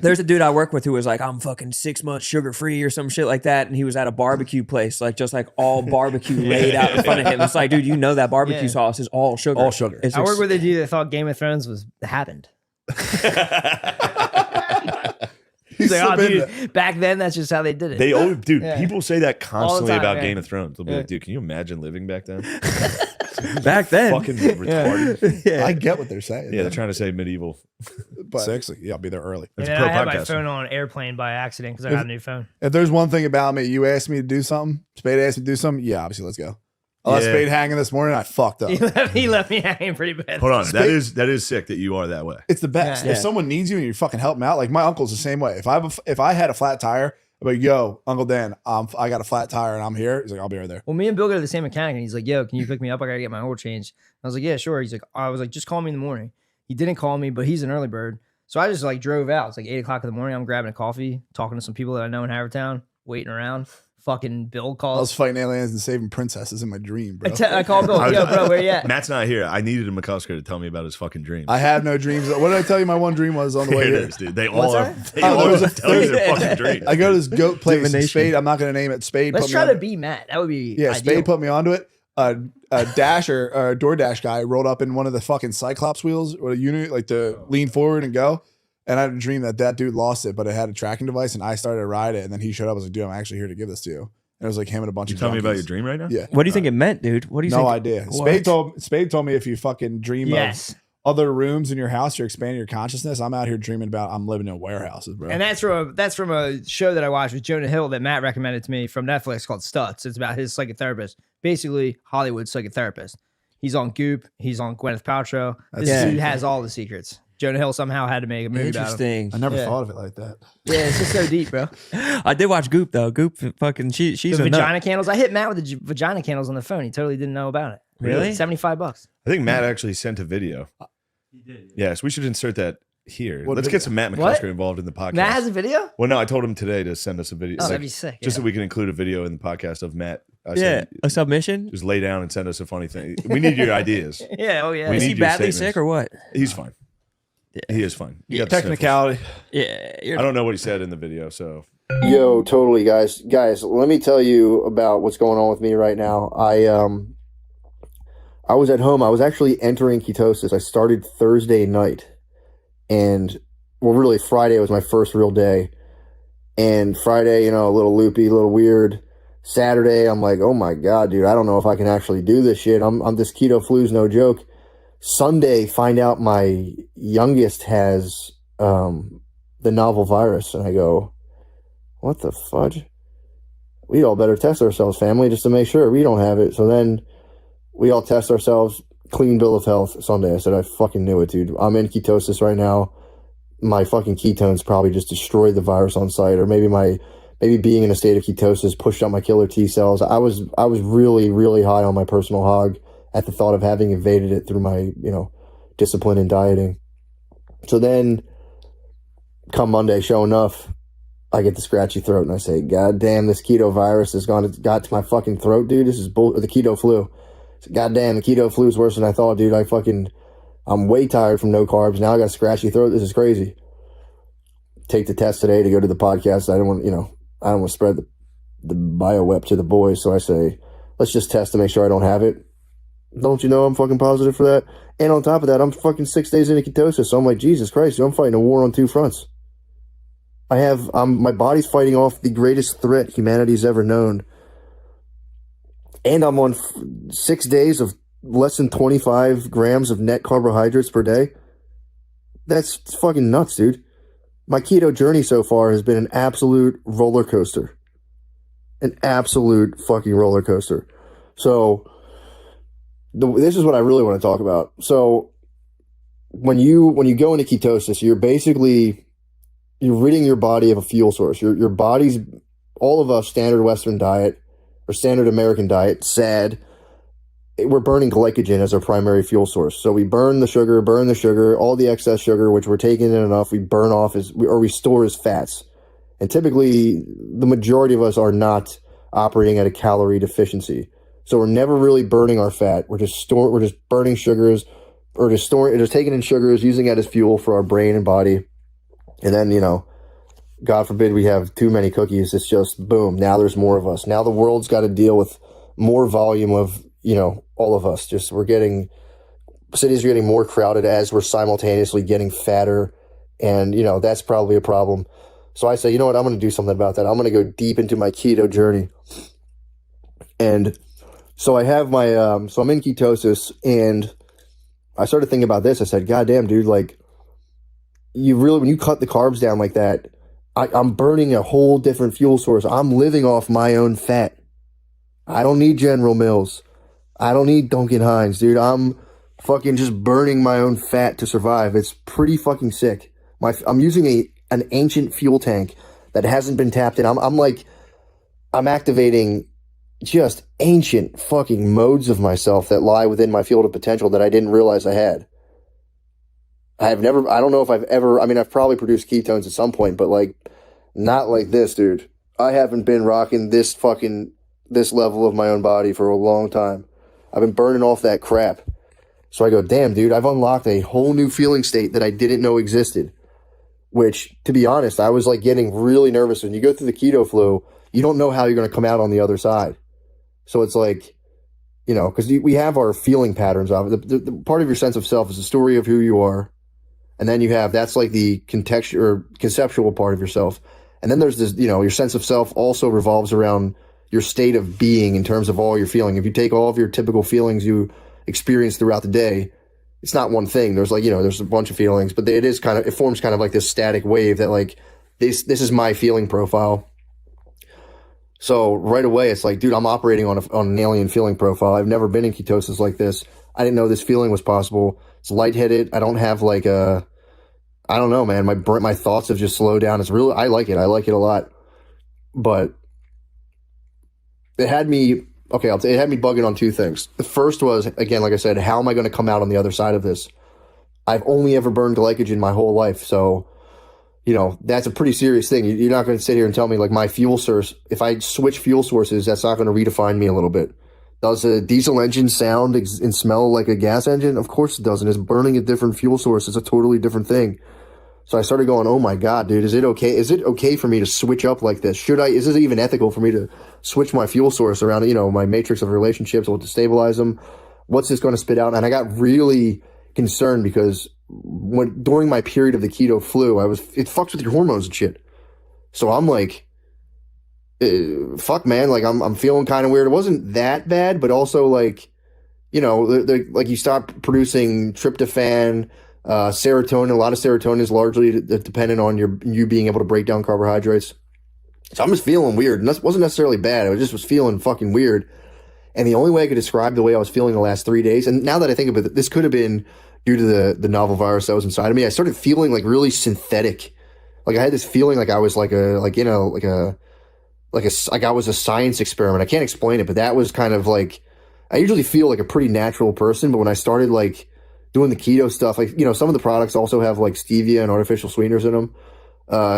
There's a dude I work with who was like, I'm fucking 6 months sugar free or some shit like that. And he was at a barbecue place, like just like all barbecue laid out in front of him. It's like, dude, you know that barbecue sauce is all sugar. All sugar. I work with a dude that thought Game of Thrones happened. He's like, oh, dude, back then, that's just how they did it. They always, people say that constantly time, about Game of Thrones. They'll be like, dude, can you imagine living back then? Back then. Fucking retarded. Yeah. I get what they're saying. Yeah, they're trying to say medieval. But Sexy. Yeah, I'll be there early. It's And pro I had my podcast. phone on airplane by accident because I got a new phone. if there's one thing about me, you asked me to do something, Spade asked me to do something, yeah, obviously, let's go. I left Spade hanging this morning, I fucked up. He left me hanging pretty bad. Hold on. That is sick that you are that way. It's the best. Yeah. If someone needs you and you fucking help them out, like my uncle's the same way. If I had a flat tire, I'm like, yo, Uncle Dan, I got a flat tire and I'm here. He's like, I'll be right there. Well, me and Bill go to the same mechanic, and he's like, yo, can you pick me up? I got to get my oil changed. I was like, yeah, sure. He's like, I was like, just call me in the morning. He didn't call me, but he's an early bird. So I just like drove out. It's like 8 o'clock in the morning. I'm grabbing a coffee, talking to some people that I know in Havertown, waiting around. Fucking Bill I was calls. fighting aliens and saving princesses in my dream, bro. I called Bill. Yo, bro, where you at? Matt's not here. I needed a McCusker to tell me about his fucking dreams. I have no dreams. What did I tell you my one dream was on the way Here it here? is, dude. They all are. They Oh, all there was are telling you their fucking dreams. I go to this goat place. Divination. Spade, I'm not going to name it. Spade. Let's put try me to on, be Matt. That would be Yeah, ideal. Spade put me onto it. A Dasher, a DoorDash guy rolled up in one of the fucking Cyclops wheels or a unit, like to lean forward and go. And I had a dream that dude lost it, but it had a tracking device, and I started to ride it. And then he showed up. I was like, dude, I'm actually here to give this to you. And it was like him and a bunch You of tell me about junkies. your dream right now? Yeah. What do you think it meant, dude? What do you think? No idea. What? Spade told me if you fucking dream Yes. of other rooms in your house, you're expanding your consciousness. I'm out here dreaming about I'm living in warehouses, bro. And that's from a show that I watched with Jonah Hill that Matt recommended to me from Netflix called Stutz. It's about his psychotherapist, basically Hollywood psychotherapist. He's on Goop. He's on Gwyneth Paltrow. This dude has all the secrets. Jonah Hill somehow had to make a movie about him. Interesting. I never thought of it like that. Yeah, it's just so deep, bro. I did watch Goop though. Goop fucking she's The a vagina nut. candles. I hit Matt with the vagina candles on the phone. He totally didn't know about it. Really? $75. I think Matt actually sent a video. He did. Yes, we should insert that here. What Let's video? get some Matt What? McCusker involved in the podcast. Matt has a video? Well, no, I told him today to send us a video. Oh, Like, that'd be sick. just yeah. so we can include a video in the podcast of Matt. I Yeah, said, a submission. just lay down and send us a funny thing. We need your ideas. Yeah, oh yeah. We Is need he your badly statements. sick or what? He's fine. He is fine. He got the sniffles. Technicality. Yeah, I don't know what he said in the video, so Yo, totally, guys. Guys, let me tell you about what's going on with me right now. I was at home. I was actually entering ketosis. I started Thursday night, and well, really Friday was my first real day. And Friday, you know, a little loopy, a little weird. Saturday, I'm like, oh my god, dude, I don't know if I can actually do this shit. I'm this keto flu's no joke. Sunday, find out my youngest has the novel virus, and I go, what the fudge? We all better test ourselves, family, just to make sure we don't have it. So then we all test ourselves, clean bill of health Sunday. I said, I fucking knew it, dude. I'm in ketosis right now. My fucking ketones probably just destroyed the virus on site, or maybe being in a state of ketosis pushed up my killer T cells. I was really, really high on my personal hog at the thought of having evaded it through my, discipline and dieting. So then come Monday, sure enough, I get the scratchy throat and I say, God damn, got to my fucking throat, dude. This is the keto flu. God damn, the keto flu is worse than I thought, dude. I'm way tired from no carbs. Now I got a scratchy throat. This is crazy. Take the test today to go to the podcast. I don't want to spread the bioweb to the boys. So I say, let's just test to make sure I don't have it. Don't you know I'm fucking positive for that? And on top of that, I'm fucking 6 days into ketosis. So I'm like, Jesus Christ, dude, I'm fighting a war on two fronts. My body's fighting off the greatest threat humanity's ever known. And I'm on 6 days of less than 25 grams of net carbohydrates per day. That's fucking nuts, dude. My keto journey so far has been an absolute roller coaster. An absolute fucking roller coaster. So this is what I really want to talk about. So when you go into ketosis, you're ridding your body of a fuel source. Your body's, all of us, standard Western diet or standard American diet, SAD, we're burning glycogen as our primary fuel source. So we burn the sugar, all the excess sugar, which we're taking in enough, we burn off or we store as fats. And typically the majority of us are not operating at a calorie deficiency. So we're never really burning our fat. We're just burning sugars, or just taking in sugars, using that as fuel for our brain and body. And then, you know, God forbid we have too many cookies. It's just boom. Now there's more of us. Now the world's got to deal with more volume of, you know, all of us. Just cities are getting more crowded as we're simultaneously getting fatter. And, you know, that's probably a problem. So I say, you know what? I'm going to do something about that. I'm going to go deep into my keto journey. And so I have my, so I'm in ketosis, and I started thinking about this. I said, God damn, dude, like, when you cut the carbs down like that, I'm burning a whole different fuel source. I'm living off my own fat. I don't need General Mills. I don't need Duncan Hines, dude. I'm fucking just burning my own fat to survive. It's pretty fucking sick. I'm using an ancient fuel tank that hasn't been tapped in. I'm activating just ancient fucking modes of myself that lie within my field of potential that I didn't realize I had. I don't know if I've probably produced ketones at some point, but like, not like this, dude. I haven't been rocking this level of my own body for a long time. I've been burning off that crap. So I go, damn, dude, I've unlocked a whole new feeling state that I didn't know existed. Which, to be honest, I was like getting really nervous. When you go through the keto flu, you don't know how you're going to come out on the other side. So it's like, you know, because we have our feeling patterns of it. The part of your sense of self is the story of who you are. And then that's like the contextual or conceptual part of yourself. And then there's this, you know, your sense of self also revolves around your state of being in terms of all you're feeling. If you take all of your typical feelings you experience throughout the day, it's not one thing. There's like, you know, there's a bunch of feelings, but it forms kind of like this static wave that like, this is my feeling profile. So right away, it's like, dude, I'm operating on an alien feeling profile. I've never been in ketosis like this. I didn't know this feeling was possible. It's lightheaded. I don't have like I don't know, man. My thoughts have just slowed down. It's really, I like it. I like it a lot. But it had me bugging on two things. The first was, again, like I said, how am I going to come out on the other side of this? I've only ever burned glycogen my whole life. So, you know, that's a pretty serious thing. You're not going to sit here and tell me like my fuel source, if I switch fuel sources, that's not going to redefine me a little bit. Does a diesel engine sound and smell like a gas engine? Of course it doesn't. It's burning a different fuel source. It's a totally different thing. So I started going, oh my God, dude, is it okay? Is it okay for me to switch up like this? Is it even ethical for me to switch my fuel source around, you know, my matrix of relationships or to stabilize them? What's this going to spit out? And I got really concerned because during my period of the keto flu, it fucks with your hormones and shit. So I'm like, fuck, man, like I'm feeling kind of weird. It wasn't that bad, but also like, you know, like you stop producing tryptophan, serotonin. A lot of serotonin is largely dependent on you being able to break down carbohydrates. So I'm just feeling weird. And that wasn't necessarily bad. I just was feeling fucking weird. And the only way I could describe the way I was feeling the last 3 days, and now that I think of it, this could have been due to the novel virus that was inside of me. I started feeling like really synthetic. Like I had this feeling like I was like I was a science experiment. I can't explain it, but that was kind of like, I usually feel like a pretty natural person, but when I started like doing the keto stuff, like, you know, some of the products also have like stevia and artificial sweeteners in them,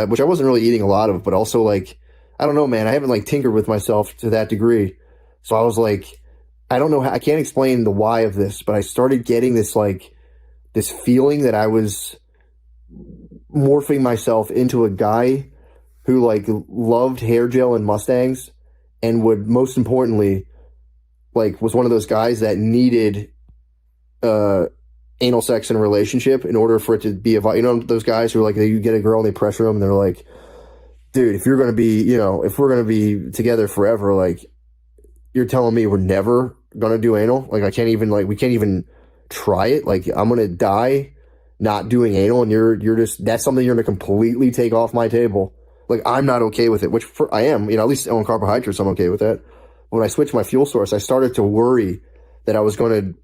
which I wasn't really eating a lot of, but also like, I don't know, man, I haven't like tinkered with myself to that degree. So I was like, I don't know, I can't explain the why of this, but I started getting this feeling that I was morphing myself into a guy who like loved hair gel and Mustangs and would, most importantly, like was one of those guys that needed anal sex in a relationship in order for it to be you know, those guys who are like, you get a girl and they pressure them and they're like, dude, if you're going to be, you know, if we're going to be together forever, like you're telling me we're never going to do anal? Like we can't even try it. Like I'm going to die not doing anal and you're just, that's something you're going to completely take off my table. Like I'm not okay with it, which I am, you know, at least on carbohydrates, I'm okay with that. When I switched my fuel source, I started to worry that I was going to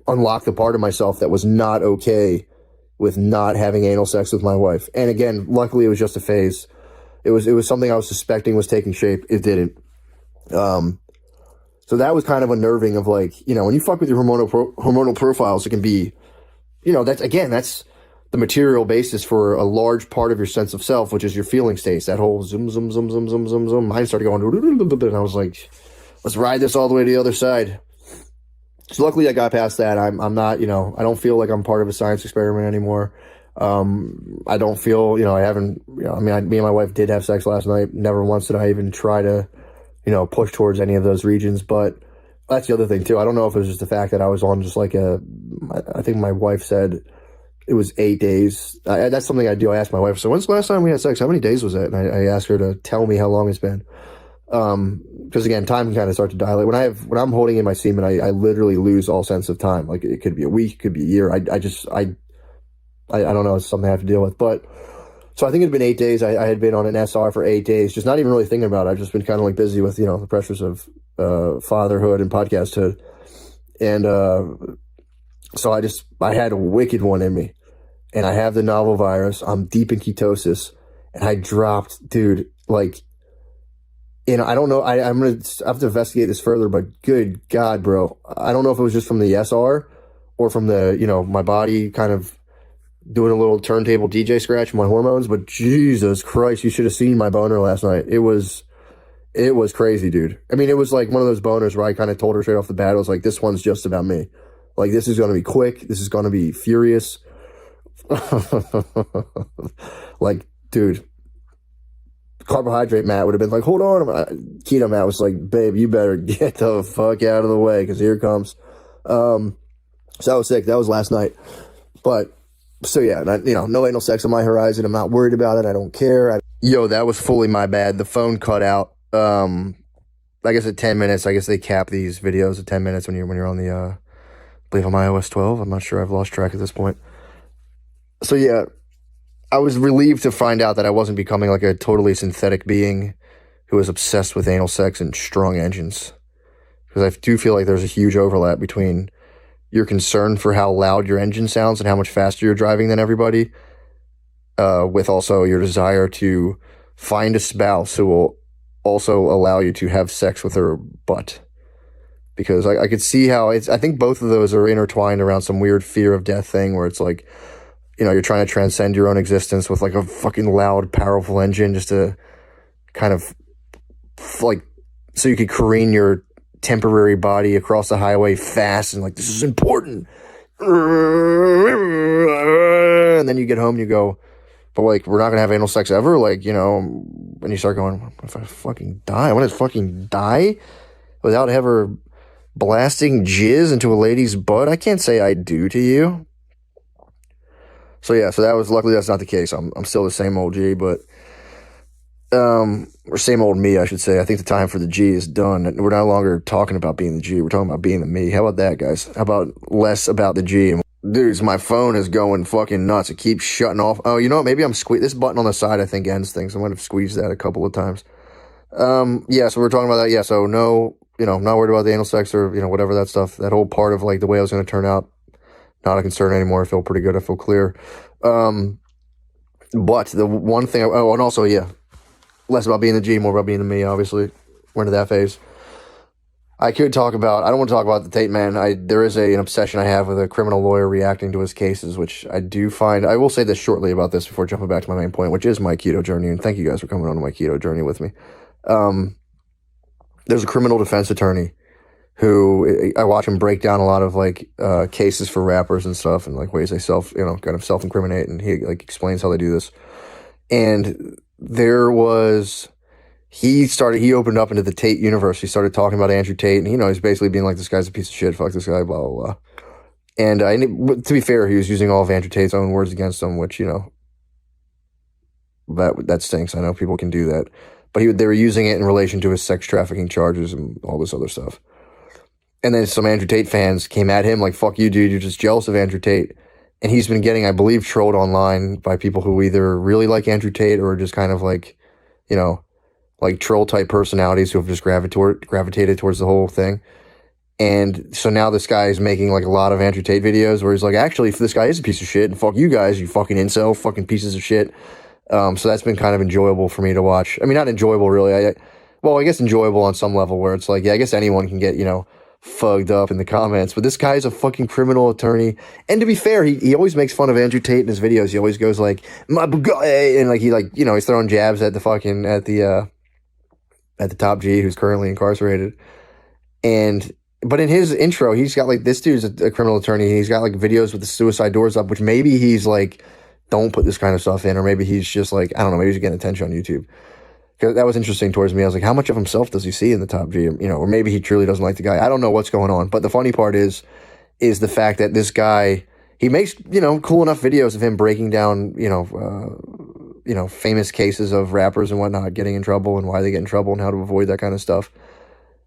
unlock the part of myself that was not okay with not having anal sex with my wife. And again, luckily it was just a phase. It was something I was suspecting was taking shape. It didn't. So that was kind of unnerving of like, you know, when you fuck with your hormonal profiles, it can be, you know, that's the material basis for a large part of your sense of self, which is your feeling states. That whole zoom, zoom, zoom, zoom, zoom, zoom, zoom. Mine started going, and I was like, let's ride this all the way to the other side. So luckily I got past that. I'm not, you know, I don't feel like I'm part of a science experiment anymore. I don't feel, I haven't, me and my wife did have sex last night. Never once did I even try to, push towards any of those regions. But that's the other thing too. I don't know if it was just the fact that I was on just like I think my wife said it was 8 days. That's something I do. I ask my wife, so when's the last time we had sex? How many days was it? And I ask her to tell me how long it's been. Because again, time can kind of start to dilate. When I'm holding in my semen, I literally lose all sense of time. Like it could be a week, it could be a year. I don't know. It's something I have to deal with. But so I think it'd been 8 days. I had been on an SR for 8 days, just not even really thinking about it. I've just been kind of like busy with, the pressures of fatherhood and podcasthood. And so I had a wicked one in me. And I have the novel virus. I'm deep in ketosis. And I dropped, dude, like, I don't know. I'm going to have to investigate this further, but good God, bro. I don't know if it was just from the SR or from the, my body kind of doing a little turntable DJ scratch with my hormones, but Jesus Christ, you should have seen my boner last night. It was crazy, dude. I mean, it was like one of those boners where I kind of told her straight off the bat, I was like, this one's just about me. Like, this is going to be quick. This is going to be furious. Like, dude, carbohydrate Matt would have been like, hold on. Keto Matt was like, babe, you better get the fuck out of the way because here it comes. So I was sick. That was last night. But so yeah, no anal sex on my horizon. I'm not worried about it. I don't care. That was fully my bad. The phone cut out. I guess at 10 minutes. I guess they cap these videos at 10 minutes when you're on the I believe on iOS 12. I'm not sure. I've lost track at this point. So yeah, I was relieved to find out that I wasn't becoming like a totally synthetic being who was obsessed with anal sex and strong engines. Because I do feel like there's a huge overlap between your concern for how loud your engine sounds and how much faster you're driving than everybody, with also your desire to find a spouse who will also allow you to have sex with her butt. Because I could see how I think both of those are intertwined around some weird fear of death thing where it's like, you're trying to transcend your own existence with like a fucking loud, powerful engine just to kind of like, so you could careen your temporary body across the highway fast and like, this is important. And then you get home and you go, but like, we're not going to have anal sex ever. Like, and you start going, what if I fucking die? I want to fucking die without ever blasting jizz into a lady's butt. I can't say I do to you. So yeah, luckily that's not the case. I'm still the same old G, but or same old me, I should say. I think the time for the G is done. We're no longer talking about being the G. We're talking about being the me. How about that, guys? How about less about the G? Dudes, my phone is going fucking nuts. It keeps shutting off. Oh, you know what? Maybe I'm this button on the side, I think, ends things. I'm going to squeeze that a couple of times. Yeah, so we're talking about that. Yeah, so no, I'm not worried about the anal sex or, whatever that stuff. That whole part of like the way I was going to turn out. Not a concern anymore. I feel pretty good. I feel clear. But the one thing, and also, yeah, less about being the G, more about being the me, obviously. We're into that phase. I don't want to talk about the Tate man. There is an obsession I have with a criminal lawyer reacting to his cases, which I do find, I will say this shortly about this before jumping back to my main point, which is my keto journey. And thank you guys for coming on my keto journey with me. There's a criminal defense attorney who I watch him break down a lot of like cases for rappers and stuff and like ways they kind of self-incriminate, and he like explains how they do this. And he opened up into the Tate universe. He started talking about Andrew Tate, and he's basically being like, this guy's a piece of shit, fuck this guy, blah, blah, blah. And to be fair, he was using all of Andrew Tate's own words against him, which, that stinks. I know people can do that. But they were using it in relation to his sex trafficking charges and all this other stuff. And then some Andrew Tate fans came at him like, fuck you, dude, you're just jealous of Andrew Tate. And he's been getting, I believe, trolled online by people who either really like Andrew Tate or just kind of like, like troll type personalities who have just gravitated towards the whole thing. And so now this guy is making like a lot of Andrew Tate videos where he's like, actually, this guy is a piece of shit, and fuck you guys, you fucking incel, fucking pieces of shit. So that's been kind of enjoyable for me to watch. I mean, not enjoyable really. I guess enjoyable on some level where it's like, yeah, I guess anyone can get, fucked up in the comments, but this guy's a fucking criminal attorney. And to be fair, he always makes fun of Andrew Tate in his videos. He always goes like, my guy, and like he's throwing jabs at the top G who's currently incarcerated. But in his intro, he's got like, this dude's a criminal attorney. He's got like videos with the suicide doors up, which maybe he's like don't put this kind of stuff in, or maybe he's just like, I don't know, maybe he's getting attention on YouTube. Because that was interesting towards me. I was like, how much of himself does he see in the top G? Or maybe he truly doesn't like the guy. I don't know what's going on. But the funny part is the fact that this guy, he makes, cool enough videos of him breaking down, famous cases of rappers and whatnot getting in trouble and why they get in trouble and how to avoid that kind of stuff.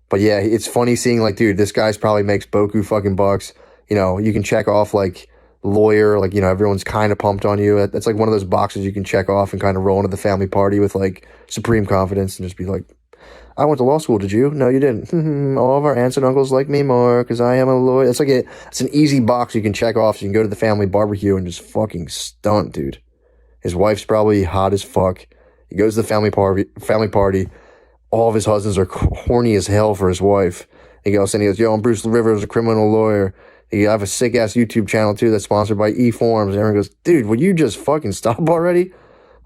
But yeah, it's funny seeing like, dude, this guy's probably makes boku fucking bucks. You can check off like lawyer, like, everyone's kind of pumped on you. That's like one of those boxes you can check off and kind of roll into the family party with like supreme confidence and just be like, I went to law school, did you? No, you didn't. All of our aunts and uncles like me more because I am a lawyer. It's like it's an easy box you can check off so you can go to the family barbecue and just fucking stunt, dude. His wife's probably hot as fuck. He goes to the family party. All of his husbands are horny as hell for his wife. He goes, yo, I'm Bruce Rivers, a criminal lawyer. I have a sick ass YouTube channel too that's sponsored by eForms. And everyone goes, dude, will you just fucking stop already?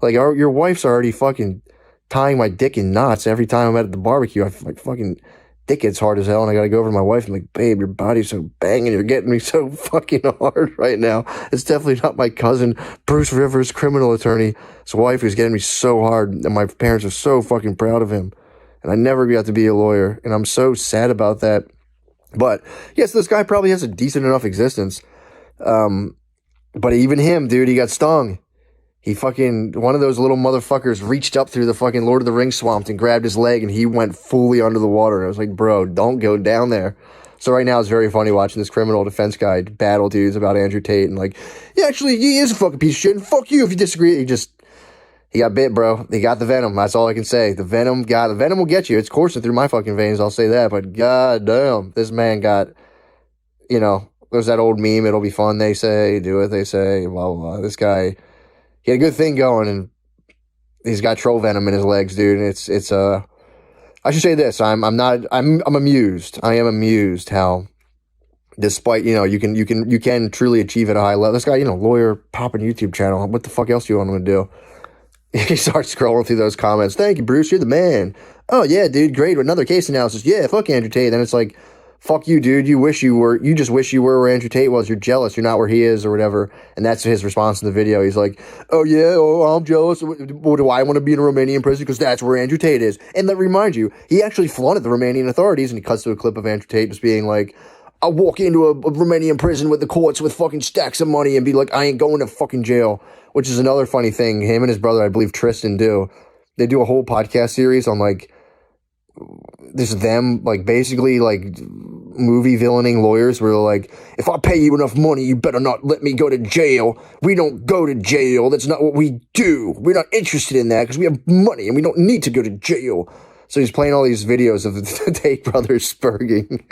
Like, your wife's already fucking tying my dick in knots every time I'm at the barbecue. I like fucking dick gets hard as hell, and I gotta go over to my wife and like, babe, your body's so banging, you're getting me so fucking hard right now. It's definitely not my cousin Bruce Rivers, criminal attorney, his wife, who's getting me so hard, and my parents are so fucking proud of him. And I never got to be a lawyer, and I'm so sad about that. But yes, this guy probably has a decent enough existence. But even him, dude, he got stung. He fucking, one of those little motherfuckers reached up through the fucking Lord of the Rings swamp and grabbed his leg, and he went fully under the water. I was like, bro, don't go down there. So right now it's very funny watching this criminal defense guy battle dudes about Andrew Tate and like, yeah, actually, he is a fucking piece of shit, and fuck you if you disagree. He got bit, bro. He got the venom. That's all I can say. The venom will get you. It's coursing through my fucking veins. I'll say that. But goddamn, this man got, there's that old meme. It'll be fun. They say, do it. They say, blah, blah, blah. This guy, he had a good thing going, and he's got troll venom in his legs, dude. And it's I should say this. I'm amused. I am amused how, despite, you can truly achieve at a high level. This guy, lawyer, popping YouTube channel. What the fuck else do you want him to do? He starts scrolling through those comments. Thank you, Bruce. You're the man. Oh, yeah, dude. Great. Another case analysis. Yeah, fuck Andrew Tate. Then it's like, fuck you, dude. You just wish you were where Andrew Tate was. You're jealous. You're not where he is or whatever. And that's his response in the video. He's like, oh, yeah, I'm jealous. What do I want to be in a Romanian prison? Because that's where Andrew Tate is. And let me remind you, he actually flaunted the Romanian authorities, and he cuts to a clip of Andrew Tate just being like, I'll walk into a Romanian prison with the courts with fucking stacks of money and be like, I ain't going to fucking jail. Which is another funny thing him and his brother, I believe Tristan, do. They do a whole podcast series on like, this is them like basically like movie villaining lawyers where they're like, if I pay you enough money, you better not let me go to jail. We don't go to jail. That's not what we do. We're not interested in that because we have money and we don't need to go to jail. So he's playing all these videos of the Tate brothers spurging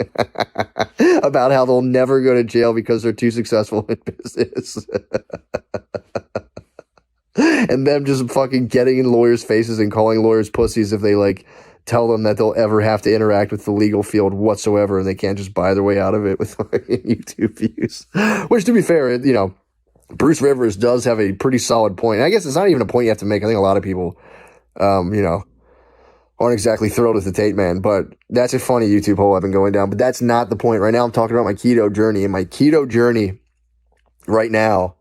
about how they'll never go to jail because they're too successful in business. And them just fucking getting in lawyers' faces and calling lawyers pussies if they like tell them that they'll ever have to interact with the legal field whatsoever, and they can't just buy their way out of it with YouTube views. Which, to be fair, Bruce Rivers does have a pretty solid point. I guess it's not even a point you have to make. I think a lot of people, aren't exactly thrilled with the Tate man, but that's a funny YouTube hole I've been going down. But that's not the point. Right now I'm talking about my keto journey, and my keto journey right now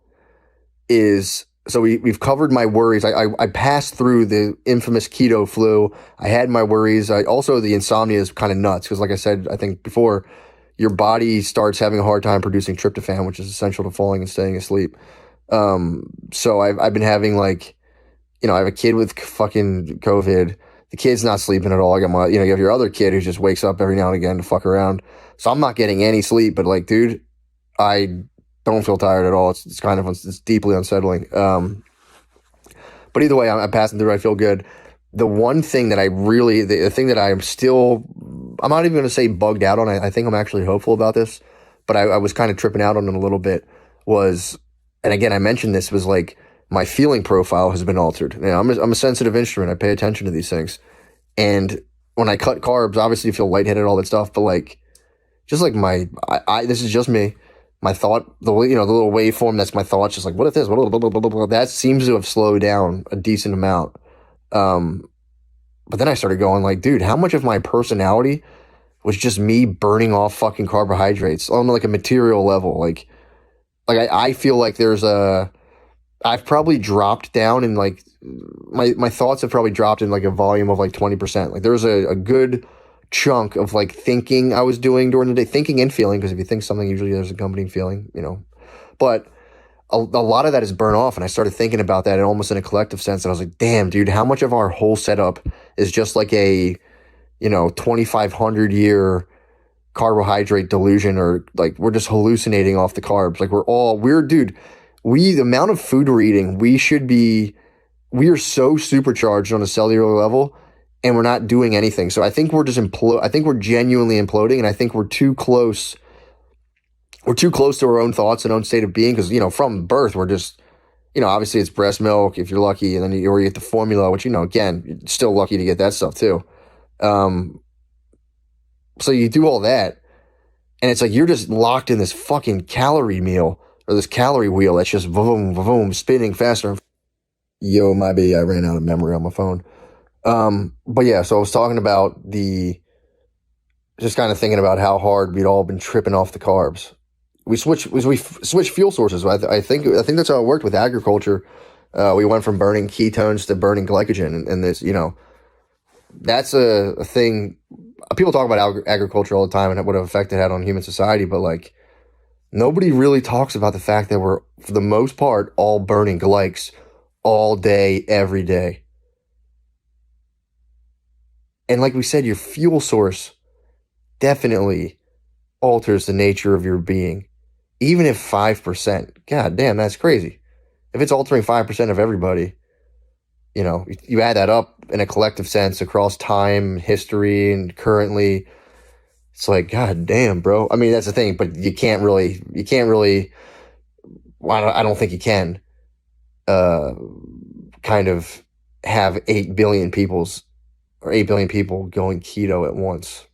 is, so we've covered my worries. I passed through the infamous keto flu. I had my worries. Also, the insomnia is kind of nuts because, like I said, I think before, your body starts having a hard time producing tryptophan, which is essential to falling and staying asleep. So I've been having I have a kid with fucking COVID. The kid's not sleeping at all. I got you have your other kid who just wakes up every now and again to fuck around. So I'm not getting any sleep, but dude, I don't feel tired at all. It's kind of, it's deeply unsettling. But either way, I'm passing through. I feel good. The one thing that the thing that I'm not even going to say bugged out on. I think I'm actually hopeful about this, but I was kind of tripping out on it a little bit was, and again, I mentioned this, was my feeling profile has been altered. Now, I'm a sensitive instrument. I pay attention to these things. And when I cut carbs, obviously you feel lightheaded, all that stuff, but this is just me. My thought, the little waveform, that's my thoughts, just what if this, that seems to have slowed down a decent amount. But then I started going dude, how much of my personality was just me burning off fucking carbohydrates on a material level? I feel like there's I've probably dropped down in like my thoughts have probably dropped in like a volume of like 20%. Like there's a good chunk of like thinking I was doing during the day, thinking and feeling, because if you think something, usually there's accompanying feeling, you know. But a lot of that is burnt off, and I started thinking about that in almost in a collective sense, and I was like, damn, dude, how much of our whole setup is just like a, you know, 2,500 year carbohydrate delusion, or like we're just hallucinating off the carbs. Like dude, the amount of food we're eating, we are so supercharged on a cellular level, and we're not doing anything. So I think we're just I think we're genuinely imploding, and I think we're too close. We're too close to our own thoughts and own state of being, because, you know, from birth, we're just, you know, obviously it's breast milk if you're lucky, and then you get the formula, which, you know, again, you're still lucky to get that stuff too. So you do all that, and it's like you're just locked in this fucking calorie meal, or this calorie wheel that's just boom, boom, spinning faster. Yo, my bad, I ran out of memory on my phone. But yeah, so I was talking about just kind of thinking about how hard we'd all been tripping off the carbs. We switched fuel sources. I think that's how it worked with agriculture. We went from burning ketones to burning glycogen, and this, you know, that's a thing. People talk about agriculture all the time and what effect it had on human society, but like nobody really talks about the fact that we're, for the most part, all burning glycs all day, every day. And like we said, your fuel source definitely alters the nature of your being. Even if 5%, god damn, that's crazy. If it's altering 5% of everybody, you know, you add that up in a collective sense across time, history, and currently, it's like, god damn, bro. I mean, that's the thing, but you can't really, well, I don't think you can, kind of have 8 billion people going keto at once.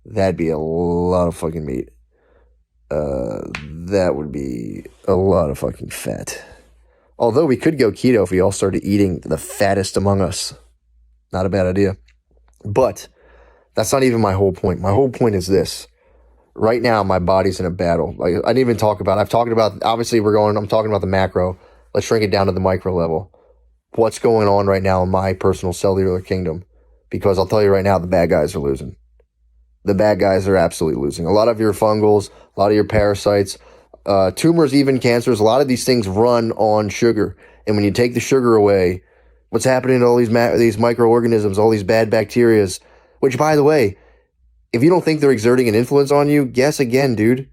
That'd be a lot of fucking meat. That would be a lot of fucking fat. Although we could go keto if we all started eating the fattest among us. Not a bad idea. But that's not even my whole point. My whole point is this. Right now, my body's in a battle. Like I didn't even talk about, I'm talking about the macro. Let's shrink it down to the micro level. What's going on right now in my personal cellular kingdom? Because I'll tell you right now, the bad guys are losing. The bad guys are absolutely losing. A lot of your fungals, a lot of your parasites, tumors, even cancers, a lot of these things run on sugar. And when you take the sugar away, what's happening to all these microorganisms, all these bad bacterias, which, by the way, if you don't think they're exerting an influence on you, guess again, dude.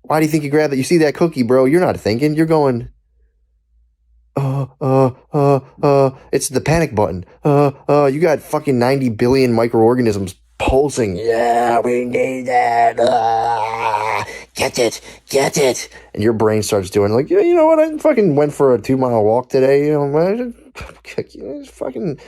Why do you think you grab that? You see that cookie, bro, you're not thinking. You're going, it's the panic button. You got fucking 90 billion microorganisms pulsing. Yeah, we need that. Get it. And your brain starts doing like, yeah, you know what? I fucking went for a 2-mile walk today. You know, it's fucking,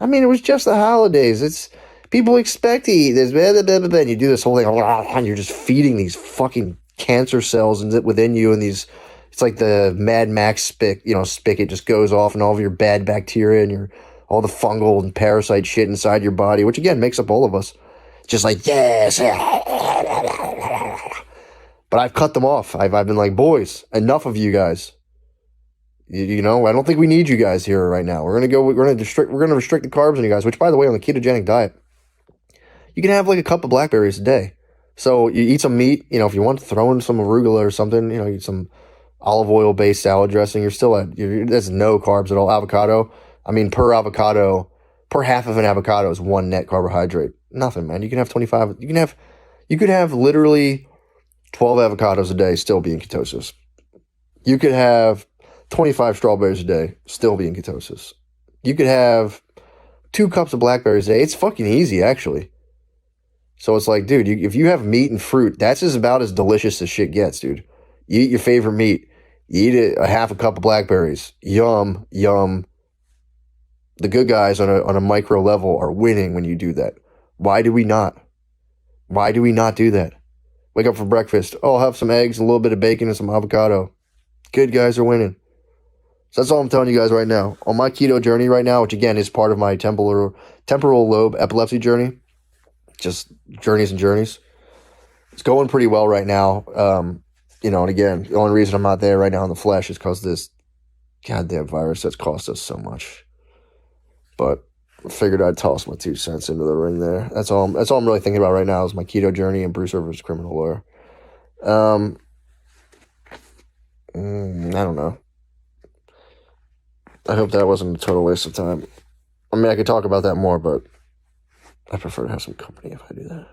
I mean, it was just the holidays. It's, people expect to eat this, and you do this whole thing, and you're just feeding these fucking cancer cells within you, and these, it's like the Mad Max spigot just goes off, and all of your bad bacteria and all the fungal and parasite shit inside your body, which again makes up all of us. Just like, yes. But I've cut them off. I've been like, boys, enough of you guys. You know, I don't think we need you guys here right now. We're gonna restrict the carbs on you guys, which, by the way, on the ketogenic diet, you can have like a cup of blackberries a day. So you eat some meat, you know, if you want to throw in some arugula or something, you know, eat some olive oil based salad dressing, there's no carbs at all. Avocado, I mean, per half of an avocado is 1 net carbohydrate. Nothing, man. You can have 25, you could have literally 12 avocados a day, still be in ketosis. You could have 25 strawberries a day, still be in ketosis. You could have 2 cups of blackberries a day. It's fucking easy, actually. So it's like, dude, if you have meat and fruit, that's about as delicious as shit gets, dude. You eat your favorite meat. You eat a half a cup of blackberries. Yum, yum. The good guys on a micro level are winning when you do that. Why do we not? Why do we not do that? Wake up for breakfast. Oh, I'll have some eggs, a little bit of bacon, and some avocado. Good guys are winning. So that's all I'm telling you guys right now. On my keto journey right now, which again is part of my temporal lobe epilepsy journey, just journeys and journeys. It's going pretty well right now. You know, and again, the only reason I'm not there right now in the flesh is because this goddamn virus that's cost us so much. But I figured I'd toss my 2 cents into the ring there. That's all I'm really thinking about right now is my keto journey and Bruce Rivers' criminal lawyer. I don't know. I hope that wasn't a total waste of time. I mean, I could talk about that more, but I prefer to have some company if I do that.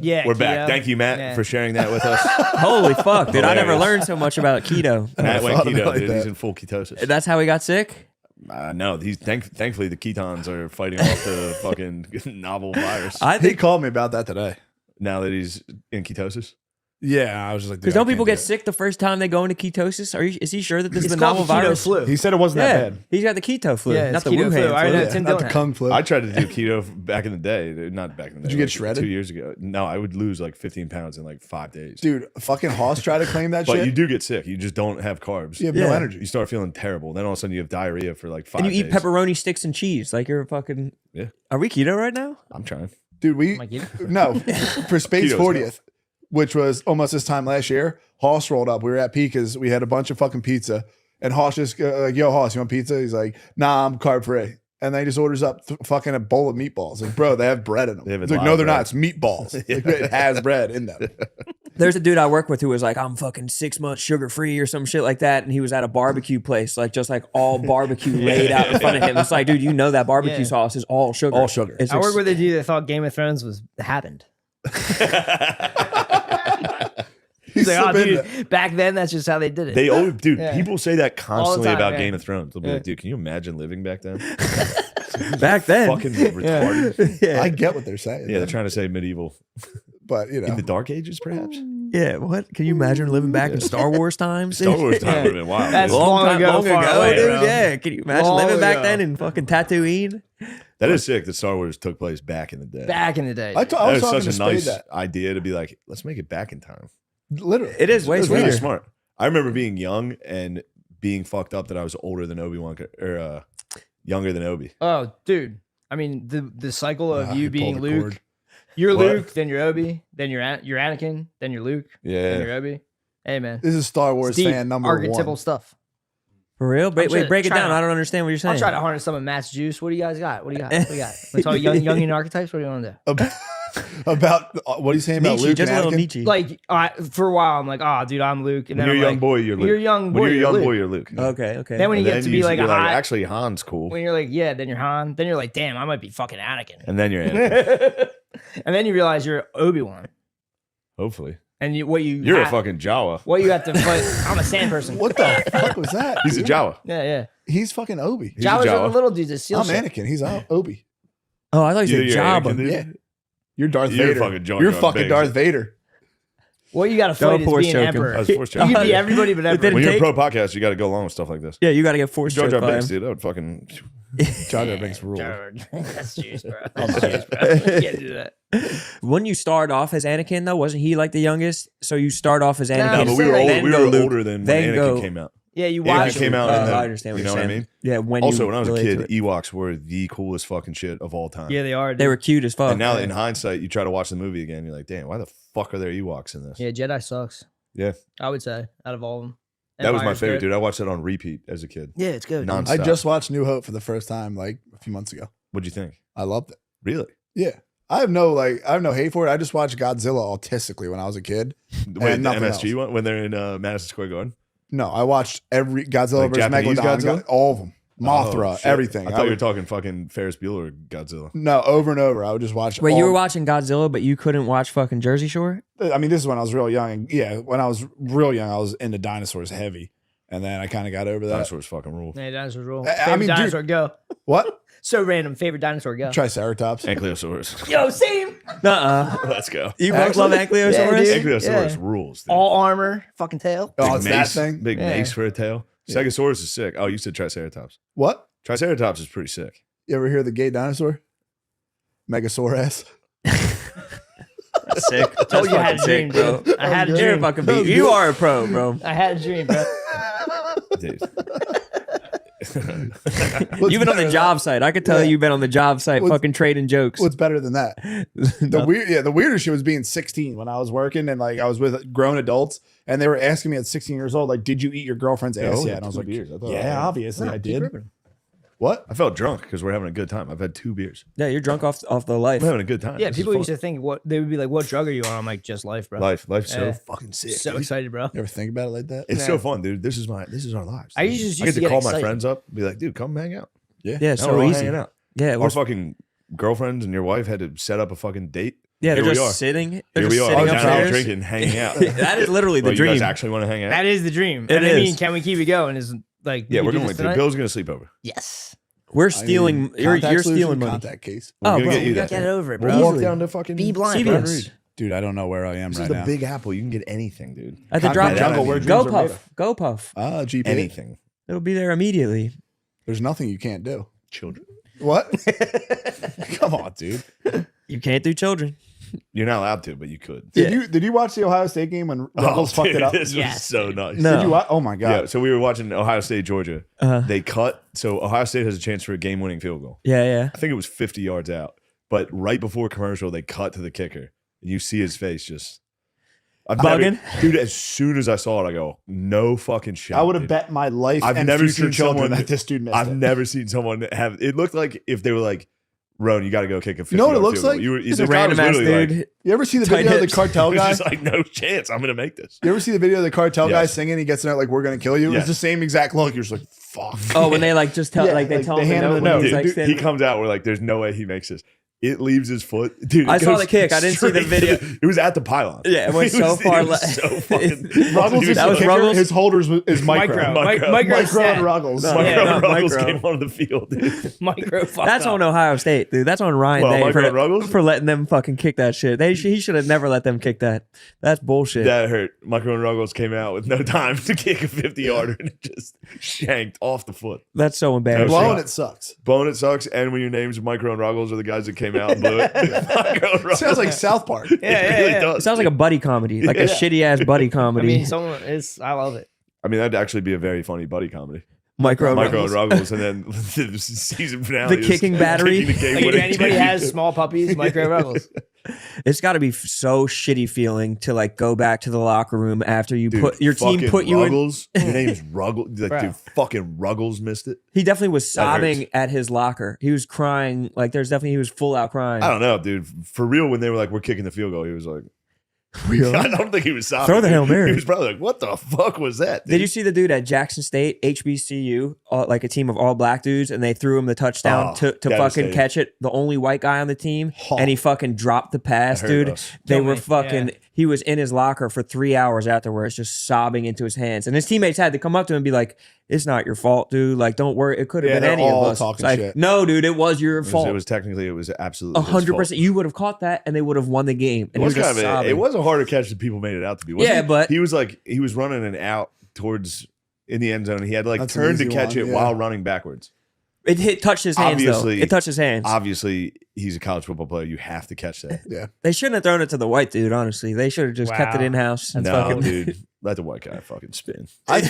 Yeah, We're keto. back. Thank you, Matt, Yeah. for sharing that with us. Holy fuck, dude! I never Hilarious. learned so much about keto. Matt went thought of it keto, like dude. that. He's in full ketosis. That's how he got sick. No, thankfully the ketons are fighting off the fucking novel virus. I He think called me about that today. Now that he's in ketosis. Yeah, I was just like, because dude, I don't people can't get do it. sick the first time they go into ketosis? Is he sure that this It's is the called novel keto virus? flu. He said it wasn't Yeah, that bad. he's got the keto flu, Yeah, not it's the keto Wuhan flu. flu. I know, Yeah, Tim not the Dillon. kung flu. I tried to do keto back in the day. Not back in the day. Did you get like shredded? 2 years ago. No, I would lose like 15 pounds in like 5 days. Dude, fucking Hoss tried to claim that But shit. you do get sick. You just don't have carbs. You have Yeah. no energy. You start feeling terrible. Then all of a sudden you have diarrhea for like 5 And you days. eat pepperoni sticks and cheese like you're a fucking. Yeah. Are we keto right now? I'm trying. Dude, we Am I keto? no for Spade's Keto's 40th, which was almost this time last year. Hoss rolled up. We were at Pika's. We had a bunch of fucking pizza, and Hoss just like, "Yo, Hoss, you want pizza?" He's like, "Nah, I'm carb free." And then he just orders up fucking a bowl of meatballs. Like, bro, they have bread in them. They have a It's like, lot no, of they're bread. not. It's meatballs. Like, it has bread in them. There's a dude I work with who was like, I'm fucking 6 months sugar free or some shit like that. And he was at a barbecue place, like just like all barbecue laid out in front of him. It's like, dude, you know that barbecue Yeah. sauce is all sugar. All sugar. It's I work with a dude that thought Game of Thrones happened. He's like, oh, dude, back then that's just how they did it. They always, dude, Yeah. people say that constantly time, about yeah. Game of Thrones. They'll be Yeah. like, dude, can you imagine living back then? back then. Fucking retarded. Yeah. I get what they're saying. they're trying to say medieval. but you know, In the Dark Ages, perhaps? Yeah, what? Can you imagine living back in Star Wars times? Star Wars time would have been wild. That's dude. long ago, long far ago, away, dude. bro. Yeah, can you imagine Long living back ago. then in fucking Tatooine? That is sick that Star Wars took place back in the day. Back in the day. I dude. was That is talking such to a Spade nice that idea to be like, let's make it back in time. literally, It is way It's really sweeter. smart. I remember being young and being fucked up that I was older than Obi-Wan or younger than Obi. Oh, dude. I mean, the cycle of you he being pulled the Luke. cord. You're What? Luke, then you're Obi, then you're Anakin, then you're Luke, then you're Yeah. Obi. Hey, man. This is Star Wars It's deep, fan number archetypal one. stuff. For real? Wait, trying- break it trying down. to- I don't understand what you're saying. I'll try to harness some of Matt's juice. What do you guys got? What do you got? What do you got? Let's talk Jungian archetypes. What do you want to do? About what are you saying about Nietzsche, Luke just a and little Anakin? Nietzsche. Like, for a while, I'm like, oh, dude, I'm Luke. And When then you're a I'm young like, boy, you're Luke. You're a young boy. When you're a you're young Luke. boy, you're Luke. okay. Then when you And get to then be like a you're hot, actually Han's cool. when you're like, yeah, then you're Han. Then you're like, damn, I might be fucking Anakin. And then you're Anakin. And then you realize you're Obi-Wan. Hopefully. And You're a have- fucking Jawa. What you have to fight. I'm a sand person. What the fuck was that? He's a dude? Jawa. Yeah, yeah. He's fucking Obi. He's a Jawas are Jawa. the little dudes that steal I'm shit. Anakin. He's Obi. Oh, I thought you You're said Jabba. Anakin, dude. Yeah. You're Darth You're Vader. fucking Jar You're Jar fucking Binks. Darth Vader. What you got to Don't fight is force being choke him. emperor. I was forced You can choking. be everybody but It emperor. didn't When you're a take- pro podcast, you got to go along with stuff like this. Yeah, you got to get forced Jar Jar choked by Binks, him. dude. That would fucking. Jar Jar Binks rule. That's juice, bro. That's juice, bro. You can't do that. When you start off as Anakin, though, wasn't he like the youngest? So you start off as Anakin. No, No, but we were, Then older, we go were Luke, older than when then Anakin go- came out. Yeah, you Anakin watch came it. out and then, I understand what you you're know saying. what I mean? Yeah, when Also, you when I was a relate kid, to it. Ewoks were the coolest fucking shit of all time. Yeah, they are. They dude. were cute as fuck. And now, in hindsight, you try to watch the movie again, you're like, damn, why the fuck are there Ewoks in this? Yeah, Jedi sucks. Yeah. I would say out of all of them. That was my Empire's favorite, good. dude. I watched that on repeat as a kid. Yeah, it's good. Non- I Stop. just watched New Hope for the first time like a few months ago. What'd you think? I loved it. Really? Yeah. I have no hate for it. I just watched Godzilla autistically when I was a kid. Wait, the nothing MSG else. one when they're in Madison Square Garden? No, I watched every Godzilla Like versus Japanese Megalodon, Godzilla? all of them. Mothra, Oh, shit. everything. I thought you were talking fucking Ferris Bueller Godzilla. No, over and over. I would just watch. Wait, all- you were watching Godzilla, but you couldn't watch fucking Jersey Shore? I mean, this is when I was real young. And yeah, when I was real young, I was into dinosaurs heavy, and then I kind of got over that. Dinosaurs fucking rule. Yeah, dinosaurs rule. I Favorite mean, dude- dinosaur, go. What? So random. Favorite dinosaur, go. Triceratops. Ankylosaurus. Yo, same. Nuh-uh. Let's go. You both love Actually- Ankylosaurus? Yeah, dude. Ankylosaurus Yeah. rules. Dude. All armor, fucking tail. Oh, Big it's mace, that thing. Big Yeah. mace for a tail. Yeah. Stegosaurus is sick. Oh, you said Triceratops. What? Triceratops is pretty sick. You ever hear the gay dinosaur? Megasaurus. Sick. That's Told you I had a fucking dream, sick, bro. dude. I had a You're a dream. fucking beat. You are a pro, bro. I had a dream, bro. Dude. You've been on the job site. I could tell you've been on the job site, fucking trading jokes. What's better than that? The weirdest shit was being 16 when I was working and like I was with grown adults and they were asking me at 16 years old, like, did you eat your girlfriend's ass yet? And I was like, beers. yeah, obviously I did. What? I felt drunk because we're having a good time. I've had 2 beers. Yeah, you're drunk off the life. I'm having a good time. Yeah, This people is used fun. to think they would be like, "What drug are you on?" I'm like, "Just life, bro." Life's Yeah. so fucking sick. So dude. excited, bro. You ever think about it like that? It's so fun, dude. This is our lives. I dude. used I get to get call my excited. friends up, and be like, dude, come hang out. Yeah, Now we're so all easy. hanging out. Yeah, Our fucking girlfriends and your wife had to set up a fucking date. yeah, they're Here we just are. sitting. They're Here we just are, sitting down here upstairs. drinking, hanging out. That is literally the You dream. guys actually want to hang out? That is the dream. It And I mean, is. can we keep it going? Is like, Yeah, we we're can going do this to. tonight? Bill's gonna sleep over. Yes. We're stealing. You're Contact solution, stealing money. Contact case. We're Oh, gonna bro, get you we that. gotta get over it, We'll bro. walk Easily. down to fucking Be blind, CVS. Dude, I don't know where I am This right is the now. Big Apple. You can get anything, dude. At the Contact drop Jungle, jungle. where Go dreams are made. puff. Go puff. GP. Anything. It'll be there immediately. There's nothing you can't do. Children. What? Come on, dude. You can't do children. You're not allowed to, but you could. Did you watch the Ohio State game when Ruggles fucked dude, it up? This Yes. was so nice. No. Did you watch? Oh my god. Yeah, so we were watching Ohio State, Georgia. Uh-huh. They cut. So Ohio State has a chance for a game-winning field goal. Yeah, yeah. I think it was 50 yards out. But right before commercial, they cut to the kicker. And you see his face just... Bugging? Dude, as soon as I saw it, I go, no fucking shot. I would have dude. bet my life I've and never future seen children someone that this dude missed I've it. never seen someone have... It looked like if they were like, Roan, you got to go kick a 50 You know what it looks like? It's a random ass dude. You ever see the Tight video of the hips. cartel guy? Just like, no chance. I'm going to make this. You ever see the video of the cartel guy Yes. singing? He gets in there like, "We're gonna kill you." Yes. It's the same exact look. You're just like, "Fuck." Oh, when they like just tell, Yeah, like they like, tell they him hand him the the note. note. When he's like Dude, he standing- comes out. We're like, there's no way he makes this. It leaves his foot. Dude, it I saw goes the kick. I didn't see the straight to video. It was at the pylon. Yeah, it went so was- far It was left. so fucking. Ruggles is That the was kicker. Ruggles? His holders is micro. Micro. Micro Micro and set. Ruggles. No, Micro yeah, and Ruggles Micro. came onto the field. Dude. Micro. That's on Ohio State, dude. That's on Ryan Well, Day Micro and Ruggles? for letting them fucking kick that shit. He should have never let them kick that. That's bullshit. That hurt. Micro and Ruggles came out with no time to kick a 50-yarder and it just shanked off the foot. That's so embarrassing. Blowing it sucks. Blowing it sucks. And when your name's Micro and Ruggles are the guys that came out and blew it. Micro and Ruggles. Sounds like South Park. It really It does. sounds like a buddy comedy, like a shitty ass buddy I comedy. mean, someone is. I love it. I mean, that'd actually be a very funny buddy comedy. Micro Micro and Ruggles. Ruggles, and then the season finale. The is kicking battery. kicking the game Like, if winning anybody kick. has small puppies, Micro Ruggles. It's got to be so shitty feeling to like go back to the locker room after you Dude, put your team fucking put you in. Ruggles. Your name's Ruggles. Like, Bro. dude, fucking Ruggles missed it. He definitely was That hurts. sobbing at his locker. He was crying. Like he was full out crying. I don't know, dude. For real, when they were like, "We're kicking the field goal," he was like, Really? I don't think he was sobbing. Throw the Hail Mary. He was probably like, "What the fuck was that?" Dude? Did you see the dude at Jackson State, HBCU, like a team of all black dudes, and they threw him the touchdown Oh, to fucking devastating. catch it? The only white guy on the team, and he fucking dropped the pass, That hurt dude. us. They Kill were me. fucking. Yeah. He was in his locker for 3 hours afterwards, just sobbing into his hands, and his teammates had to come up to him and be like, "It's not your fault, dude. Like, don't worry. It could have Yeah, been they're any all of us." talking It's like, shit. no, dude, it was your fault. It was technically, it was absolutely his 100%. fault. You would have caught that, and they would have won the game. And It was he was kind just of sobbing. it was a harder catch than people made it out to be. wasn't Yeah, he? but- he was like he was running an out towards in the end zone. He had to like That's an turn to easy catch one, it yeah. while running backwards. It touched his hands, though. Obviously- It touched his hands. Obviously, he's a college football player. You have to catch that. Yeah. They shouldn't have thrown it to the white dude, honestly. They should have just kept it Wow. in house. No, dude, let the white guy fucking spin. I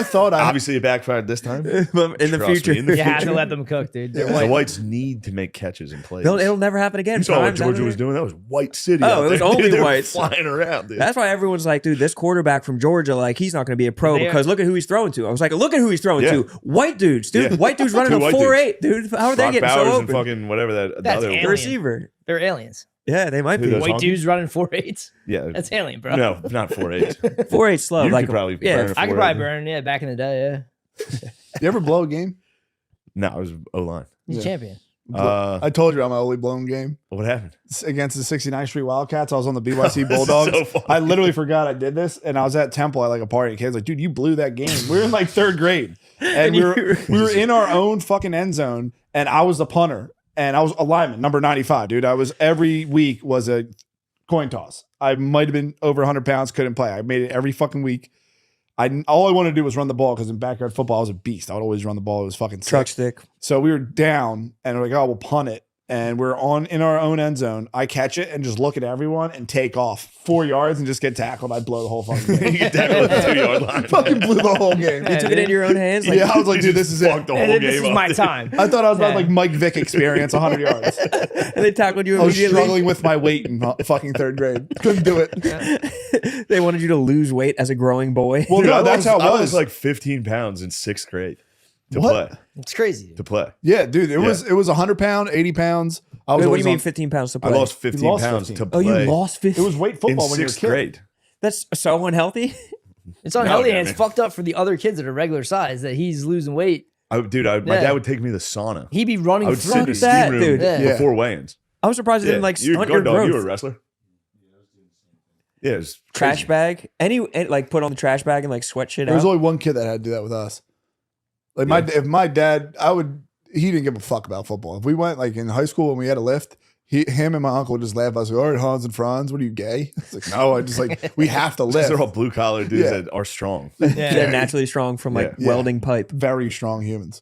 thought I Obviously, it backfired this time. in the Trust future. me, in the You have to future. let them cook, dude. They're The white. whites need to make catches and plays. It'll never happen again. You saw what Times out Georgia there. was doing? That was white city. Oh, out it was there. only They were whites. flying around, dude. That's why everyone's like, dude, this quarterback from Georgia, like, he's not going to be a pro They are- because look at who he's throwing to. I was like, look at who he's throwing Yeah. to. White dudes, dude. Yeah. White dudes running Two a white 4.8, dude. How are they Brock getting Bowers so and open? fucking whatever that the That's other The alien. receiver. They're aliens. Yeah, they might Who be. those? White honky? dudes running 4.8s. Yeah, That's alien, bro. no, not 4.8. 4.8 slow. You like, could probably yeah, burn a I could 4.8. probably burn. Yeah, back in the day. Yeah, You ever blow a game? No, it was O line. he's Yeah. a champion. I told you I'm my only blown game. What happened? It's against the 69th Street Wildcats. I was on the BYC Bulldogs. so funny. I literally forgot I did this, and I was at Temple at like a party. And kids like, dude, you blew that game. We were in like third grade, and we were in our own fucking end zone, and I was the punter, and I was a lineman, number 95, dude. I was every week was a coin toss. I might have been over 100 pounds, couldn't play. I made it every fucking week. All I wanted to do was run the ball because in backyard football I was a beast. I would always run the ball. It was fucking sick. truck stick. So we were down, and we're like, oh, we'll punt it. and we're in our own end zone. I catch it and just look at everyone and take off 4 yards and just get tackled. I blow the whole fucking game. You get tackled at the 2-yard line. Fucking blew the whole game. You took it into your own hands. Like, Yeah, I was like, dude, this is it. Fucked the whole And game this is up, my dude. time. I thought I was about like Mike Vick experience, 100 yards. and they tackled you I was immediately. struggling with my weight in fucking third grade. Couldn't do it. They wanted you to lose weight as a growing boy. Well, Dude, no, that's how it I was. was like 15 pounds in 6th grade to What? play. It's crazy. To play. Yeah, dude, it was 100 pound, 80 pounds. I was Wait, what do always you mean on- 15 pounds to I play? lost 15 lost pounds 15. to Oh, play. you lost 15? It was weight in football when you were a 6th kid. grade. That's so unhealthy. It's unhealthy No, and it's man. fucked up for the other kids that are regular size that he's losing weight. My Yeah. dad would take me to the sauna. He'd be running I would sit in the through. that, steam room dude. Yeah. before weigh-ins. I'm surprised it didn't like you stunt your guard dog, you were a growth. wrestler. Yeah, it's Trash bag. Any like put on the trash bag and like sweat shit There was out. only one kid that had to do that with us. Like if my dad, he didn't give a fuck about football. If we went like in high school and we had a lift, him and my uncle would just laugh at us. Like, all right, Hans and Franz, what are you, gay? It's like, no, I just like, we have to lift. They're all blue collar dudes Yeah. that are strong. They're naturally strong from like Yeah. welding pipe. Very strong humans.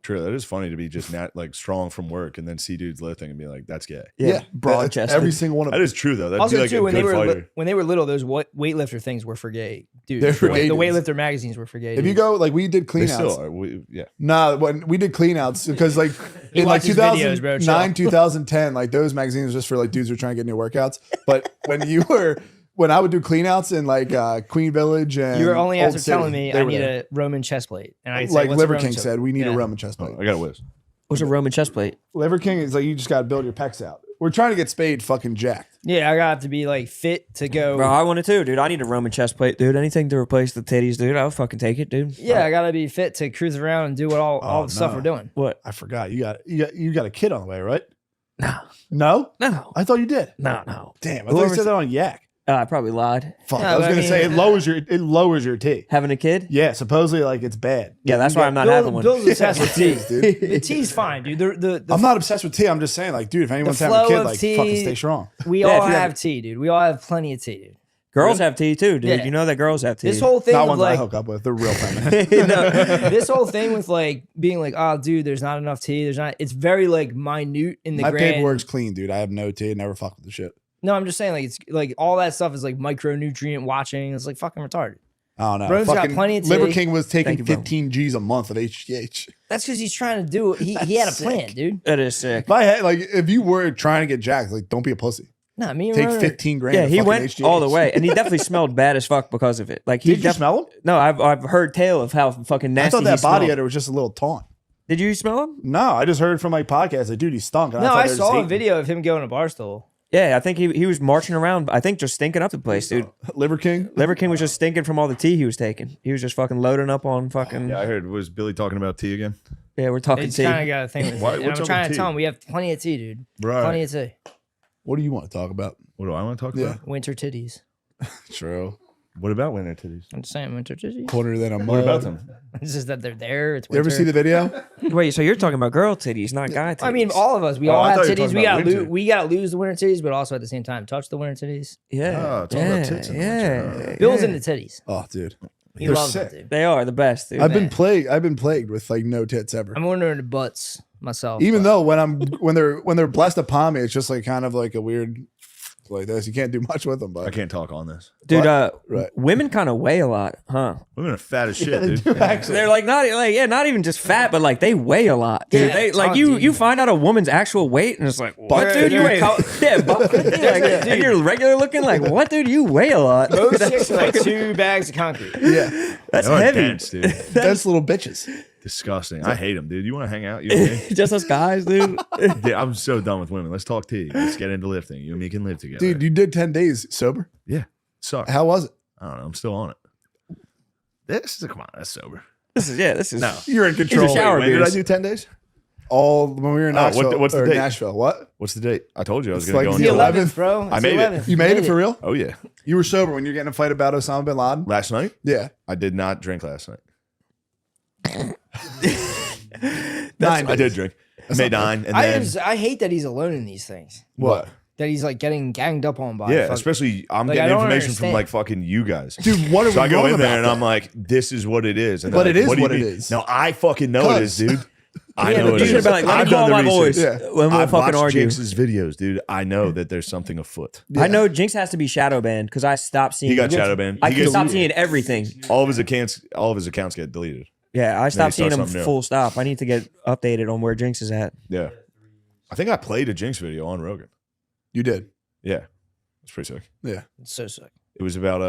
True, that is funny to be just like strong from work and then see dudes lifting and be like, that's gay. Yeah, broad That's chested. Every single one of That them. is true though. That'd Also, be like too, a when they good were fighter. when they were little, those weightlifter things were for gay, dude. They're for the gay dudes. weightlifter magazines were for gay. If you dudes. go, like we did They clean still outs. are. Yeah. Nah, when we did clean outs, because like He in like watches videos, bro, 2009, chill. 2010, like those magazines were just for like dudes who are trying to get new workouts. But when I would do clean outs in like Queen Village and you were only Old after City, telling me they I were need there. a Roman chest plate, and I Like Liver King said, we need a Roman chest plate. I got a whiz. What's a Roman chest plate? Liver King is like you just got to build your pecs out. We're trying to get Spade fucking jacked. Yeah, I got to be like fit to go. Bro, I want it too, dude. I need a Roman chest plate, dude. Anything to replace the titties, dude. I'll fucking take it, dude. Yeah, I gotta be fit to cruise around and do what all the stuff no. we're doing. What? I forgot you got a kid on the way, right? No. No, No. I thought you did. No. Damn, I thought you said that on Yak. I probably lied. Fuck, Yeah, I was but I gonna say mean- it lowers your T. Having a kid? Yeah, supposedly like it's bad. Yeah, that's why I'm not having one. Bill's obsessed with tea. dude. The tea's fine, dude. The I'm not obsessed with tea. I'm just saying, like, dude, if anyone's having a flow kid, of like, tea- fucking stay strong. we Yeah, all if you have- have tea, dude. We all have plenty of tea, dude. Girls have tea too, dude. Yeah. You know that girls have tea. This whole thing Not with ones I like hook up with. They're real feminine. this whole thing with like being like, oh, dude, there's not enough tea. There's not. It's very like minute in the My grand. paperwork's clean, dude. I have no tea. Never fuck with the shit. No, I'm just saying like it's like all that stuff is like micronutrient watching. It's like fucking retarded. I don't know. Bro's got Fucking plenty of Liver tea. King was taking Thank you, bro. 15 G's a month of HGH. That's because he's trying to do. He had a plan, dude. That is sick. If I had, like, if you were trying to get jacked, like, don't be a pussy. Nah, me and Take Ronan- 15 grand. Yeah, of he fucking went HGH. all the way, and he definitely smelled bad as fuck because of it. Like he Did you smell him? No, I've heard tale of how fucking nasty. I thought that he body smelled. odor was just a little taunt. Did you smell him? No, I just heard from my podcast, like, dude, he stunk. And No, thought I they were just saw a hating. video of him going to Barstool. Yeah, I think he was marching around. I think just stinking up the place, dude. Liver King. Liver King was just stinking from all the tea he was taking. He was just fucking loading up on fucking. Yeah, I heard. Was Billy talking about tea again? Yeah, we're talking It's tea. kind of got a thing with Why- it. And what's I'm up trying with to tea? tell him we have plenty of tea, dude. Right. Plenty of tea. What do you want to talk about? What do I want to talk Yeah. about? Winter titties. True. What about winter titties? I'm just saying winter titties. Quarter than a What mug. about them? It's just that they're there. It's You winter. ever see the video? Wait, so you're talking about girl titties, not guy titties? I mean, all of us. We Oh, all I have thought you were titties. talking We about gotta winter. we gotta lose the winter titties, but also at the same time touch the winter titties. yeah, Oh, it's all about tits in the yeah, winter. Bill's yeah. into titties. Oh, dude. He They're loves sick. them, dude. They are the best, dude. I've been plagued with like no tits ever. I'm wondering the butts myself. Even though when they're blessed upon me, it's just like kind of like a weird like this. You can't do much with them, I but can't talk on this. Dude, Right. women kind of weigh a lot, huh? Women are fat as shit, dude. They're like not even just fat, but like they weigh a lot, dude. Yeah, They like tons, you dude. you find out a woman's actual weight, and it's like, what, Butt dude? You weigh? Yeah, butt, like, and you're regular looking. Like, what, dude? You weigh a lot. most chicks are like 2 bags of concrete. yeah, That's They're heavy. dense, dude. dense little bitches. Disgusting. I hate them, dude. You want to hang out? You and me? Just us guys, dude. Dude, I'm so done with women. Let's talk tea. Let's get into lifting. You and me can live together. Dude, you did 10 days sober. Yeah. Sucks. How was it? I don't know. I'm still on it. This is, come on, that's sober. This is No. You're in These control. are shower When did I beers. do 10 days? All when we were in Oh, Nashville. what's the or date? Nashville. What? What's the date? I told you I was It's going to like go It's the on the 11th, bro. It's I the made it. 11th. You made it for real? Oh, yeah. You were sober when you were getting in a fight about Osama bin Laden? Last night? Yeah. I did not drink last night. 9 I did drink. I made 9. And then, I hate that he's alone in these things. What? That he's like getting ganged up on by. yeah, fuck- especially I'm Like, I getting don't information from understand. like fucking you guys. Dude, what are So we I go wrong in there about and that? I'm like, this is what it is. And But they're it like, is do you what it mean? is. No, I fucking know it is, dude. I Yeah, know but it You should is. have been like, let me I've call done my the boys research. Yeah. when we'll I've fucking watched argue. Jinx's videos, dude. I know that there's something afoot. Yeah. I know Jinx has to be shadow banned because I stopped seeing. He got shadow banned. I He can gets- stop seeing everything. all of his accounts get deleted. Yeah, I stopped seeing start them something new. full stop. I need to get updated on where Jinx is at. Yeah. I think I played a Jinx video on Rogan. You did. Yeah. It's pretty sick. Yeah. It's so sick. It was about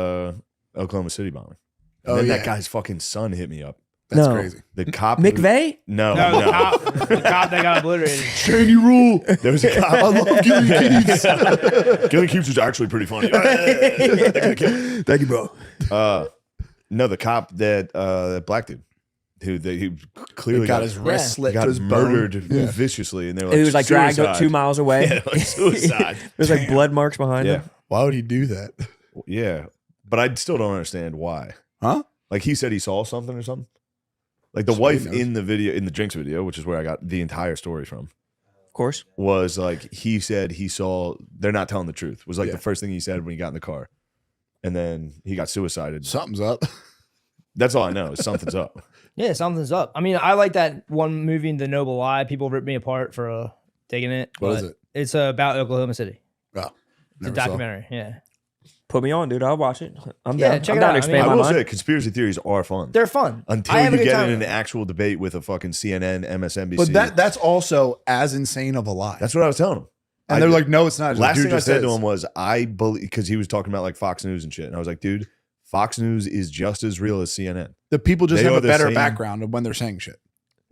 Oklahoma City bombing. And Oh, then yeah. that guy's fucking son hit me up. That's No. crazy. The cop. McVeigh? No, No, no. the cop that got obliterated. Cheney rule. There was a cop. I love Gilly Keeps. Gilly Keeps is actually pretty funny. Thank you, bro. No, the cop that black dude who he clearly Got his wrist Yeah. slit got to his murdered bone. Yeah. viciously, and they were like, He was like dragged up suicide. 2 miles away. Yeah, like suicide. There's like blood marks behind Yeah, him. Why would he do that? yeah, but I still don't understand why. Huh? Like he said he saw something or something. Like the That's what he wife knows. in the video, in the Jinx video, which is where I got the entire story from, Of course. was like he said he saw. They're not telling the truth. Was like Yeah. the first thing he said when he got in the car, and then he got suicided. Something's up. That's all I know. Is something's up. Yeah, something's up. I mean, I like that one movie, The Noble Lie. People ripped me apart for taking it. What is but it? It's about Oklahoma City. Oh, It's a never saw. documentary. Yeah, Put me on, dude. I'll watch it. I'm Yeah, down. check I'm it down out. to I mean, expand I my will mind. say conspiracy theories are fun they're fun. until I have you a good get time in an with it. actual debate with a fucking CNN, MSNBC. But that's also as insane of a lie. that's what I was telling him. And they're like, no, it's not. Last Dude thing I just said to is. him was, I believe, because he was talking about like Fox News and shit. And I was like, dude, Fox News is just as real as CNN. The people just They have are a the better same- background of when they're saying shit.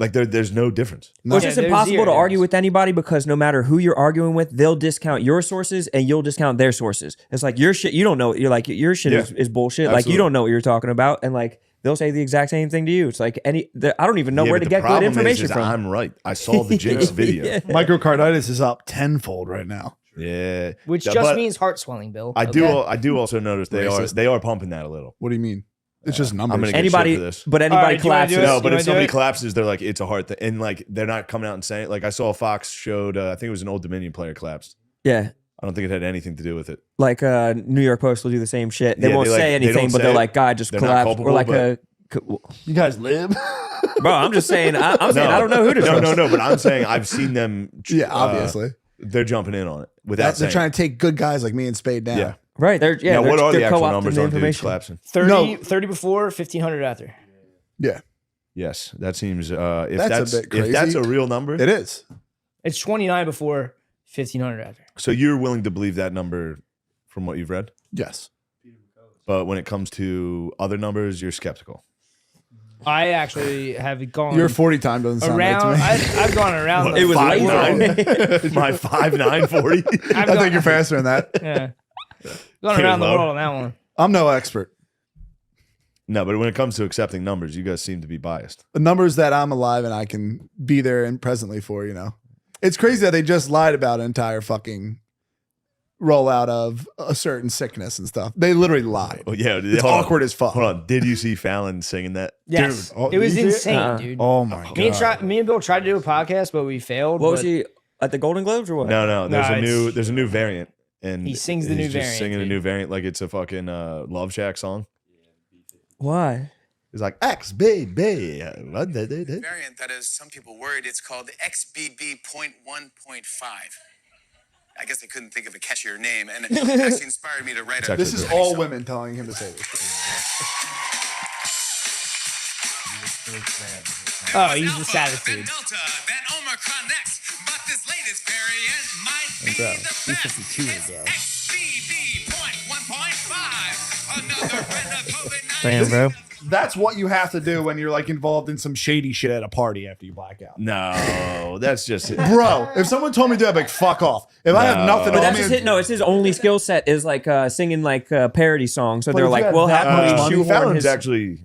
Like there's no difference. Well, it's Yeah, just there's impossible zero to argue difference. with anybody because no matter who you're arguing with, they'll discount your sources and you'll discount their sources. It's like your shit, you don't know. You're like, your shit is bullshit. Like, absolutely. you don't know what you're talking about. And like, they'll say the exact same thing to you. It's like I don't even know Yeah, where but to the get good problem information is from. I'm right. I saw the Jinx video. Yeah. Myocarditis is up tenfold right now. Yeah. Which But just means heart swelling, Bill. I do. Okay? I do also notice Racist. they are pumping that a little. What do you mean? It's just I'm numbers. gonna get Anybody, shit for this. but anybody All right, do you wanna do collapses. it? No, but You if wanna somebody do it? collapses, they're like, it's a heart thing. And like, they're not coming out and saying, like, I saw Fox showed, I think it was an Old Dominion player collapsed. Yeah. I don't think it had anything to do with it. Like New York Post will do the same shit. They Yeah, won't they, like, say they anything, don't but say they're it. like, God just They're not collapsed. culpable, Or like but- You guys live? bro, I'm just saying, I'm saying, I don't know who to trust. No, but I'm saying I've seen them. Yeah, obviously. They're jumping in on it without They're saying. trying to take good guys like me and Spade down. Yeah. Right. They're, yeah. Now, they're, what are the they're actual co-opting numbers the on dudes information. collapsing? 30, No. 30 before, 1,500 after. Yeah, Yes, that seems. If That's a bit if that's crazy. a real number, it is. It's 29 before, 1,500 after. so you're willing to believe that number from what you've read, Yes. but when it comes to other numbers, you're skeptical. I actually have gone Your 40 time doesn't sound around. right to me. I've gone around. What, the was five late. nine? My 5'9", 40. I've I gone, think you're faster than that. Yeah, gone Came around the low. world on that one. I'm no expert. No, but when it comes to accepting numbers, you guys seem to be biased. The numbers that I'm alive and I can be there and presently for, you know. It's crazy that they just lied about an entire fucking rollout of a certain sickness and stuff. They literally lied. Oh yeah, It's hold on. awkward as fuck. Hold on, did you see Fallon singing that? Yes, Dude, oh, it was did you see it? insane, dude. Oh my god. Me and Bill tried to do a podcast, but we failed. What was but he at the Golden Globes or what? No. There's No, a it's- there's a new variant, and He sings the he's new just variant, singing a dude. new variant like it's a fucking Love Shack song. Why? He's like X baby. variant that is some people worried it's called the XBB.1.5. I guess they couldn't think of a catchier name, and it actually inspired me to write a. This is all women telling him to say this. Oh, he's the saddest Then dude. Delta, then Omicron next, but this latest variant might be bro, the he's best. 52 It's bro. XBB.1.5, another friend of COVID-19. Damn, bro. That's what you have to do when you're like involved in some shady shit at a party after you black out. No, that's just Bro, if someone told me to do that, I'd be like, fuck off. If I have nothing But on that's me, just his, no, it's his only skill set is like singing like parody songs. So But they're if you like, had we'll that have much him money, shoehorn Fallon's his. actually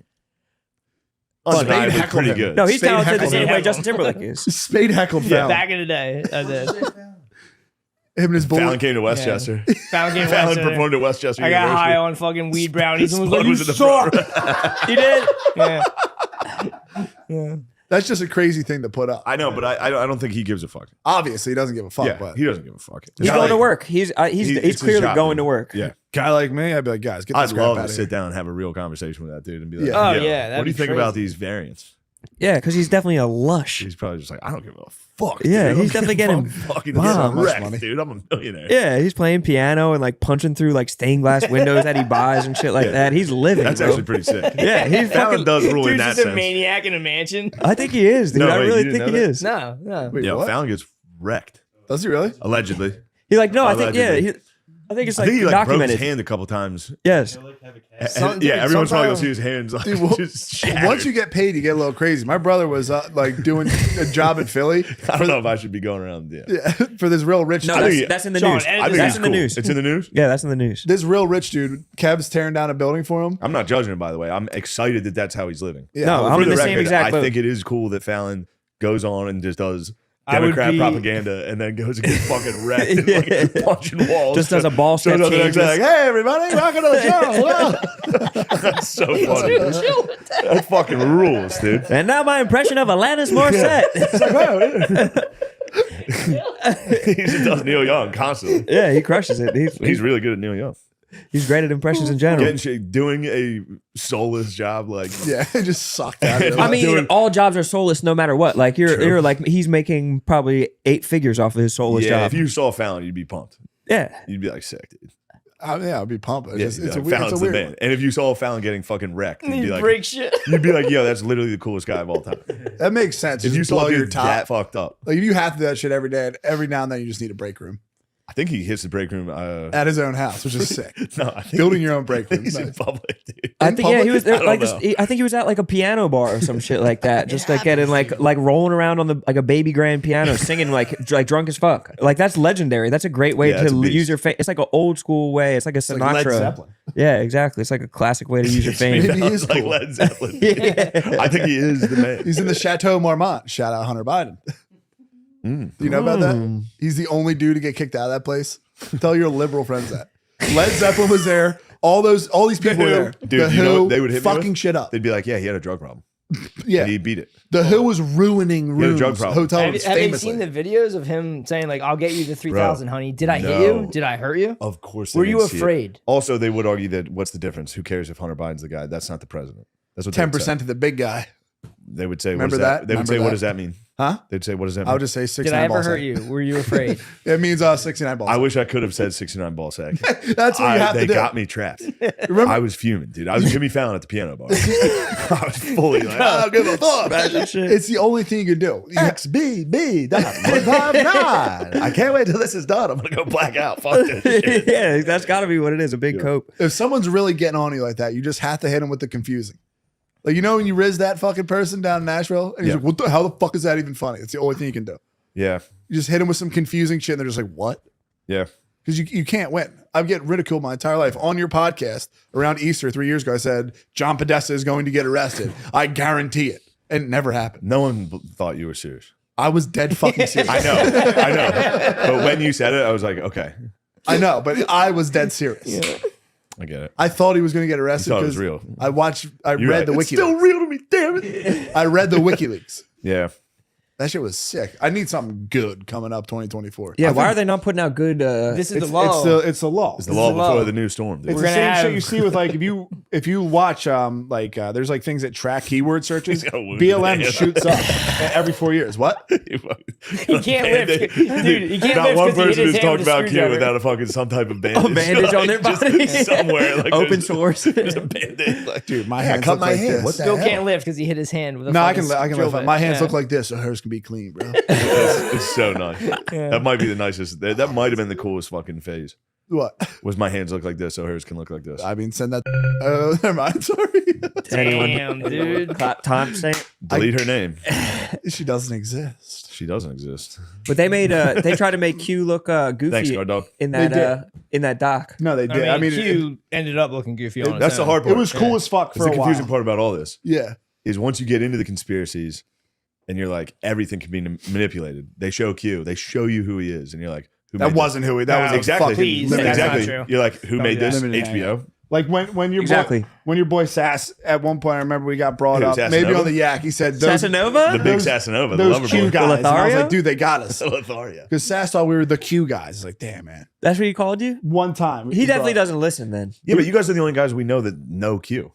Spade undeniably heckled pretty him. good. No, he's Spade talented the heckled same him. way Justin Timberlake is. Spade heckled Fallon. Back in the day, I did. Him and his Fallon bullet. came to Westchester. Fallon came Fallon Westchester. performed at Westchester I got University. high on fucking weed brownies and was like, Spud "You was in the front suck." He did. Yeah. That's just a crazy thing to put up. I know, but I don't think he gives a fuck. Obviously, he doesn't give a fuck, Yeah, but he doesn't give a fuck. He's Guy going to like- work. He's it's his clearly job, going dude. to work. Yeah. guy like me, I'd be like, guys, get I'd this crap love out to of sit here. down and have a real conversation with that dude and be like, Yeah. Oh, "Yo, yeah, that'd what do you be think about crazy. these variants?" Yeah, because he's definitely a lush. He's probably just like, I don't give a fuck. Yeah, dude. he's definitely getting fucking bombed. wrecked, dude. I'm a millionaire. Yeah, he's playing piano and like punching through like stained glass windows that he buys and shit like that. He's living. That's bro. actually pretty sick. Yeah, he's Fallon fucking. does rule in Dude's that just a sense. maniac in a mansion. I think he is, dude. No, I wait, really you think didn't he know that? is. No. Wait, Yo, what? Fallon gets wrecked. Does he really? Allegedly. He's like, no, I think Allegedly. I think it's I like think he like broke documented. his hand a couple times. Yes. Yeah, everyone's probably gonna sometimes- see his hands like Dude, well, just shattered. Once you get paid, you get a little crazy. My brother was like doing a job in Philly I don't know if I should be going around. Yeah, for this real rich No, dude. that's in the Sean, news. edit I think That's it's in cool. the news. It's in the news. Yeah, that's in the news. This real rich dude, Kev's tearing down a building for him. I'm not judging him, by the way. I'm excited that that's how he's living. Yeah. No, I'm For in the the same record, exact I boat. think it is cool that Fallon goes on and just does I would Democrat be- propaganda and then goes and gets fucking wrecked and like punching walls. Just does a ball Shows step up the next day changes. like, hey everybody, welcome to the show. That's so funny. That fucking rules, dude. And now my impression of Alanis Morissette. It's like, oh, he just does Neil Young constantly. Yeah, he crushes it. He's really good at Neil Young. He's great at impressions in general. Getting shit, doing a soulless job like Yeah, it just sucked out of it. I mean, doing- all jobs are soulless no matter what. Like you're like he's making probably 8 figures off of his soulless yeah, job. if you saw Fallon, you'd be pumped. Yeah. You'd be like sick, dude. yeah, I'd be pumped. It's, Yeah, just, you'd it's be a like, weird, it's Fallon's a the weird man. And if you saw Fallon getting fucking wrecked, you'd He be like, break shit. you'd be like, yo, that's literally the coolest guy of all time. That makes sense. If Just you saw blow your dude top. that fucked up, Like if you have to do that shit every day, every now and then you just need a break room I think he hits the break room. at his own house, which is sick. No, I think Building your own break room. he's in Nice. public, dude. I think yeah, he public? was there, I don't like this, know. I think he was at like a piano bar or some shit like that, just like getting like rolling around on the like a baby grand piano, singing like drunk as fuck. Like that's legendary. That's a great way Yeah, that's a to beast. use your face. It's like an old school way. It's like a Like Led Sinatra. Zeppelin. Yeah, exactly. It's like a classic way to use your fame. Maybe he is like cool. Led Zeppelin. Yeah. I think he is the man. He's in the Chateau Marmont. Shout out Hunter Biden. Do you know about that? He's the only dude to get kicked out of that place. Tell your liberal friends that. Led Zeppelin was there. All these people were there. Dude, the you know Who what they would hit me fucking with? shit up. They'd be like, yeah, he had a drug problem. Yeah, And he beat it. the Who was ruining had a rooms, drug problem. hotel Have, rooms, have you famously. seen the videos of him saying like, "I'll get you the 3,000, honey"? Did I hit No. you? Did I hurt you? Of course. They Were you didn't see it. afraid? Also, they would argue that what's the difference? Who cares if Hunter Biden's the guy? That's not the president. That's what they would say. 10% to the big guy. They would say, Remember what does that? They would Remember say, what that? does that mean? Huh? They'd say, what does that mean? I would just say 69 Did I ever ball hurt sack. you? Were you afraid? It means 69 balls. I wish I could have said 69 ball sack. That's what you have They to do. got me trapped. Remember? I was fuming, dude. I was Jimmy Fallon at the piano bar. I was fully like, I don't give a fuck. It's the only thing you can do. XBB.159. I can't wait till this is done. I'm going to go black out. Fuck this shit. Yeah, that's got to be what it is. A big cope. If someone's really getting on you like that, you just have to hit them with the confusing. Like, you know, when you riz that fucking person down in Nashville and he's Yeah. like, how the fuck is that even funny? It's the only thing you can do. Yeah. You just hit them with some confusing shit and they're just like, what? Yeah. Because you can't win. I've get ridiculed my entire life. On your podcast around Easter 3 years ago, I said, John Podesta is going to get arrested. I guarantee it. And it never happened. No one thought you were serious. I was dead fucking serious. I know. But when you said it, I was like, okay. I know, but I was dead serious. I get it. I thought he was going to get arrested You thought it was because real. I You're read right. the It's still WikiLeaks. real to me, damn it. I read the WikiLeaks. Yeah. That shit was sick. I need something good coming up 2024. Yeah, why are they not putting out good? This is the It's law. it's the law. It's the law the law. before the new storm, dude. It's We're the gonna same shit have- you see with like if you watch there's like things that track keyword searches. got a wound BLM hand. shoots up every 4 years. What? He can't lift, dude. He can't Not lift one because he hit person his has hand talked with a about Q screwdriver. without a fucking some type of bandage. A bandage on their Just body. somewhere. Like Open there's- source. There's a bandage. Like, Dude, my yeah, hands cut look my like hand. this. What the Still hell? can't lift because he hit his hand with a No, I fucking can drill lift it. bit. My hands Yeah. look like this, so hers can be clean, bro. It's so nice. That might be the nicest. That might have been the coolest fucking phase. What? Was my hands look like this, so hers can look like this. I mean, send that. Never mind. Sorry. Damn, dude. Time stamp. Delete her name. She doesn't exist. She doesn't exist. But they made they tried to make Q look goofy Thanks, guard dog. in They that in that doc. No, they did. I mean, Q ended up looking goofy on That's its the own. hard part. it was cool as fuck That's for the a confusing while. part about all this. Yeah. Is once you get into the conspiracies and you're like, everything can be manipulated. They show Q. They show you who he is. And you're like, who That made this? wasn't who he. That No, was a Exactly. fucking Please, limited that's not Exactly. true. You're like, who made this? limited HBO? Like when your Exactly. boy, when your boy Sass at one point, I remember we got brought Who, up maybe Sassanova? on the yak. He said those, Casanova? The big Those- Sassanova, the those lover Q boy. guys. And I was Lothario? like, dude, they got us Lothario. because Sass thought we were the Q guys. It's like, damn, man. That's what he called you? One time He definitely brought- doesn't listen then. Yeah, but you guys are the only guys we know that know Q.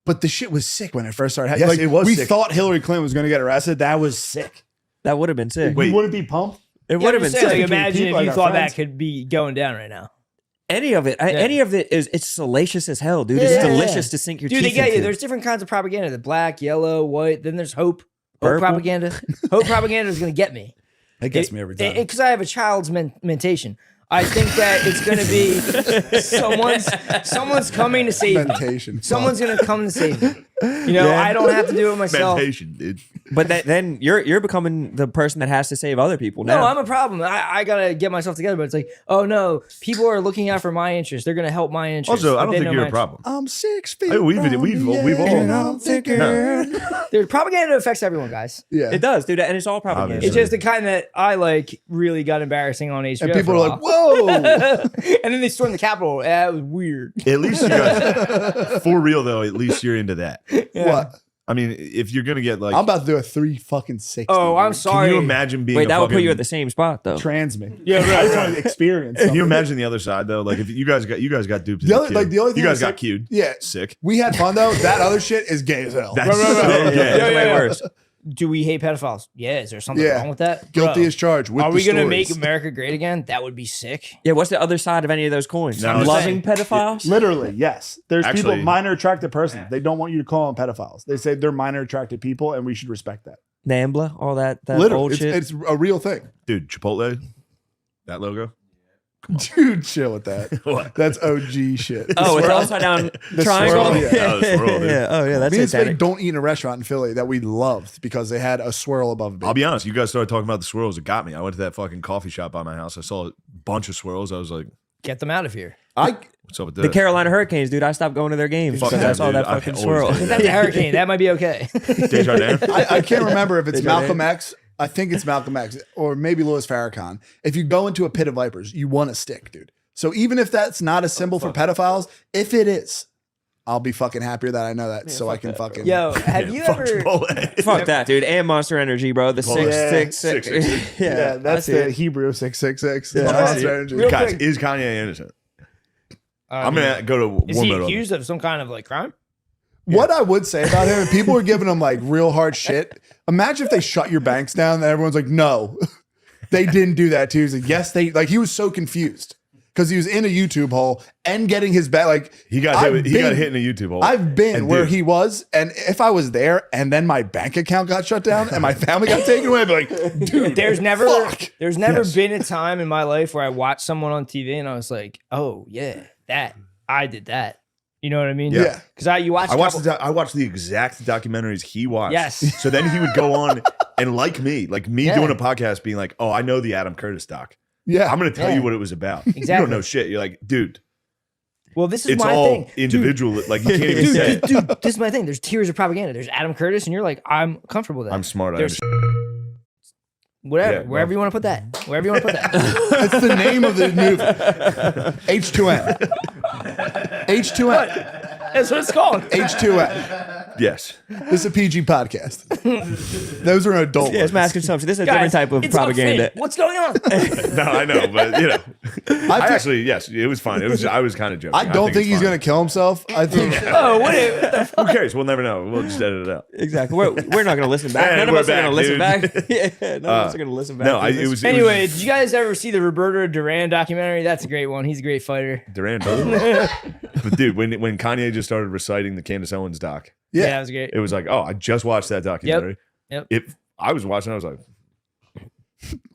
But the shit was sick when it first started. Yes, it was We sick. thought Hillary Clinton was going to get arrested. That was sick. That would have been sick. Wait. You wouldn't be pumped? It would have been saying, sick. like, imagine people if you like our thought friends. that could be going down right now. Any of it it's salacious as hell, dude. It's Yeah. delicious to sink your Dude, teeth they get you. into. There's different kinds of propaganda. The black, yellow, white. Then there's hope. Hope Purple. propaganda. Hope propaganda is going to get me. It gets me every time. Because I have a child's mentation. I think that it's going to be someone's coming to save me. Mentation. Someone's going to come to save me. You know, I don't have to do it myself. Meditation, dude. But then you're becoming the person that has to save other people now. No, I'm a problem. I gotta get myself together. But it's like, oh no, people are looking out for my interest. They're gonna help my interest. Also, I But don't they think know you're my a problem. I'm 6 feet. Hey, we've all. There's propaganda affects everyone, guys. Yeah. It does, dude, and it's all propaganda. Obviously. It's just the kind that I like really got embarrassing on HBO. And people for are a like, while. whoa. And then they stormed the Capitol. That was weird. At least you guys, for real though, at least you're into that. What? I mean, if you're gonna get like, I'm about to do a 360. Oh, I'm dude. sorry. can you imagine being? Wait, a that would put fucking- you at the same spot though. Trans me. Yeah, right, I just want to experience Can you something. imagine the other side though? Like if you guys got duped. The into other- Q. like, the only thing you I guys said- got cued. Yeah. Sick. We had fun though. That other shit is gay as hell. That's Right, right, so right, right. gay. It's Yeah, way yeah. worse. Do we hate pedophiles? Yeah. Is there something Yeah. wrong with that? Guilty Bro, as charged. With Are the we gonna stories. make America great again? That would be sick. Yeah, what's the other side of any of those coins? No, it's- Loving pedophiles? Literally, yes. There's Actually- people, minor attracted persons. They don't want you to call them pedophiles. They say they're minor attracted people, and we should respect that. Nambla, all that Literally, old shit. it's a real thing. Dude, Chipotle, that logo. Dude, chill with that. What? That's OG shit. Oh, with the Swirl. upside down The triangle. swirl, yeah. Oh, the swirl, dude. Oh, yeah, that's Me and Spade satanic. don't eat in a restaurant in Philly that we loved because they had a swirl above it. I'll be honest. You guys started talking about the swirls. It got me. I went to that fucking coffee shop by my house. I saw a bunch of swirls. I was like, Get them out of here. "What's up with The that?" Carolina Hurricanes, dude. I stopped going to their games Fuck because them, I saw dude. that I've fucking always swirl. hated That's a hurricane. That might be okay. Desjardins. I can't remember if it's Did you know Malcolm X. I think it's Malcolm X or maybe Louis Farrakhan. If you go into a pit of vipers, you want to stick, dude. So even if that's not a symbol for pedophiles, if it is, I'll be fucking happier that I know that so I can fucking. Yo, have you Fuck ever? Chipotle. Fuck that, dude. And Monster Energy, bro. The Yeah. 666. Yeah, that's see the it. Hebrew. 666. Yeah. Monster Energy. Real Guys, quick. is Kanye innocent? I I'm mean, gonna go to Is one he minute on accused of some kind of like crime? What I would say about him, people were giving him like real hard shit. Imagine if they shut your banks down and everyone's like, no, they didn't do that too. He's like, yes, they like he was so confused because he was in a YouTube hole and getting his back. Like He got I've hit. He got been- hit in a YouTube hole. I've been And where dude, he was, and if I was there and then my bank account got shut down and my family got taken away, I'd be like, dude, There's never fuck. Yes. been a time in my life where I watched someone on TV and I was like, oh yeah, I did that. You know what I mean? Yeah. Because you watch. I watched the exact documentaries he watched. Yes. So then he would go on and like me Yeah. doing a podcast, being like, "Oh, I know the Adam Curtis doc. Yeah, I'm going to tell Yeah. you what it was about. You Exactly. don't know shit. You're like, dude, Well, this is it's my all thing. individual. Like you can't even Dude, say. dude, this is my thing. There's tiers of propaganda. There's Adam Curtis, and you're like, I'm comfortable with that. I'm smart. I There's understand. whatever, Yeah, wherever well. you want to put that. Wherever you want to put that. that's the name of the movie. H2N. H2N. That's what it's called. H2N. Yes. This is a PG podcast. Those are adult. Yeah, it's mass consumption. This is a different Guys, type of it's propaganda. unfit. What's going on? No, I know, but you know, I think- actually, yes, it was fine. I was kind of joking. I don't think it's he's fine. going to kill himself. I think Oh, what the Who cares? We'll never know. We'll just edit it out. Exactly. We're not going to listen back. And None of we're us are going to listen back, back. Yeah, none of us are going to listen back. No, to it this. was. Anyway, did you guys ever see the Roberto Duran documentary? That's a great one. He's a great fighter. Durant. But dude, when Kanye just started reciting the Candace Owens doc, Yeah, Yeah. that was great. it was like, oh, I just watched that documentary. Yep. If I was watching, I was like,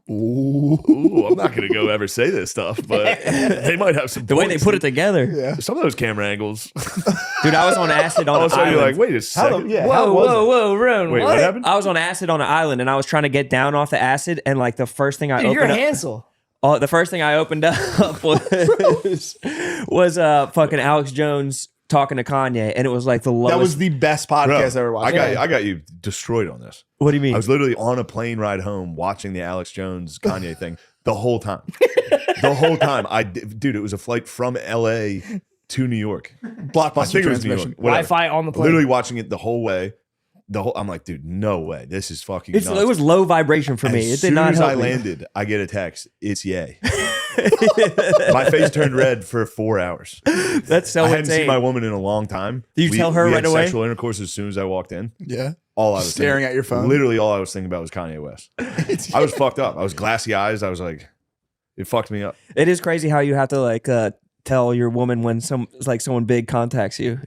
Ooh. ooh, I'm not gonna go ever say this stuff, but they might have some. The way they points. put it together. Yeah. Some of those camera angles. Dude, I was on acid on All an of a sudden, you're island. like, wait a second. Whoa, Ron. Wait, what happened? I was on acid on an island and I was trying to get down off the acid and like the first thing I Dude, you're opened up, Hansel. the first thing I opened up was fucking Alex Jones talking to Kanye and it was like the lowest. That was the best Bro, podcast I ever watched. I got you destroyed on this. What do you mean? I was literally on a plane ride home watching the Alex Jones Kanye thing the whole time. The whole time. Dude, it was a flight from LA to New York. I Blockbuster think it was New transmission. York. Whatever. Wi-Fi on the plane. Literally watching it the whole way. I'm like, dude, no way. This is fucking nuts. It was low vibration for me. As It did soon not as help I me. landed, I get a text. It's yay. My face turned red for 4 hours. That's so I hadn't insane. seen my woman in a long time. Did you tell her we right had away? Sexual intercourse as soon as I walked in. Yeah. All I was Staring thinking- at your phone? Literally, all I was thinking about was Kanye West. I was fucked up. I was glassy eyes. I was like, it fucked me up. It is crazy how you have to like tell your woman when someone big contacts you.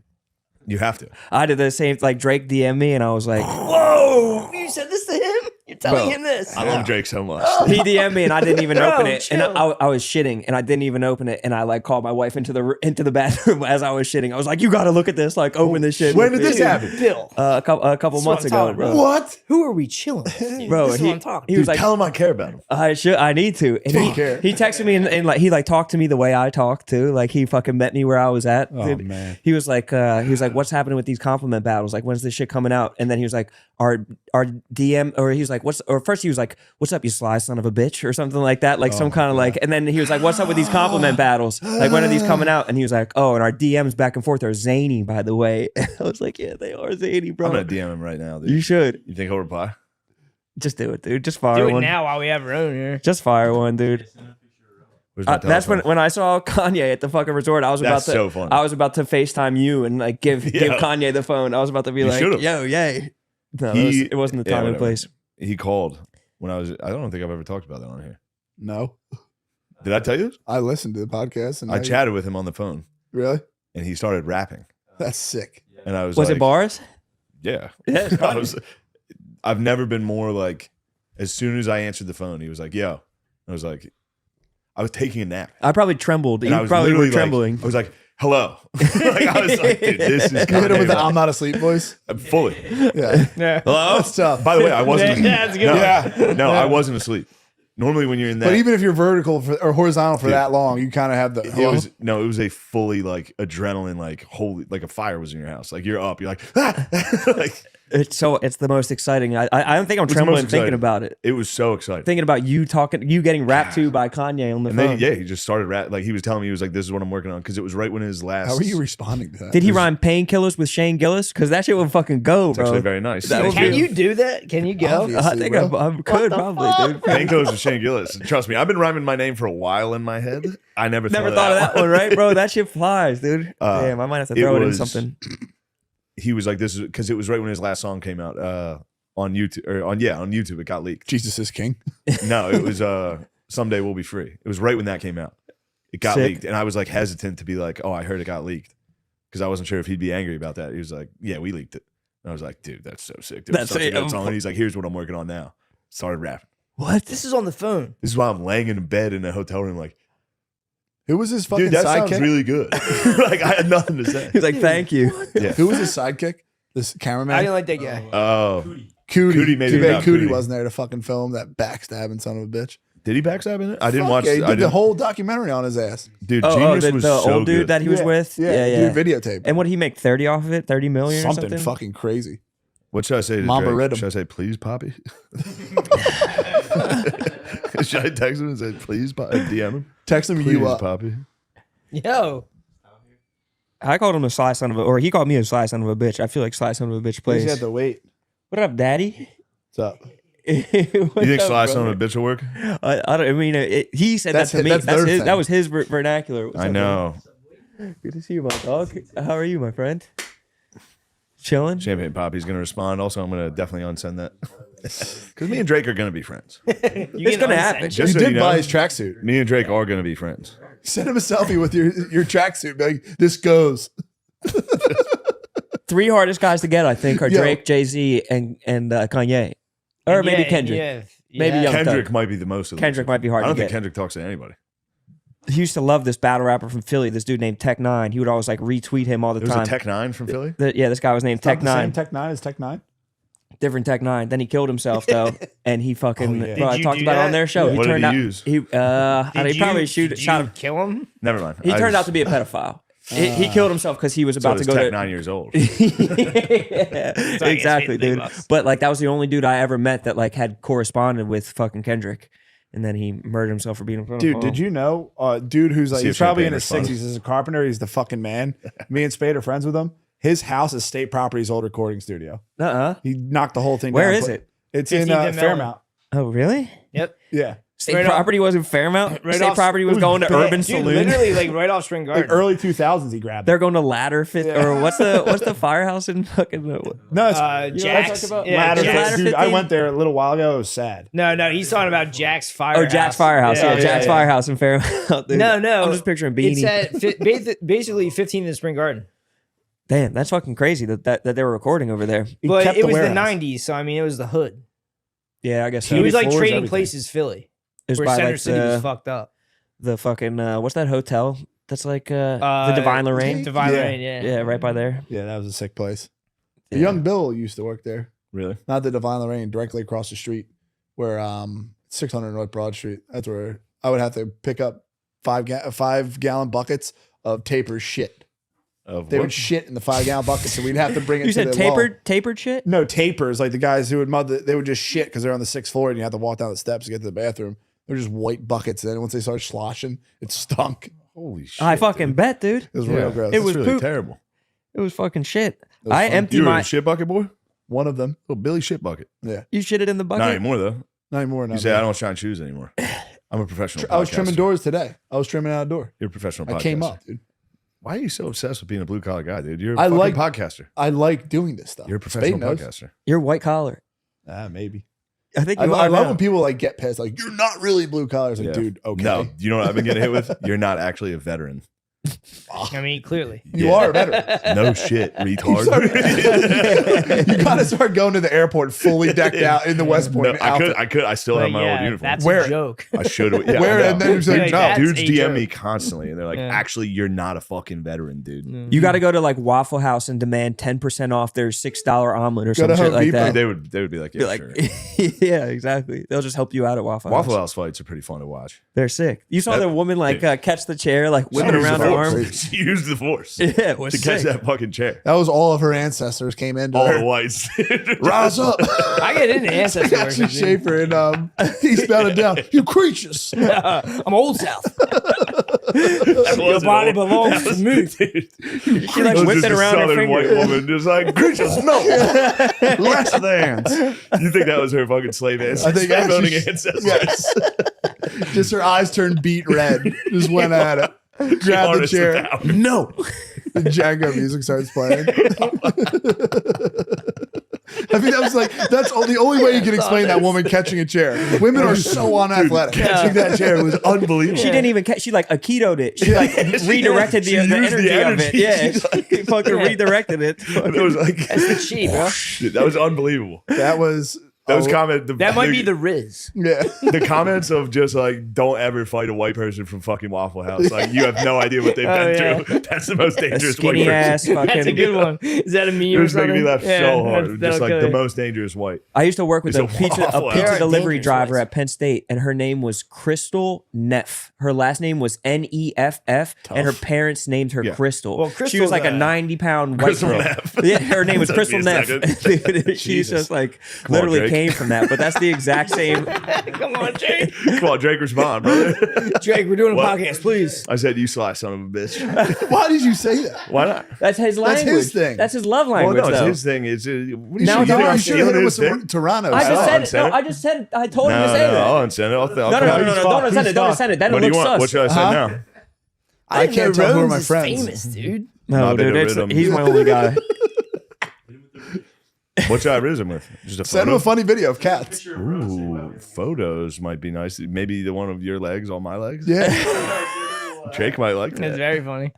You have to. I did the same. Like Drake DM'd me, and I was like, Whoa! You said this to him? You're telling Bro, him this? I love Drake so much. he DM'd me, and I didn't even Bro, open it, and chill. I was shitting, and I didn't even open it, and I like called my wife into the bathroom as I was shitting. I was like, "You got to look at this. Like, open this shit." When did this happen? Bill. A couple That's months what I'm ago, talking bro. about. What? Who are we chilling with? Bro, this is he- what I'm talking he was like, Tell him I care about him. I need to. And he texted me and like he like talked to me the way I talk too. Like he fucking met me where I was at. Oh, man. He was like what's happening with these compliment battles? Like when's this shit coming out? And then he was like, our DM, or he was like, first he was like, what's up, you sly son of a bitch, or something like that. Like some kind of like, and then he was like, what's up with these compliment battles? Like when are these coming out? And he was like, oh, and our DMs back and forth are zany, by the way. I was like, yeah, they are zany, bro. I'm gonna DM him right now, dude. You should. You think he'll reply? Just do it, dude. Just fire Do it one. now while we have our own here. Just fire one, dude. Where's my That's telephone? when I saw Kanye at the fucking resort. I was about That's to so funny. I was about to FaceTime you and like give Kanye the phone. I was about to be You like, should've. yo, yay. No, He- it wasn't the yeah, time and whatever. place. He called when I don't think I've ever talked about that on here. No. Did I tell you this? I listened to the podcast and I chatted with him on the phone Really? and he started rapping. That's sick. And I was Was like, it bars? Yeah. Yeah, it's I was, I've never been more like, as soon as I answered the phone, he was like, yo. I was like, I was taking a nap. I probably trembled. And I You was probably were literally trembling. Like, I was like, hello. Like, I was like, dude, this is You hit him with the Kanye. I'm not asleep voice. Fully. Yeah. Hello? That's tough. By the way, I wasn't. Yeah, that's a good no, one. Yeah. no, I wasn't asleep. Normally, when you're in that, But even if you're vertical or horizontal for Dude. that long, you kind of have the. it was a fully like adrenaline, like holy, like a fire was in your house. Like you're up, you're like, ah! Like It's it's the most exciting. I don't think I'm the trembling most thinking exciting. about it. it was so exciting. Thinking about you getting rapped to by Kanye on the And phone. then, he just started like he was telling me, he was like, this is what I'm working on, because it was right when his last. How are you responding to that? Did he rhyme painkillers with Shane Gillis? Because that shit would fucking go, It's bro. actually very nice. That would Can be- you do that? Can you go? Obviously. I think bro. I could the probably, fuck? dude. Painkillers with Shane Gillis. Trust me, I've been rhyming my name for a while in my head. I never Never thought of that one, right, bro? That shit flies, dude. Damn, I might have to throw it in something. He was like, this is because it was right when his last song came out on YouTube, or on YouTube. It got leaked. Jesus is king. No, it was Someday We'll Be Free. It was right when that came out. It got Sick. leaked, and I was like hesitant to be like, oh, I heard it got leaked, because I wasn't sure if he'd be angry about that. He was like, yeah, we leaked it. And I was like, dude, that's so sick. Dude, That's that's such a it. good song. And he's like, here's what I'm working on now. Started rapping. What? This is on the phone. This is why I'm laying in bed in a hotel room like, Who was his fucking dude, that sidekick? sounds really good. Like I had nothing to say. He's like, thank you. Yeah. Who was his sidekick? This cameraman? I didn't like that guy. Oh, Cootie. Cootie made Too it bad about Cootie Cootie. wasn't there to fucking film that backstabbing son of a bitch. did he backstab in it? I didn't Fuck watch. yeah, he I did the didn't- whole documentary on his ass. Dude, Oh, Genius the was old so dude good. that he was with? Yeah. Dude, videotape. And what did he make? 30 off of it? 30 million or Something something? fucking crazy. What should I say to Mamba Drake? Rhythm. Should I say, please, Poppy? Should I text him and say, please, DM him? Text him Please, you up. Poppy. Yo. I called him a sly son of a, or he called me a sly son of a bitch. I feel like sly son of a bitch He plays. had to wait. What up, daddy? What's up? You think Sly Son of a Bitch will work? I don't. I mean, he said That's that to me. that's their That thing. was his vernacular. What's I up, know. man? Good to see you, my dog. How are you, my friend? Chilling. Champagne Poppy's going to respond. Also, I'm going to definitely unsend that. Because me and Drake are going to be friends. It's gonna happen. Just You so did you buy know, his tracksuit. me and Drake are going to be friends. Send him a selfie with your tracksuit. Be like, this goes. 3 hardest guys to get, I think, are Yo. Drake, Jay-Z, and Kanye, or maybe Kendrick. Yeah. Maybe Young Kendrick Thug. might be the most of them. Kendrick might be hard I don't to think get. Kendrick talks to anybody. He used to love this battle rapper from Philly, this dude named Tech Nine. He would always like retweet him all the There was time. a Tech 9 from Philly. Yeah, this guy was named Tech Not the same Nine. Tech 9 is Tech 9. Different Tech Nine. Then he killed himself though, and he fucking. Oh, yeah. Bro, I Did you talked do about it on that? their show. Yeah. He What did turned he out. use? He probably shot him. Kill him? Never mind. He turned out to be a pedophile. He killed himself because he was So about to does go Tech to 9 years old. Yeah, So I guess exactly, we leave dude. us. But like that was the only dude I ever met that like had corresponded with fucking Kendrick, and then he murdered himself for being a pedophile. Dude, did you know? Dude who's like, See he's if probably Champagne in his responds. 60s. He's a carpenter. He's the fucking man. Me and Spade are friends with him. His house is state property's old recording studio. Uh-uh. He knocked the whole thing Where down. is it? It's in 15th and Fairmount. Oh, really? Yep. Yeah. State Right off- property was in Fairmount. Right State off- property it was was going to bad. Urban Dude, Saloon. literally like right off Spring Garden. Like early 2000s, he grabbed it. They're going to Ladder Fifth or what's the firehouse in fucking No, it's you know what Jack's. I'm talking about? Yeah, Ladder. Jack's. Ladder Dude, I 15? went there a little while ago. It was sad. No, he's talking about Jack's Firehouse. Oh, Jack's Firehouse. Yeah, Yeah, Jack's yeah. Firehouse in Fairmount. Dude. No. I'm just picturing Beanie. It's at basically 15 in the Spring Garden. Damn, that's fucking crazy that they were recording over there. He But kept it was the warehouse. 90s, so I mean, it was the hood. Yeah, I guess so. It was like floors, Trading everything. Places Philly, It was where by Center like City was fucked up. the fucking what's that hotel? That's like the Divine Lorraine. Divine Yeah. Lorraine, Yeah, right by there. Yeah, that was a sick place. Yeah. Young Bill used to work there. Really? Not the Divine Lorraine, directly across the street, where 600 North Broad Street. That's where I would have to pick up 5-gallon buckets of Taper's shit. Of They what? would shit in the 5-gallon buckets, so we'd have to bring it You to said the wall. tapered shit? No, tapers, like the guys who would they would just shit because they're on the 6th floor and you have to walk down the steps to get to the bathroom. They're just white buckets. And then once they started sloshing, it stunk. Holy shit! I fucking dude. bet, dude. It was Yeah. real gross. It was That's really poop. terrible. It was fucking shit. was I fun. empty You were my. a shit bucket boy? one of them. Little Billy shit bucket. Yeah. You shit it in the bucket. Not anymore though. Not anymore. You Not say I anymore. don't shine shoes anymore. I'm a professional. I was trimming podcaster. doors today. I was trimming out a door. You're a professional. I came podcaster. up, dude. Why are you so obsessed with being a blue collar guy, dude? You're a I fucking like- podcaster. I like doing this stuff. You're a Spade professional knows. podcaster. You're white collar. Maybe. I think I you love are now. when people like get pissed. Like, you're not really blue collar. It's like, Yeah. dude, okay. No, you know what I've been getting hit with? You're not actually a veteran. I mean, clearly. You Yeah. are a veteran. No shit, retard. You gotta start going to the airport fully decked out in the West Point No, outfit. I could. I still have Like, my old yeah, uniform. that's Where- a joke. I should have. Yeah, Where I know. and then you're saying, Like, no. that's Dudes a DM joke. me constantly, and they're like, Yeah. "Actually, you're not a fucking veteran, dude." You got to go to like Waffle House and demand 10% off their $6 omelet or Go to some shit Home like Depot. that. They would be like, Be "Yeah, like, sure." yeah, exactly. They'll just help you out at Waffle House. Waffle House fights are pretty fun to watch. They're sick. You saw That- the woman like dude. catch the chair, like whipping She used around the her force. arm. She used the force Yeah, it was to catch sick. that fucking chair. That was all of her ancestors came into All her. the whites. Rise up. I get into ancestry work. Ashley Schaefer and he spelled it down. You creatures. I'm Old South. That Your wasn't body old. belongs That to me. Dude, She like that was whipped just it a around her Southern white finger. woman, just like creatures. No, less than. You think that was her fucking slave ancestors? I think slave actually owning she- ancestors. Yes. Just her eyes turned beet red. Just went at it. Grabbed the Harnessed the chair. power. No. The Django music starts playing. I mean, that was like, that's the only way you can explain that woman catching a chair. Women are so unathletic. Catching that chair was unbelievable. She didn't even catch. She like Akito'd it. She like redirected She the used energy, the of energy. it. Yeah, She's she fucking redirected it. It was like That's the cheap, bro. shit, that was unbelievable. That was Comment. That might be the Riz. yeah. the comments of just like, don't ever fight a white person from fucking Waffle House. Like, you have no idea what they've Oh, been yeah. through. That's the most A dangerous white skinny person. ass fucking. That's a good one. Is that a meme It or was making something? me laugh Yeah, so hard. that'll Just like kill the you. most dangerous white. I used to work with It's a a pizza Waffle House. delivery Dangerous driver ones. at Penn State, and her name was Crystal Neff. Her last name was Neff, and her parents named her Yeah. Crystal. Well, she Crystal's was like a a- 90-pound white Crystal girl. Neff. Yeah, her name was Took Crystal me a Neff. second. Dude, she's Jesus. just like on, literally Drake. came from that, but that's the exact same. Come on, Jake. Come on, Drake, respond, brother. Drake, we're doing a What? podcast, please. I said, you sly son of a bitch. Why did you say that? Why not? That's his That's language. his thing. That's his love Well, language, no, it's though. his thing. It's, what do you Now think you I'm You should have stealing hit him with his some thing? Toronto. I I'll just said it. unsend No, it. I just said. I told him to No, say that. I'll unsend it. I'll No, don't unsend it. Don't unsend it. Then What it do you looks want? sus. What should I say now? I can't tell who are my Rhodes is friends. famous, dude. No, I've been dude, to it's, rhythm. he's my only guy. What should I riz him with? Just a Send him photo? a funny video of cats. Ooh, photos might be nice. Maybe the one of your legs on my legs. Yeah. Jake might like That's that. very funny.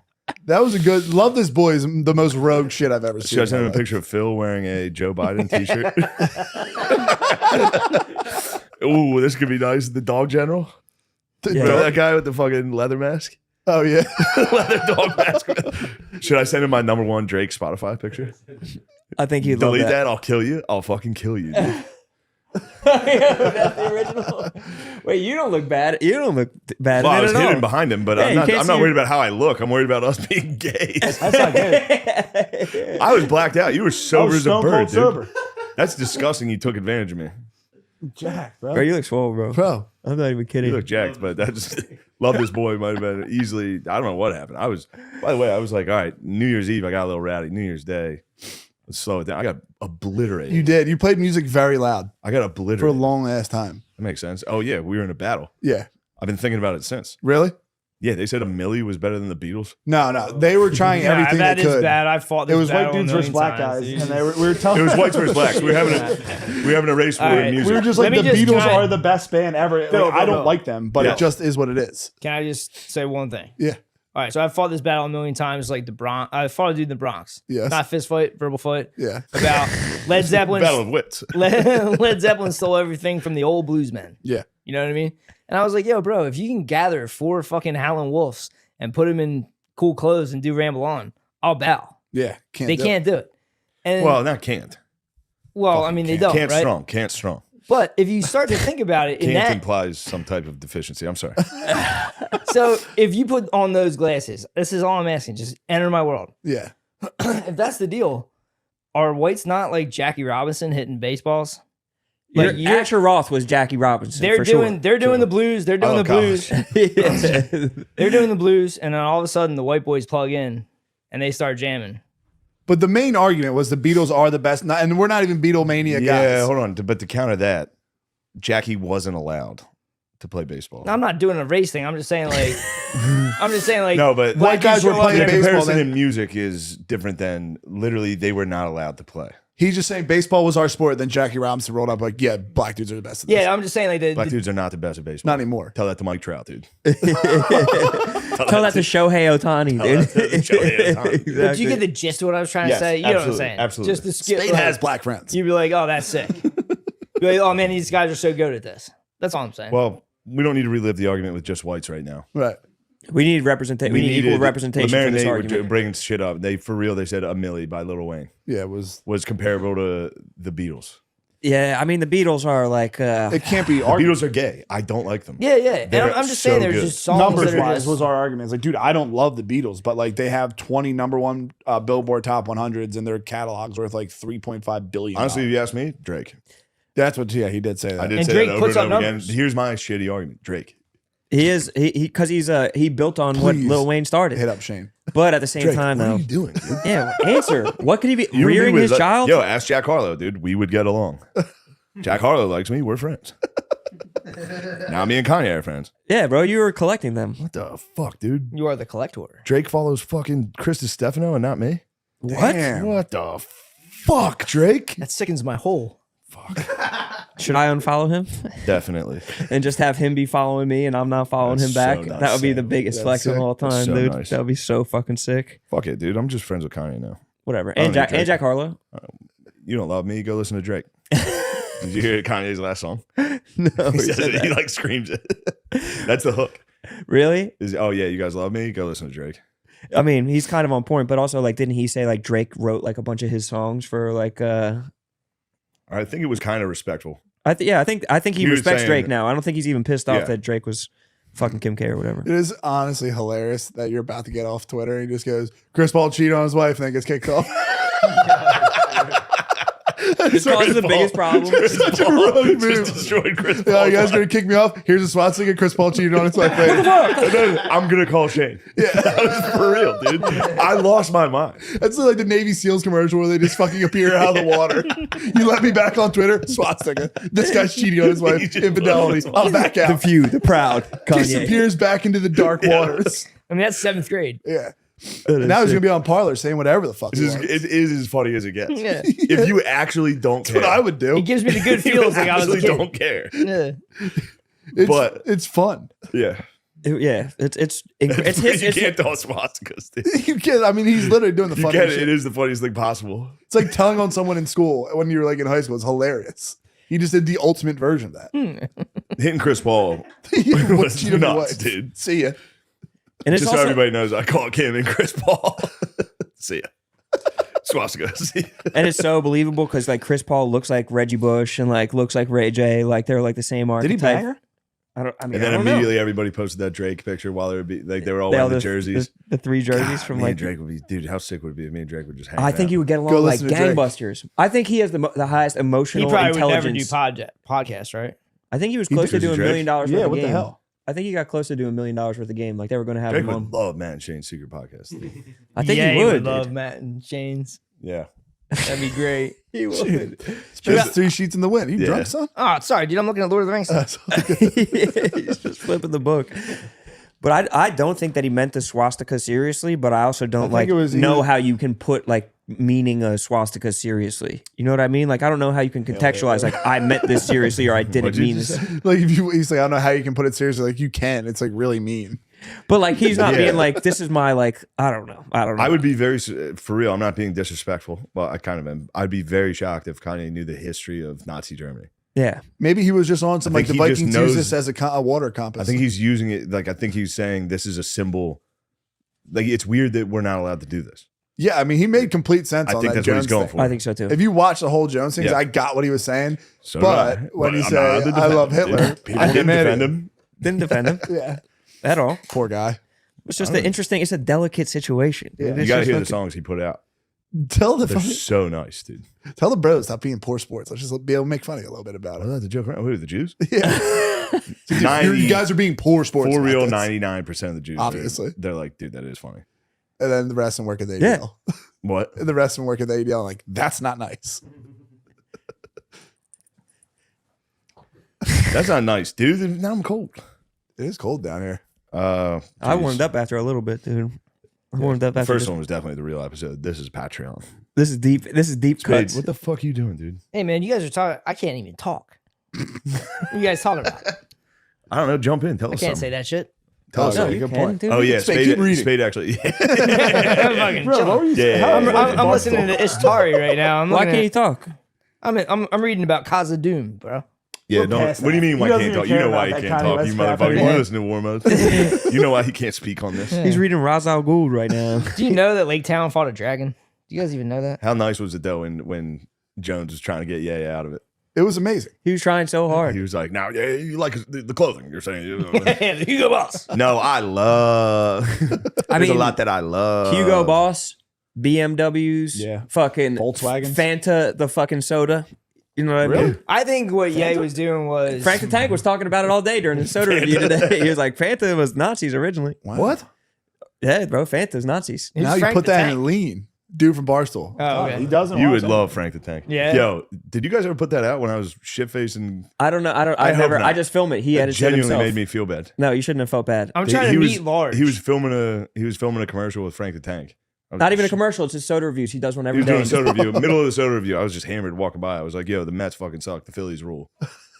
That was a good. Love This Boy is the most rogue shit I've ever seen. Should I send in him my a picture of Phil wearing a Joe Biden t-shirt? Ooh, this could be nice. The dog general. life. Remember that guy with the fucking leather mask? Oh yeah. Leather dog mask. Should I send him my #1 Drake Spotify picture? I think he'd love Delete that. that. I'll kill you. I'll fucking kill you, dude. That's the original. Wait, you don't look bad. You don't look bad. Well, I in was it at hidden all. behind him, but Yeah, I'm you not. can't I'm see not your- worried about how I look. I'm worried about us being gay. That's not good. I was blacked out. You were sober as a Stone bird, cold dude. sober. That's disgusting. You took advantage of me. Jack, bro. Bro, you look swole, bro. Bro. I'm not even kidding. You look jacked, but that's love this boy might have been easily. I don't know what happened. By the way, I was like, all right, New Year's Eve, I got a little rowdy. New Year's Day, Let's slow it down. I got obliterated. You did. You played music very loud I got for a obliterated. long ass time. That makes sense. Oh yeah, we were in a battle. Yeah. I've been thinking about it since. Really? Yeah, they said a milli was better than the Beatles. No. They were trying everything that they is could. bad. I fought this It was white battle a dudes versus million black times, guys, dude. and we were telling. It was whites versus blacks. We were having a race for All right. music. We were just Let like, me the just Beatles try- are the best band ever. Like, Bill, I don't Bill. like them, but Yeah. It just is what it is. Can I just say one thing? Yeah. All right, so I fought this battle a million times, like the Bronx. I fought a dude in the Bronx. Yes. Not fist fight, verbal fight. Yeah. About Led Zeppelin. Battle of wits. Led Zeppelin stole everything from the old bluesmen. Yeah. You know what I mean? And I was like, yo, bro, if you can gather 4 fucking Howlin' Wolves and put them in cool clothes and do Ramble On, I'll bow. Yeah. They can't do it. And Well, not can't. I mean, they don't, Can't right? strong. Can't strong. But if you start to think about it, in Can't that, implies some type of deficiency. I'm sorry. so if you put on those glasses, this is all I'm asking, just enter my world. Yeah. If that's the deal, are whites not like Jackie Robinson hitting baseballs? Like, Like, you're- Asher Roth was Jackie Robinson. They're for doing sure. they're doing the blues, they're doing the love blues, Yeah. they're doing the blues, and then all of a sudden the white boys plug in and they start jamming. But the main argument was the Beatles are the best, and we're not even Beatlemania Yeah, guys. hold on. But to counter that, Jackie wasn't allowed to play baseball. Now, I'm not doing a race thing. I'm just saying like No, but White guys were playing the baseball comparison then. in music is different than literally they were not allowed to play. He's just saying baseball was our sport. Then Jackie Robinson rolled up like, yeah, black dudes are the best. At this. Yeah, I'm just saying like Black the dudes are not the best at baseball. Not anymore. Tell that to Mike Trout, dude. Tell that to Shohei Otani, dude. Shohei Ohtani. but you get the gist of what I was trying to Yes, say. You know what I'm absolutely, saying? absolutely. Just the skip. Spain has black friends. You'd be like, oh, that's sick. You'd be like, oh man, these guys are so good at this. That's all I'm saying. Well, we don't need to relive the argument with just whites right now. Right. We need representation. We need equal needed- representation Lemaire for and this Nate argument. were bringing shit up. They said a milli by Lil Wayne Yeah, it was. was comparable to the Beatles. Yeah, I mean the Beatles are like It can't be The argued. Beatles are gay. I don't like them. yeah. And They're I'm just so saying there's good. just songs Numbers that are wise just, was our argument. It's like, dude, I don't love the Beatles, but like they have 20 number one Billboard Top 100s, and their catalog's worth like $3.5 billion. Honestly, if you ask me, Drake. That's what. Yeah, he did say that. I did And say Drake that over puts and up over again. numbers. Here's my shitty argument. Drake. he is because he built on what Please Lil Wayne started. Hit up Shane. But at the same Drake, time, what though, are you doing, dude? yeah, answer. What could he be You and me rearing would his like- child? Yo, ask Jack Harlow, dude. We would get along. Jack Harlow likes me. We're friends. Now me and Kanye are friends. Yeah, bro, you were collecting them. What the fuck, dude? you are the collector. Drake follows fucking Chris Stefano and not me? What? Damn. What the fuck, Drake? That sickens my whole. Should I unfollow him Definitely. and just have him be following me and I'm not following That's him back? so nice. That would be the That's biggest flex sick. of all time, So dude. nice. That would be so fucking sick. Fuck it, dude. I'm just friends with Kanye now. Whatever. don't And Jack need Drake. and Jack Harlow. You don't love me? Go listen to Drake. Did you hear Kanye's last song? No, He he says said it, he that. like screams it. That's the hook. Really? Oh yeah, you guys love me? Go listen to Drake. I mean, he's kind of on point, but also like, didn't he say like Drake wrote like a bunch of his songs for like? I think it was kind of respectful. I think he He was respects saying- Drake now. I don't think he's even pissed off Yeah. that Drake was fucking Kim K or whatever. It is honestly hilarious that you're about to get off Twitter. He just goes, Chris Paul cheated on his wife and then gets kicked off. This is the biggest problem. Such a rogue move. Just destroyed Chris Paul. Yeah, you guys gonna kick me off? Here's a swastika. Chris Paul cheated on his wife. Later. I'm gonna call Shane. Yeah, that was for real, dude. I lost my mind. That's like the Navy SEALs commercial where they just fucking appear out of the water. You let me back on Twitter, swastika. This guy's cheating on his wife. He just Infidelity. I'm back The out. few, the proud, Kanye. Disappears back into the dark waters. I mean, that's 7th grade. Yeah. And now he's gonna be on Parlor saying whatever the fuck he It wants. is as funny as it gets. Yeah. If you actually don't That's care, what I would do. It gives me the good feels like I was a actually kid. don't care. Yeah. but- It's fun. Yeah, Yeah, it's his. you It's, can't tell swastikas. Dude. You can't. I mean, he's literally doing the You funniest get it. shit. It is the funniest thing possible. It's like telling on someone in school when you were like in high school. It's hilarious. He just did the ultimate version of that. Hitting Chris Paul What was cheated on your nuts, wife? dude. See ya. and it's Just so also everybody knows, I call Kim and Chris Paul. See ya. Swastika. See ya. and it's so believable because like Chris Paul looks like Reggie Bush and like looks like Ray J. Like they're like the same Did archetype. he bang her? I don't. I mean, And then I don't know. immediately everybody posted that Drake picture while they were all They all wearing the jerseys. the 3 jerseys from me like. and Drake would be, dude. How sick would it be if me and Drake would just hang I think out? he would get along Go like listen to Drake. gangbusters. I think he has the highest He emotional probably would never do intelligence. podcasts, right? I think he was He close to did. doing $1 Drake? million worth Yeah, of what game. the hell? I think he got close to doing $1 million worth of game. Like they were going to have Drake him would on. love Matt and Shane's secret podcast. I think yeah, he would. love Dude. Matt and Shane's. Yeah. That'd be great. He would. Just 3 sheets in the wind. You Yeah. drunk, son? Oh, sorry, dude. I'm looking at Lord of the Rings. He's just flipping the book. But I don't think that he meant the swastika seriously, but I also don't think it was- he know was- how you can put like meaning a swastika seriously. You know what I mean? Like I don't know how you can contextualize like I meant this seriously or I didn't What'd you mean just this. Like if you, he's like, I don't know how you can put it seriously. Like you can. It's like really mean. But like he's not Yeah. being like this is my like I don't know. I would be very, for real, I'm not being disrespectful. Well, I kind of am. I'd be very shocked if Kanye knew the history of Nazi Germany. Yeah. Maybe he was just on some I like the think he just Vikings knows- use this as a water compass. I think he's using it, like, I think he's saying this is a symbol. Like, it's weird that we're not allowed to do this. Yeah, I mean, he made complete sense I on think that that's what he's Jones going thing. for. I think so too. If you watch the whole Jones thing, Yeah. I got what he was saying. So But did I. when you I'm say, not allowed to I defend love him. Hitler, People I didn't didn't defend him. Didn't defend him Yeah, at all. poor guy. It's just an interesting, it's a delicate situation. Yeah. It's You got to just hear the fucking- songs he put out. Tell the They're fucking- so nice, dude. tell the bros stop being poor sports. Let's just be able to make fun of you a little bit about I it. like to joke around. Who, the Jews? Yeah, 90 you guys are being poor sports. For about real, this. 99% of the Jews. Obviously. They're like, dude, that is funny. And then the rest of them work at the Yeah. ADL. What? And the rest of them work at the ADL. Like that's not nice. That's not nice, dude. Now I'm cold. It is cold down here. I geez. warmed up after a little bit, dude. I warmed up The after first this. one was definitely the real episode. This is Patreon. This is deep. This is deep cuts. What the fuck are you doing, dude? Hey, man, you guys are talking. I can't even talk. What you guys talking about? I don't know. Jump in. Tell I us can't something. say that shit. Tell us Oh, something. yeah, good can, point. dude. Oh yeah, Spade, keep reading. Spade actually. I'm fucking chilling. Yeah. I'm listening to Ishtari right now. Why can't you talk? I'm reading about Casa Doom, bro. Yeah, We're don't. past What do you that. mean? He Why doesn't can't even talk? You care know why he about can't that talk. Kanye You West crap motherfucker. anymore. You listen to War Mode. You know why he can't speak on this. He's reading Ra's al Ghul right now. Do you know that Lake Town fought a dragon? Do you guys even know that? How nice was it though when Jones was trying to get Yaya out of it? It was amazing. He was trying so hard. He was like, "Now, yeah, you like the clothing? You're saying?" Hugo Boss. No, I love. There's mean, a lot that I love. Hugo Boss, BMWs, Yeah. fucking Volkswagens. Fanta, the fucking soda. You know what I mean? I think what Ye was doing was Frank the Tank was talking about it all day during his soda review today. He was like, Fanta was Nazis originally. What? Yeah, bro, Fanta's Nazis. Who's Now you Frank put the that Tank? in lean. Dude from Barstool. Oh, okay. He doesn't. You watch would it. love Frank the Tank. Yeah. Yo, did you guys ever put that out when I was shit faced and I don't know. I I hope never. not. I just film it. He it edited it genuinely himself. made me feel bad. No, you shouldn't have felt bad. I'm trying to meet large. He was filming a commercial with Frank the Tank. I was Not even a sh- commercial. It's his soda reviews. He does one He every was doing day. a soda review. Middle of the soda review, I was just hammered walking by. I was like, "Yo, the Mets fucking suck. The Phillies rule,"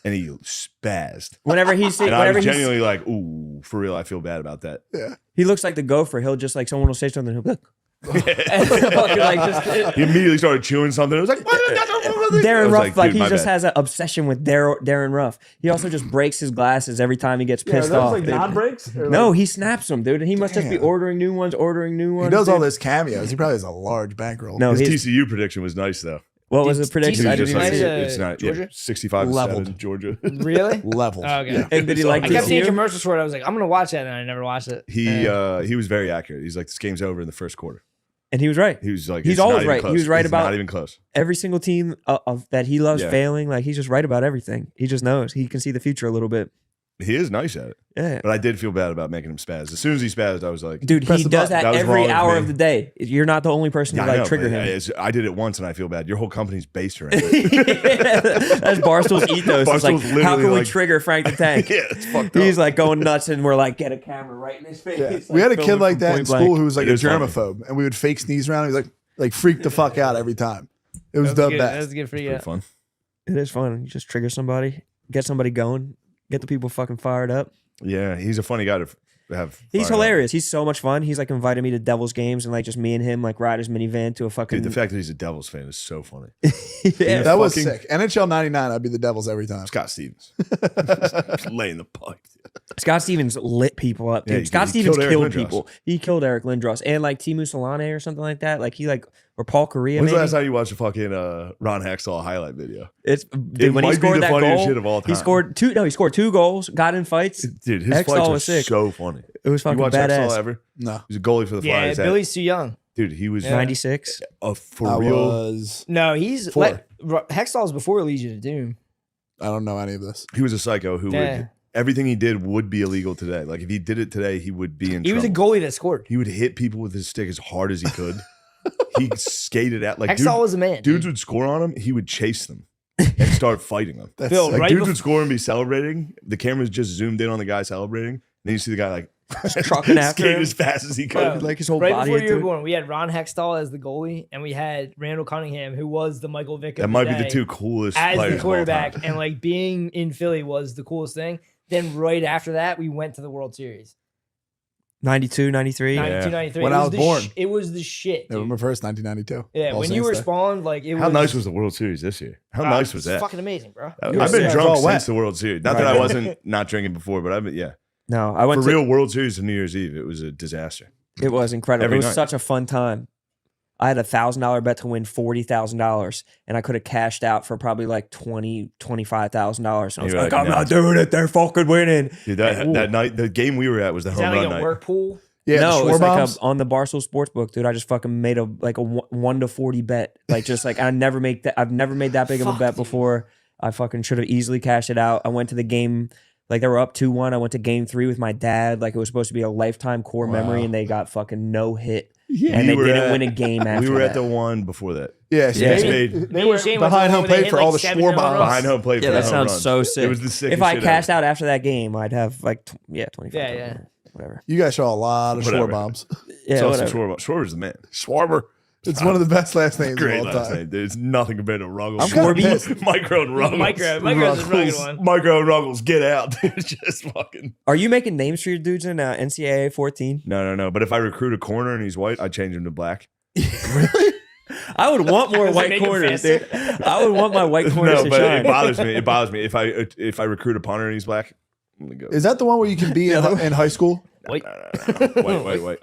and he spazzed. Whenever he see, And I whenever was he's, genuinely like, "Ooh, for real, I feel bad about that." he looks like the gopher. He'll just like someone will say something. He'll be like, and fucking, like just He immediately started chewing something. It was like, I Darren was Ruff, like "Dude, he my just bad." has an obsession with Darren Ruff. He also just breaks his glasses every time he gets Yeah, are pissed those off. like dude. non breaks? No, he snaps them, dude. He must just be Damn. ordering new ones. He does all this cameos. He probably has a large bankroll. No, His his, TCU prediction was nice though. what was the prediction? He I was didn't just even like, see it. it's not Georgia? 65 Leveled. 7 Georgia. Really? Level. Oh, okay. Yeah. And did he like I kept seeing TCU? commercials for it. I was like, I'm gonna watch that, and I never watched it. He was very accurate. He's like, this game's over in the first quarter. And he was right. He was like, He's it's not always even right. He close. was right It's about- not even close. Every single team of that he loves Yeah. failing, like he's just right about everything. He just knows. He can see the future a little bit. He is nice at it, Yeah. but I did feel bad about making him spaz. As soon as he spazzed, I was like, Dude, Press he the does button. that That was wrong every with hour me. of the day. You're not the only person Yeah, to I like know, trigger but him. I did it once and I feel bad. Your whole company's based around it. That's Barstool's ethos. It's like, Barstool's how literally can we like- trigger Frank the Tank? Yeah, it's fucked up. He's like going nuts, and we're like, get a camera right in his face. Yeah. Like, We had a film kid it like from that in point school blank. who was like It a is funny. germaphobe, and we would fake sneeze around. He was like freak the fuck out every time. It was the That best. was good for you. Pretty fun. It is fun. You just trigger somebody, get somebody going, get the people fucking fired up. Yeah, he's a funny guy to have. He's fired up. hilarious. He's so much fun. He's like invited me to Devils games, and like just me and him like ride his minivan to a fucking. Dude, the fact that he's a Devils fan is so funny. yeah. That was fucking- sick. NHL '99, I'd be the Devils every time. Scott Stevens. Just laying the pipe. Scott Stevens lit people up, dude. Yeah, he Scott did. He Stevens killed killed, Eric Lindros. people. He killed Eric Lindros and like Timu Solane or something like that. Like he like or Paul Correa. When's the Maybe last time you watched a fucking Ron Hextall highlight video? it's dude, when might he be scored the that funniest goal. shit of all He time. scored two. No, he scored 2 goals. Got in fights. Dude, his Hextall flights are was sick. so funny. It was You fucking watch Hextall badass. ever? No, He's a goalie for the Yeah, Flyers. Billy's too young. Dude, he was 96. for I real. was. No, he's Four. Hextall's before Legion of Doom. I don't know any of this. He was a psycho who Yeah. would everything he did would be illegal today. Like if he did it today, he would be in He was a trouble. goalie that scored. He would hit people with his stick as hard as he could. He skated out like Hextall was a man. dudes dude. would score on him. He would chase them and start fighting them. That's Bill, sick. right Dudes bef- would score and be celebrating. The camera's just zoomed in on the guy celebrating. Then you see the guy like Trucking after skate him. as fast as he Bro, could. Like his whole Right body before you into were it. born, we had Ron Hextall as the goalie, and we had Randall Cunningham, who was the Michael Vick. of That might be day, the two coolest as players the of all quarterback, time. and like being in Philly was the coolest thing. Then right after that, we went to the World Series. 92, 93. 92, 93. When It I was the born. It was the shit, dude. November 1st, 1992. Yeah, All when you Saints were Day. spawned, like it How was. nice was the World Series this year? How nice was that? Fucking amazing, bro. I've You were been sick. drunk It's all since wet. the World Series. Not that I wasn't not drinking before, but I've been, yeah. No, I went For to real World Series and New Year's Eve, it was a disaster. It was incredible. Every It was night. such a fun time. I had $1,000 bet to win $40,000, and I could have cashed out for probably like $25,000. And I was You're like, like, I'm nah. not doing it. They're fucking winning. Dude, that night, the game we were at was the Is home that like run a night. work pool? Yeah, no, the it was like Schwarbaums. on the Barstool Sportsbook, dude. I just fucking made a 1 to 40 bet. Like just like I've never made that big of a Fuck, bet dude. before. I fucking should have easily cashed it out. I went to the game. Like they were up 2-1. I went to game 3 with my dad. Like it was supposed to be a lifetime core memory, and they got fucking no hit. Yeah. And they We were didn't at- win a game after We were at that. the one before that. Yeah, Yeah. they, Made- they Me and were Shane went to behind the home one where they plate hit, for like, all the 7 home runs. Schwarbaums. Behind home plate Yeah, for that the home sounds runs. so sick. It was the sickest If I shit cashed ever. out after that game, I'd have like 25. Yeah, yeah. Whatever. You guys show a lot of Whatever. Schwarbaums. Yeah, So whatever. Schwarber's the man. Schwarber. It's one of the best last names Great of all last time. name. There's nothing compared to Ruggles. I'm kinda pissed. Micro and Ruggles. Micro's a rugged one. Micro and Ruggles, get out. It's just fucking. Are you making names for your dudes in NCAA 14? No. But if I recruit a corner and he's white, I change him to black. I would want more Does it white make 'em corners, faster? dude. I would want my white corners No, to but shine. it bothers me. It bothers me. If I recruit a punter and he's black, I'm gonna go. Is that the one where you can be in high school? Wait. Wait.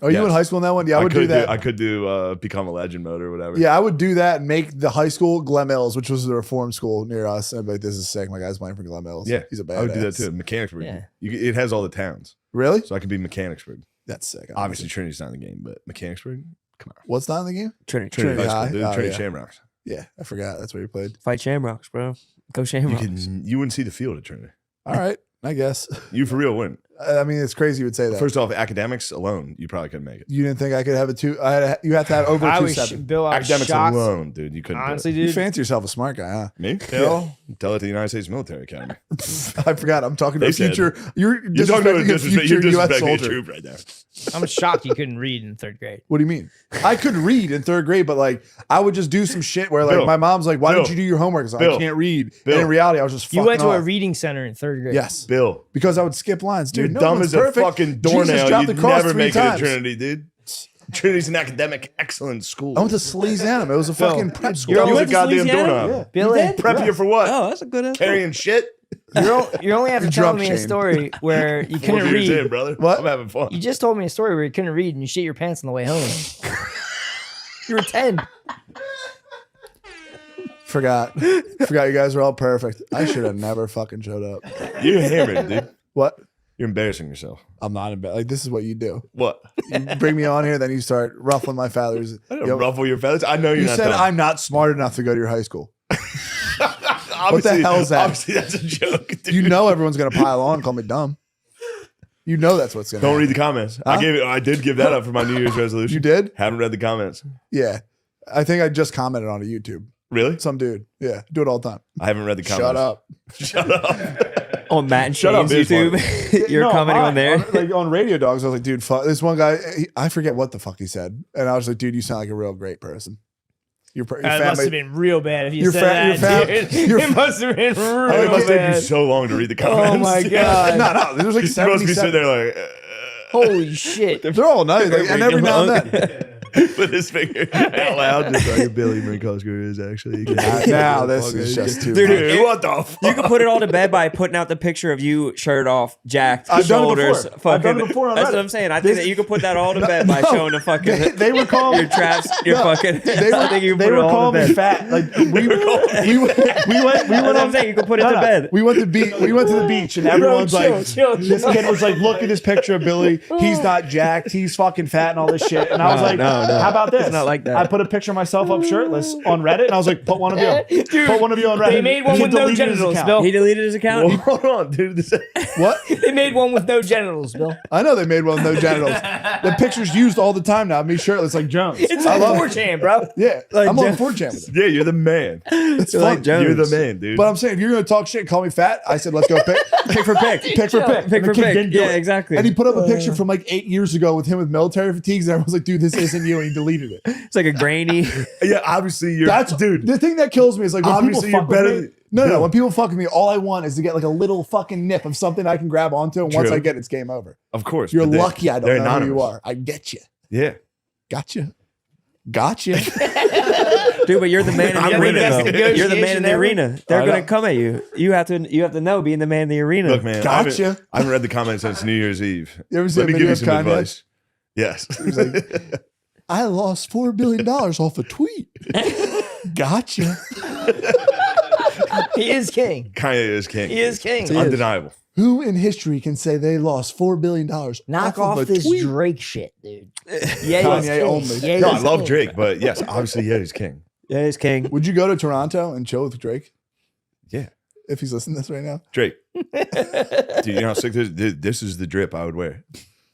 Are you Yes. in high school in that one? Yeah, I would do that. I could do become a legend mode or whatever. Yeah, I would do that and make the high school Glen Mills, which was the reform school near us. And I'd be like, this is sick. My guy's playing for Glen Mills. Yeah. He's a badass. I would do that too. Mechanicsburg. Yeah. It has all the towns, Really? so I could be Mechanicsburg. That's sick. Obviously, Trinity's not in the game, but Mechanicsburg. Come on. What's not in the game? Trinity. Trinity Trinity High High. School, dude. Oh, Trinity yeah. Shamrocks. Yeah, I forgot. That's where you played. Fight Shamrocks, bro. Go You Shamrocks. wouldn't see the field at Trinity. All right, I guess. You for real wouldn't. I mean, it's crazy you would say that. First off, academics alone, you probably couldn't make it. You didn't think I could have a two? You have to have over I two was seven. Bill. I was Academics shocked. alone, dude, you couldn't. Honestly, do You dude. fancy yourself a smart guy, huh? it. Me? Bill. Tell it to the United States Military Academy. I forgot. I'm talking to They a said- future. You're You're talking to a disrespecting a future you're U.S. disrespecting a soldier. troop right now. I'm shocked you couldn't read in 3rd grade. What do you mean? I could read in 3rd grade, but like I would just do some shit where like Bill. my mom's like, "Why Bill. didn't you do your homework?" I was like, Bill. I can't read. Bill. And in reality, I was just You fucking went to a off. reading center in 3rd grade. Yes, Bill, because I would skip lines, dude. you're no dumb one's as a perfect. fucking Jesus doornail. dropped You'd the cross never 3 make it times. at Trinity, dude. Trinity's an academic excellent school. I went to Sleaze-Anum. It was a fucking prep school. You're you was went a to goddamn Louisiana? doorknob. Yeah. Billy, Prep you for what? Oh, that's a good Carrying shit? you're only after Drunk telling me a Shane. story where you 4 couldn't years in, read. brother. What? I'm having fun. You just told me a story where you couldn't read and you shit your pants on the way home. You were 10. Forgot you guys were all perfect. I should have never fucking showed up. You're hammered, dude. What? You're embarrassing yourself. I'm not in bed. Like this is what you do. What? You bring me on here, then you start ruffling my feathers. I don't Yo, ruffle your feathers. I know you're you not said dumb. I'm not smart enough to go to your high school. Obviously- hell is that? Obviously, that's a joke. Dude. You know everyone's gonna pile on and call me dumb. You know that's what's gonna Don't happen. read the comments. Huh? I did give that up for my New Year's resolution. You did? Haven't read the comments. Yeah. I think I just commented on a YouTube. Really? Some dude. Yeah. Do it all the time. I haven't read the comments. Shut up. Shut up. On Matt and Shut up, Shane's Biz YouTube. You're No, commenting on there. like on Radio Dogs, I was like, dude, fuck. This one guy, I forget what the fuck he said. And I was like, dude, you sound like a real great person. Your That must have family. been real bad if you Your said your that, fam- dude. your- It must have been It real must take you bad. so long to read the comments. Oh my God. No, there was like You must be 77. sitting there like, Holy shit. They're all nice. Like, and every now and then. with his finger out loud, just like Billy Minkosker is actually. Now this is just too Dude, much. Dude, what the fuck? You can put it all to bed by putting out the picture of you shirt off, jacked, I've done it shoulders. before. I've done it before on That's Reddit. what I'm saying. I think that you can put that all to bed by No. showing the fucking They were calling your traps, your fucking. I think you can they put it were all to calling me bed. fat. Like we went That's what I'm saying. You can put it to bed. We went to the beach and everyone's like, chill. This kid was like, look at this picture of Billy. He's not jacked. He's fucking fat and all this shit. And I was No, like, no. no. How about this? It's not like that. I put a picture of myself up shirtless on Reddit, and I was like, put one of you on. Put one of you on Reddit. They made one He with no deleted his genitals, account. Bill. He deleted his account. Hold on, dude. What? They made one with no genitals, Bill. I know they made one with no genitals. The picture's used all the time now. Me shirtless like Jones. It's I on love it. 4chan, bro. Yeah, Like I'm on Jones. 4chan with it. Yeah, you're the man. It's You're like fun. Jones. You're the man, dude. But I'm saying, if you're going to talk shit, call me fat. I said, let's go pick for pick. Pick for pick. Pick And the for kid pick. didn't do Yeah, it. exactly. And he put up a picture from like 8 years ago with him with military fatigues, and everyone's like, dude, this isn't you. And he deleted it. It's like a grainy. yeah, obviously you're. That's dude. The thing that kills me is like when people Obviously, you're fuck with better me. than- No, when people fuck with me, all I want is to get like a little fucking nip of something I can grab onto, and once True. I get it, it's game over. Of course, You're but lucky I they're don't know who you anonymous. are. I get you. Yeah. Gotcha. Gotcha. Dude, but you're the man in I'm the winning arena. this though. You're the man in the negotiation arena. They're I gonna know. come at you. You have to know being the man in the arena. Look, man. Gotcha. I haven't read the comments since New Year's Eve. You ever see Let a me video give you of some Kanye? advice. Yes. I lost $4 billion off a tweet. Gotcha. He is king. Kanye is king. He is king. It's undeniable. Who in history can say they lost $4 billion Knock off off of a this tweet? Drake shit, dude. Yeah, Kanye he's king. only. Yeah, No, I he's love king. Drake, but yes, obviously, yeah, he's king. Yeah, he's king. Would you go to Toronto and chill with Drake Yeah. if he's listening to this right now? Drake. Dude, you know how sick this is the drip I would wear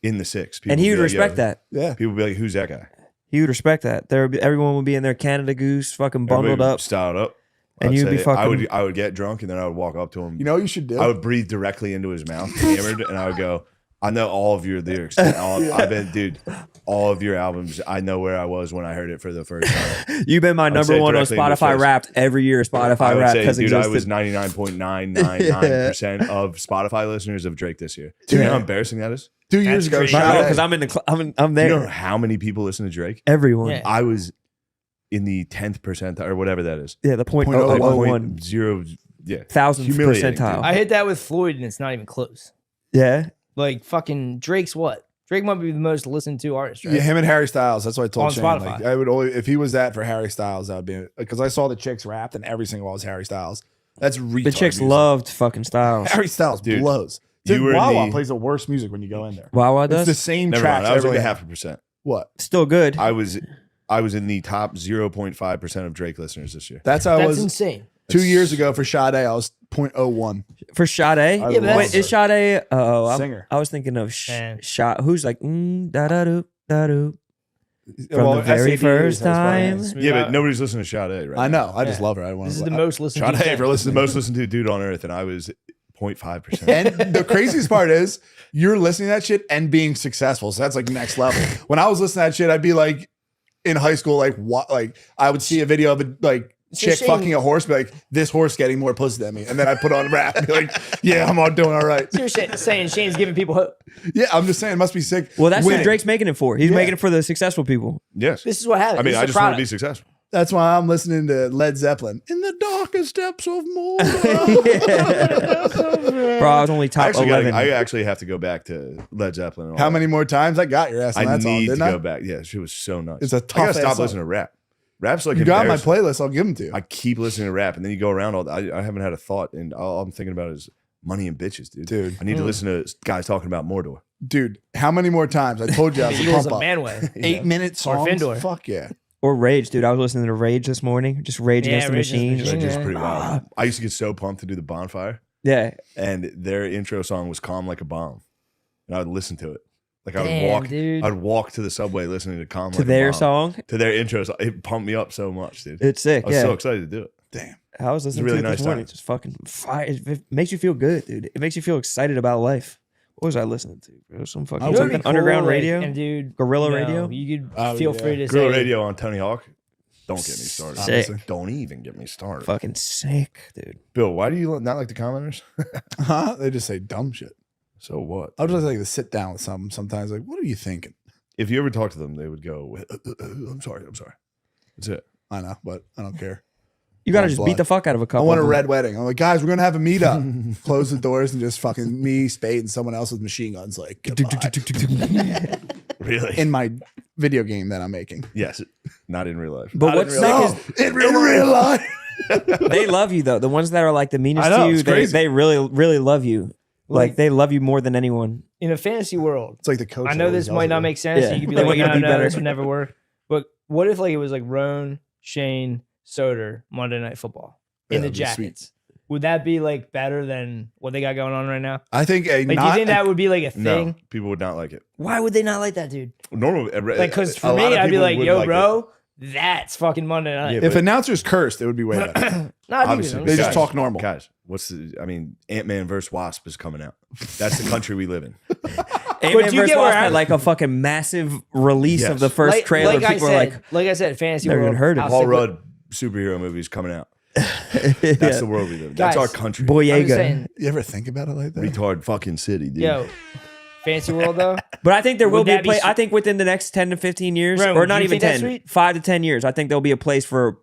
in the six. People And he would would be like, respect "Yo." that. Yeah. People would be like, who's that guy? He would respect that. Everyone would be in their Canada Goose, fucking bundled Everybody up. styled up. And I'd you'd be say- fucking- I would get drunk and then I would walk up to him. You know what you should do? I would breathe directly into his mouth, hammered, and I would go, I know all of your lyrics. I've been, dude, all of your albums. I know where I was when I heard it for the first time. You've been my I'd number say one on directly in the Spotify face. Wrapped every year. I Spotify would Wrapped say, has dude, I existed. was 99.999% of Spotify listeners of Drake this year. Do you know how embarrassing that is? 2 years ago, crazy. Sade- because I'm in the I'm Do you there. know how many people listen to Drake? Everyone. Yeah. I was in the 10th percentile or whatever that is. Yeah, the point Point oh oh one. one 0.0, yeah. thousandth Humiliating, percentile. dude. I hit that with Floyd, and it's not even close. Yeah. Like fucking Drake's what? Drake might be the most listened to artist, right? Yeah, him and Harry Styles. That's what I told On Shane. Spotify. Like, I would only if he was that for Harry Styles, that would be because I saw the chicks rapped and every single one was Harry Styles. That's retard The chicks music. loved fucking Styles. Harry Styles Dude, blows. you Dude, were in Wawa the- plays the worst music when you go in there. Wawa It's the does. same Never tracks. mind. I was like every a day. 0.5%. What? Still good. I was in the top 0.5% of Drake listeners this year. That's how I That's was insane. 2 years ago for Sade. I was 0.01. For Sade. I Yeah, but love Wait, her. is Sade? Singer. I was thinking of Man. Shot. Who's like da da do da do from Well, the very SAD first is how it's time. pronounced. Yeah, but nobody's listening to Sade, right? I know. I Yeah. just love her. I want This is to. the most listened to. Sade, thing. the most listened to dude on earth, and I was 0.5%. And the craziest part is you're listening to that shit and being successful. So that's like next level. When I was listening to that shit, I'd be like in high school, like what? Like I would see a video of a like So chick Shane- fucking a horse, be like, this horse getting more pussy than me. And then I put on rap and be like, yeah, I'm all doing all right. So you're saying Shane's giving people hope. Yeah, I'm just saying it must be sick. Well, that's winning. what Drake's making it for. He's Yeah. making it for the successful people. Yes. This is what happens. I mean, This is I a just want to be product. successful. That's why I'm listening to Led Zeppelin. In the darkest depths of Mordor. Bro, I was only top 11. I actually have to go back to Led Zeppelin. and all How that. many more times? I got your ass on I that song, need to didn't go I? back. Yeah, she was so nuts. It's a I tough gotta ass stop song. listening to rap. Rap's like You got my embarrassing. playlist. I'll give them to you. I keep listening to rap, and then you go around all. I haven't had a thought, and all I'm thinking about is money and bitches, dude. Dude. I need to listen to guys talking about Mordor. Dude, how many more times? I told you I was The a Eagles pump of up. Manway. 8-minute songs. Findor. Fuck yeah. Or Rage, dude. I was listening to Rage this morning. Just Rage Yeah, Against the Rage Against the Machine. Machine. Which is Yeah. pretty wild. I used to get so pumped to do the bonfire, Yeah. and their intro song was "Calm Like a Bomb," and I would listen to it. Like I would Damn, walk, dude. I'd walk to the subway listening to "Calm To Like a their Bomb." song. To their intros. It pumped me up so much, dude. It's sick. I was yeah. so excited to do it. Damn. I was listening really to it nice this morning. time. Just fucking fire. It makes you feel good, dude. It makes you feel excited about life. What was I listening to? Bro? Some fucking You know what'd It'd be something underground cool, like, radio. and dude, Guerrilla you radio? You could Oh, feel yeah. free to Grill say Radio on Tony Hawk. Don't get me started. Sick. Don't even get me started. Fucking sick, dude. Bill, why do you not like the commenters? Huh? They just say dumb shit. So what? I'll just like to sit down with some sometimes. Like, what are you thinking? If you ever talk to them, they would go, I'm sorry. That's it. I know, but I don't care. You gotta Oh, just blood. beat the fuck out of a I couple. want a of them. red wedding. I'm like, guys, we're gonna have a meetup. Close the doors and just fucking me, Spade, and someone else with machine guns. Like, goodbye. Really? In my video game that I'm making. Yes. Not in real life. But Not what's in sick real is life. In real life. they love you though. The ones that are like the meanest I know, to you, it's crazy. they really love you. Like they love you more than anyone. in a fantasy world. It's like the coach. I that know always this yells might at not me. make sense. Yeah. You could be They like, want you to no, be no, better. this would never work. What if like it was like Roan, Shane, Soder, Monday Night Football in the that'd be sweet. jackets? Would that be like better than what they got going on right now? I think Like, do you think that would be like a thing? No, people would not like it. Why would they not like that, dude? Normally, Like, because for me, I'd be like, yo, bro, that's fucking Monday night. Yeah, if but- announcers cursed, it would be way better. Not Obviously, even. They just guys, talk normal. Guys, Ant-Man versus Wasp is coming out. That's the country we live in. Ant-Man do you vs. get where Wasp had I'm- like a fucking massive release Yes. of the first trailer. Like I People said, are like, Fantasy Never World. even heard of how it. Paul sick- Rudd superhero movies coming out. That's the world we live in. That's Guys, our country. I'm just Boyega. saying, You ever think about it like that? Retard fucking city, dude. yo, Fantasy World though. But I think there will Would be a that be place. sweet? I think within the next 10 to 15 years, Ren, or would not you even think that's 10, sweet? 5 to 10 years, I think there'll be a place for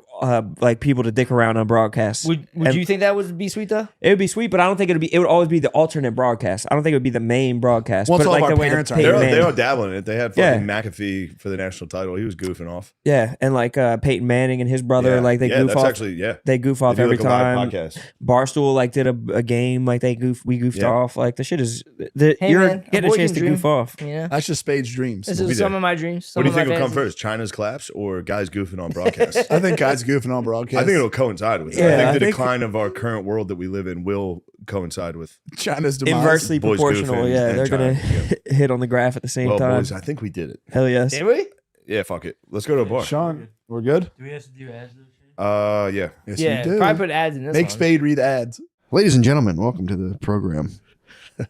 like people to dick around on broadcasts. Would And you think that would be sweet though? It would be sweet, but I don't think it would always be the alternate broadcast. I don't think it would be the main broadcast. Well, it's but all like of the our way parents that are- Peyton They Manning, are dabbling in it. They had Yeah. fucking McAfee for the national title. He was goofing off. yeah, and like Peyton Manning and his brother, like they goof that's off. actually They goof off They do every like a live time. podcast. Barstool like did a game, like we goofed Yeah. off. Like the shit is Hey, you're man, getting boy a chance can to goof dream. off. You know, That's just Spade's dreams. this we is do. some of my dreams. What do you some think of will my come first? China's collapse or guys goofing on broadcast? I think guys goofing on broadcast. I think it'll coincide with it. Yeah, I I think the think- decline of our current world that we live in will coincide with. China's demise. Inversely Boys proportional. goofing Yeah, and they're gonna China. hit on the graph at the same Well, time. boys, I think we did it. Hell yes. Did we? Yeah, fuck it. Let's go to a bar. Sean, we're good? Do we have to do ads though? Yeah. Yes, Yeah, you do. probably put ads in this Make one. Spade read ads. Ladies and gentlemen, welcome to the program.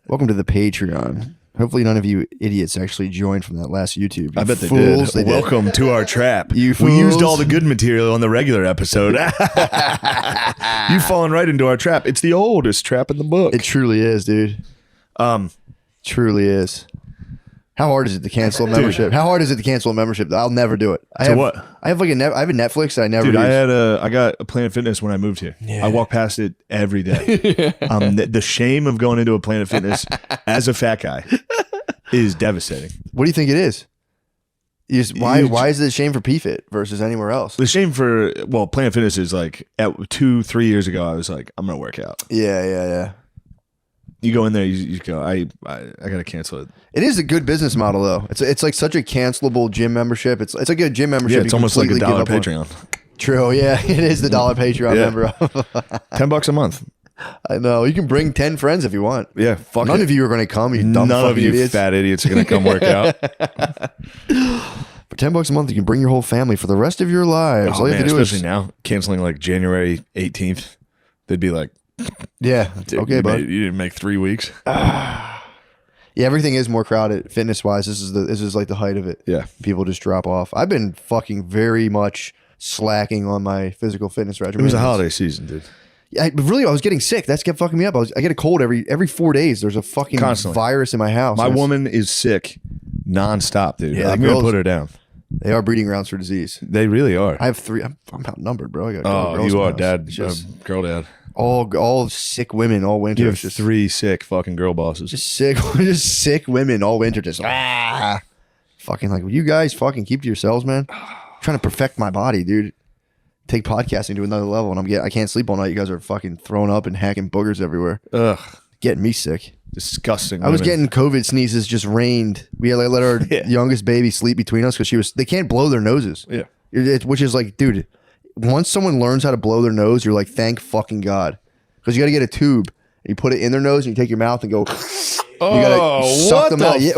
Welcome to the Patreon. Hopefully, none of you idiots actually joined from that last YouTube. I bet they fools. did. Welcome to our trap. You We used fools. all the good material on the regular episode. You've fallen right into our trap. It's the oldest trap in the book. It truly is, dude. Truly is. How hard is it to cancel a membership? How hard is it to cancel a membership? I'll never do it. I have what? I have like I have a Netflix that I never Dude, use. I got a Planet Fitness when I moved here. I walk past it every day. The shame of going into a Planet Fitness as a fat guy is devastating. What do you think it is? Why is it a shame for PFIT versus anywhere else? The shame for Planet Fitness is like at 2-3 years ago, I was like, I'm gonna work out. Yeah. You go in there, you go, I gotta cancel it. It is a good business model though. It's like such a cancelable gym membership. It's like a gym membership. Yeah, it's you almost like a completely give dollar up on. Patreon. True. Yeah, it is the dollar Patreon Yeah. member. $10 a month. I know. You can bring 10 friends if you want. Yeah, fuck None it. of you are going to come. You dumb None of fucking you idiots. fat idiots are gonna come work out. For $10 a month, you can bring your whole family for the rest of your lives. Oh, All you man, have to do especially is now, canceling like January 18th. They'd be like, yeah. Okay, bud. you didn't make 3 weeks. Yeah, everything is more crowded fitness wise. This is like the height of it. Yeah. People just drop off. I've been fucking very much slacking on my physical fitness regimen. It was a holiday season, dude. But really, I was getting sick. That's kept fucking me up. I get a cold every 4 days. There's a fucking Constantly. virus in my house. My And it's- woman is sick nonstop, dude. Yeah, I'm the gonna girls- put her down. They are breeding grounds for disease. They really are. I have 3. I'm outnumbered, bro. I got Oh, girls you in are the house. dad, It's just girl dad. all sick women all winter. You have It's just 3 sick fucking girl bosses. just sick women all winter. Just fucking like, will you guys fucking keep to yourselves, man? trying to perfect my body, dude. Take podcasting to another level, and I can't sleep all night. You guys are fucking throwing up and hacking boogers everywhere, Ugh, getting me sick. disgusting. I was women. getting COVID sneezes just rained. We had let our Yeah. youngest baby sleep between us because they can't blow their noses. Yeah. Which is like, dude, once someone learns how to blow their nose, you're like, thank fucking God. Because you got to get a tube and you put it in their nose and you take your mouth and go, you got to suck them out. Yeah.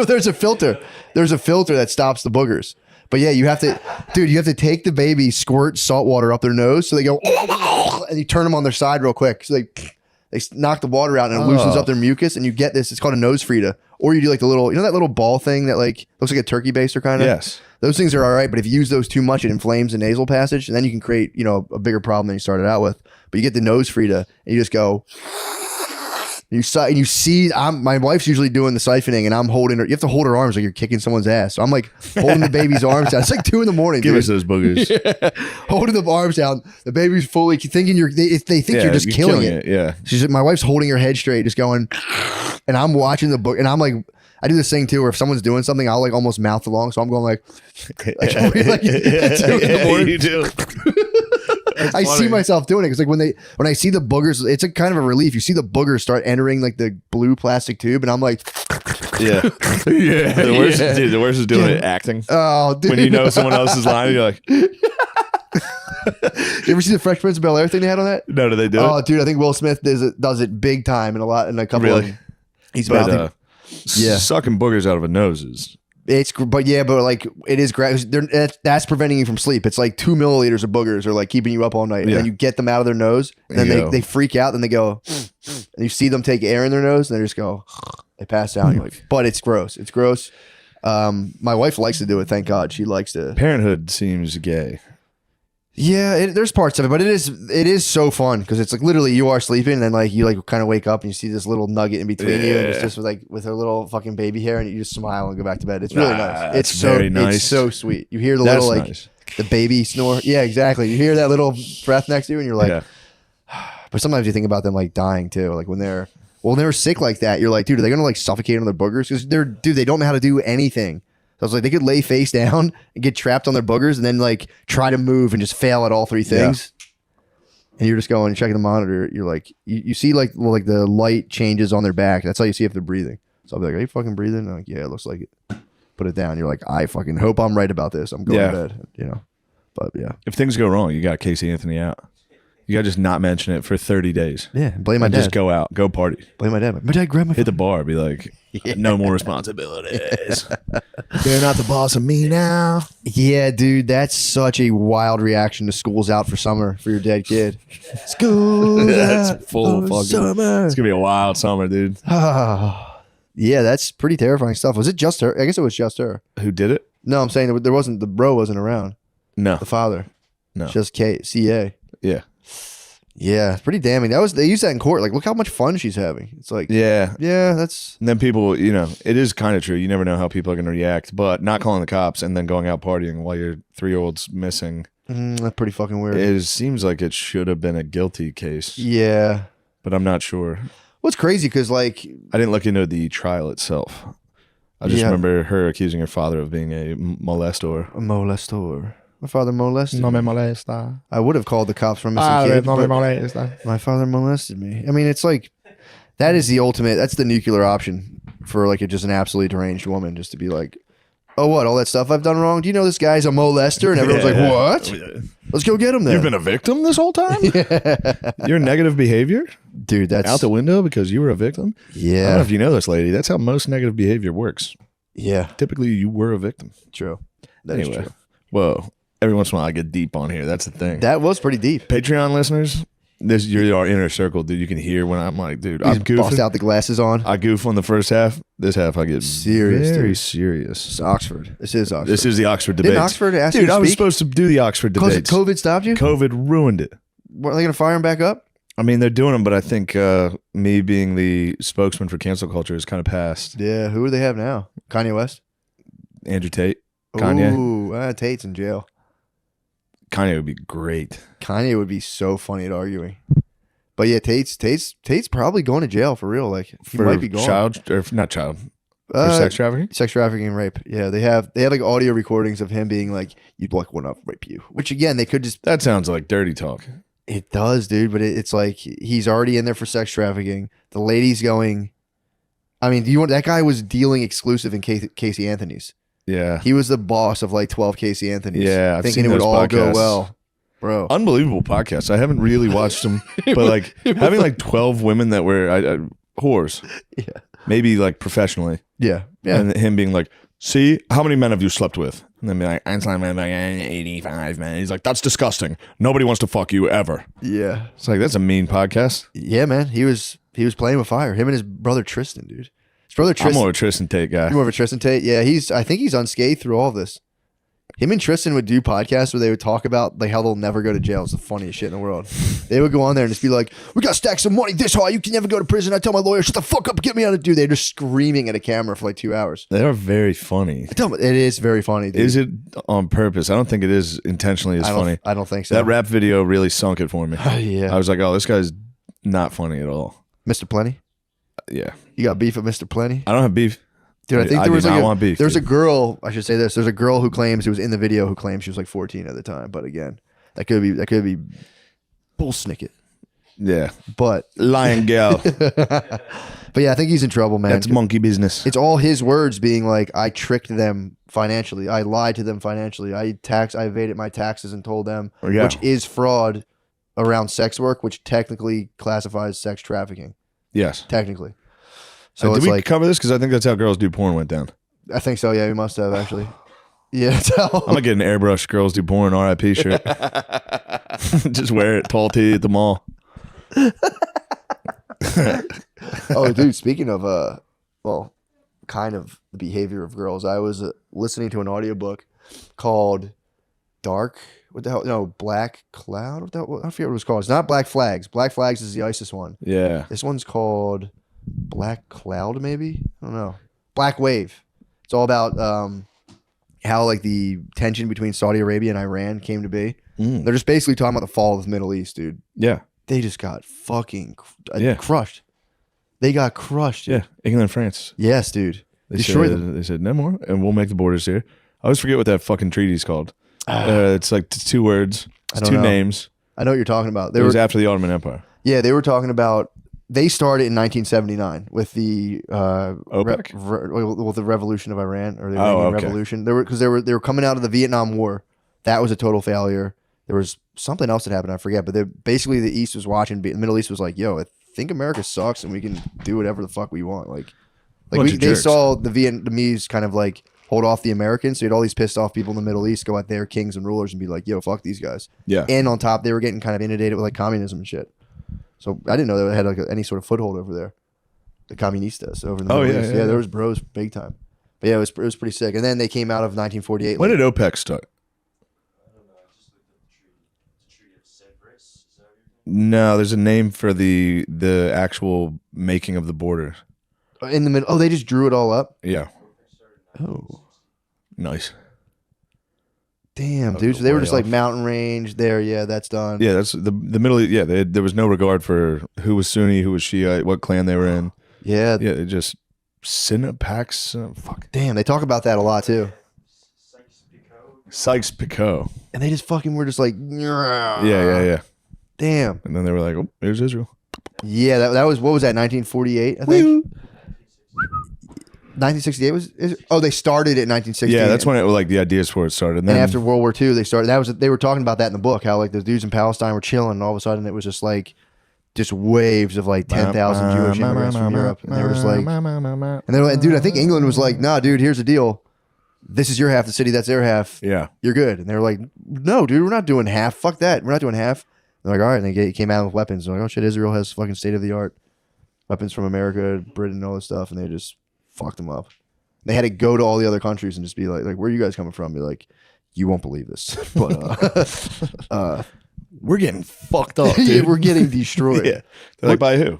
There's a filter. There's a filter that stops the boogers. But yeah, you have to take the baby, squirt salt water up their nose. So they go, and you turn them on their side real quick. So they knock the water out and it loosens up their mucus, and you get this. It's called a nose Frida. Or you do like the little, that little ball thing that like looks like a turkey baster kind of. Yes. Those things are all right, but if you use those too much, it inflames the nasal passage, and then you can create, a bigger problem than you started out with. But you get the nose Frida, and you just go. You see, my wife's usually doing the siphoning, and I'm holding her. You have to hold her arms like you're kicking someone's ass. So I'm like holding the baby's arms down. It's like 2 a.m. Give dude. us those boogers. Holding the arms down. The baby's fully thinking they think Yeah, you're just you're killing it. Yeah. She's my wife's holding her head straight, just going, and I'm watching the book, and I'm like, I do this thing too, where if someone's doing something, I'll like almost mouth along. So I'm going like at 2 in the morning. You do. I see myself doing it because like when I see the boogers, it's a kind of a relief. You see the boogers start entering like the blue plastic tube, and I'm like, Yeah. Yeah. The worst, dude, the worst is doing it acting. Oh, dude. When you know someone else's line, you're like, You ever see the Fresh Prince of Bel-Air thing they had on that? no, do they do Oh, it? dude, I think Will Smith does it big time in a couple Really? of he's But mouthing. Yeah. sucking boogers out of a nose is But like it is that's preventing you from sleep. It's like 2 milliliters of boogers are like keeping you up all night, and Yeah. then you get them out of their nose, and then There you they go. freak out, then they go, and you see them take air in their nose, and they just go, they pass out. And you're like, but it's gross. It's gross. My wife likes to do it. Thank God, she likes to. Parenthood seems gay. Yeah, there's parts of it, but it is so fun because it's like literally you are sleeping and then like you like kind of wake up and you see this little nugget in between you and it's Yeah. just with her little fucking baby hair and you just smile and go back to bed. It's really nice. That's It's so very nice. It's so sweet. You hear the That's little like nice. the baby snore. Yeah, exactly. You hear that little breath next to you and you're like, Yeah. but sometimes you think about them like dying too. Like when they're sick like that, you're like, dude, are they gonna like suffocate on their boogers? Because they don't know how to do anything. So I was like, they could lay face down and get trapped on their boogers and then like try to move and just fail at all three things. And you're just going, checking the monitor. You're like, you see like the light changes on their back. That's how you see if they're breathing. So I'll be like, are you fucking breathing? And I'm like, yeah, it looks like it. Put it down. You're like, I fucking hope I'm right about this. I'm going Yeah. to bed, But yeah. If things go wrong, you got Casey Anthony out. You got to just not mention it for 30 days. Yeah. Blame my And dad. just go out, go party, Blame my dad. My dad grabbed my hit the bar, be like, no more responsibilities. You're not the boss of me now. Yeah, dude, that's such a wild reaction to school's out for summer for your dead kid. School That's full for fucking. summer. It's gonna be a wild summer, dude. Yeah, that's pretty terrifying stuff. Was it just her? I guess it was just her. Who did it? No, I'm saying there wasn't, the bro wasn't around. No, The father. No. Just CA. yeah, Yeah, it's pretty damning. They used that in court. Like, look how much fun she's having. It's like, yeah. that's And then people, it is kind of true. You never know how people are going to react, but not calling the cops and then going out partying while your 3-year-old's missing, that's pretty fucking weird. it seems like it should have been a guilty case, Yeah. but I'm not sure. What's crazy because like, I didn't look into the trial itself. I just Yeah. remember her accusing her father of being a molestor. a molestor. My father molested me me. molesta. I would have called the cops from missing kids, but molesta. my father molested me. I mean, it's like, that is the ultimate, that's the nuclear option for like just an absolutely deranged woman, just to be like, oh, what, all that stuff I've done wrong? Do you know this guy's a molester? And everyone's like, what? Let's go get him then. You've been a victim this whole time? Your negative behavior Dude, that's out the window because you were a victim? I don't know yeah. if you know this, lady. That's how most negative behavior works. Yeah, Typically, you were a victim. true. That is Anyway, true. whoa. Every once in a while, I get deep on here. That's the thing. That was pretty deep. Patreon listeners, you're our inner circle, dude. You can hear when I'm like, dude, You I'm just bust goofing. out the glasses on. I goof on the first half. This half, I get Serious, very dude. serious. It's Oxford. This is Oxford. This is the Oxford Didn't debates. Oxford ask you Dude, to I was speak? supposed to do the Oxford Because debates. COVID stopped you? COVID ruined it. What, are they going to fire him back up? I mean, they're doing them, but I think me being the spokesman for cancel culture is kind of past. Yeah, who do they have now? Kanye West? Andrew Tate, Kanye. Ooh, Tate's in jail. Kanye would be great. Kanye would be so funny at arguing. But yeah, Tate's probably going to jail for real. Like he For might be going. not child, for Uh, sex trafficking. Sex trafficking and rape. Yeah, they have like audio recordings of him being like, "You'd like one up, rape you." Which again, they could just. That sounds like dirty talk. It does, dude. But it's like he's already in there for sex trafficking. The lady's going. I mean, that guy was dealing exclusive in Casey Anthony's. Yeah. He was the boss of like 12 Casey Anthony's. Yeah, I've thinking seen it would those all go podcasts. well, bro. Unbelievable podcast. I haven't really watched them, but like having like 12 women that were whores. Yeah. Maybe like professionally. Yeah, yeah. And him being like, see, how many men have you slept with? And then be like, I'm slept with like 85 men. He's like, that's disgusting. Nobody wants to fuck you ever. Yeah. It's like, that's a mean podcast. Yeah, man. He was playing with fire. Him and his brother Tristan, dude. His brother I'm Tristan. more a Tristan Tate guy. You're more of a Tristan Tate. Yeah, I think he's unscathed through all of this. Him and Tristan would do podcasts where they would talk about like how they'll never go to jail. It's the funniest shit in the world. They would go on there and just be like, "We got to stack some money this high. You can never go to prison." I tell my lawyer, "Shut the fuck up, get me out of dude." They're just screaming at a camera for like 2 hours. They are very funny. I tell them, it is very funny, dude. Is it on purpose? I don't think it is intentionally as funny. I don't think so. That rap video really sunk it for me. Yeah. I was like, oh, this guy's not funny at all. Mr. Plenty. Yeah. You got beef with Mr. Plenty? I don't have beef. Dude, I think I there do was not like want beef, there's a dude. girl. I should say this. There's a girl who claims who was in the video who claims she was like 14 at the time. But again, that could be bull snicket. Yeah. But Lion girl. but yeah, I think he's in trouble, man. That's monkey business. It's all his words being like, I tricked them financially. I lied to them financially. I evaded my taxes and told them, Yeah. which is fraud around sex work, which technically classifies sex trafficking. Yes. Technically. So Did it's we like, cover this? Because I think that's how Girls Do Porn went down. I think so. Yeah, we must have actually. Yeah. That's how. I'm going to get an airbrush Girls Do Porn RIP shirt. Just wear it tall tee at the mall. Oh, dude, speaking of, well, kind of the behavior of girls, I was listening to an audiobook called Black Cloud? What the hell? I forget what it was called. It's not Black Flags. Black Flags is the ISIS one. Yeah. This one's called Black Cloud, maybe? I don't know. Black Wave. It's all about how like the tension between Saudi Arabia and Iran came to be. They're just basically talking about the fall of the Middle East, dude. Yeah. They just got fucking Yeah. crushed. They got crushed. Dude. Yeah. England, France. Yes, dude. Destroy them. They said no more, and we'll make the borders here. I always forget what that fucking treaty's called. It's like 2 words. It's 2 names. I know what you're talking about. It was after the Ottoman Empire. Yeah, they were talking about. They started in 1979 with the OPEC? with the revolution of Iran or the Oh, Iranian okay. revolution. They were coming out of the Vietnam War. That was a total failure. There was something else that happened. I forget, but basically the East was watching. The Middle East was like, "Yo, I think America sucks, and we can do whatever the fuck we want." They jerks. saw the Vietnamese kind of like hold off the Americans. So you had all these pissed off people in the Middle East go at their kings and rulers and be like, "Yo, fuck these guys." Yeah. And on top, they were getting kind of inundated with like communism and shit. So I didn't know they had like any sort of foothold over there. The communistas over in the Middle East. Yeah, there was bros big time. But yeah, it was pretty sick. And then they came out of 1948. When did OPEC start? No, there's a name for the actual making of the border. In the middle? Oh, they just drew it all up. Yeah. Oh, Nice. damn, dude. So they were just like mountain range there. Yeah, that's done. Yeah, that's the Middle East. Yeah, there was no regard for who was Sunni, who was Shiite, what clan they were in. Yeah. Yeah, it just Pax. Fuck. Damn, they talk about that a lot too. Sykes-Picot. And they just fucking were just like, Yeah. damn. And then they were like, oh, here's Israel. Yeah, that was, what was that, 1948, I think? 1968 was, they started at 1968. Yeah, that's when it like the ideas for it started. And And then after World War II, they were talking about that in the book, how like the dudes in Palestine were chilling, and all of a sudden it was just like, just waves of like 10,000 Jewish immigrants from Europe. And they were just like, and dude, I think England was like, nah, dude, here's the deal. This is your half the city, that's their half. Yeah. You're good. And they were like, no, dude, we're not doing half. Fuck that. We're not doing half. They're like, all right. And they came out with weapons. They're like, oh shit, Israel has fucking state of the art weapons from America, Britain, and all this stuff. And they just fucked them up. They had to go to all the other countries and just be like, where are you guys coming from? Be like, you won't believe this. But we're getting fucked up, yeah, dude. we're getting destroyed. Yeah. They're like, by who?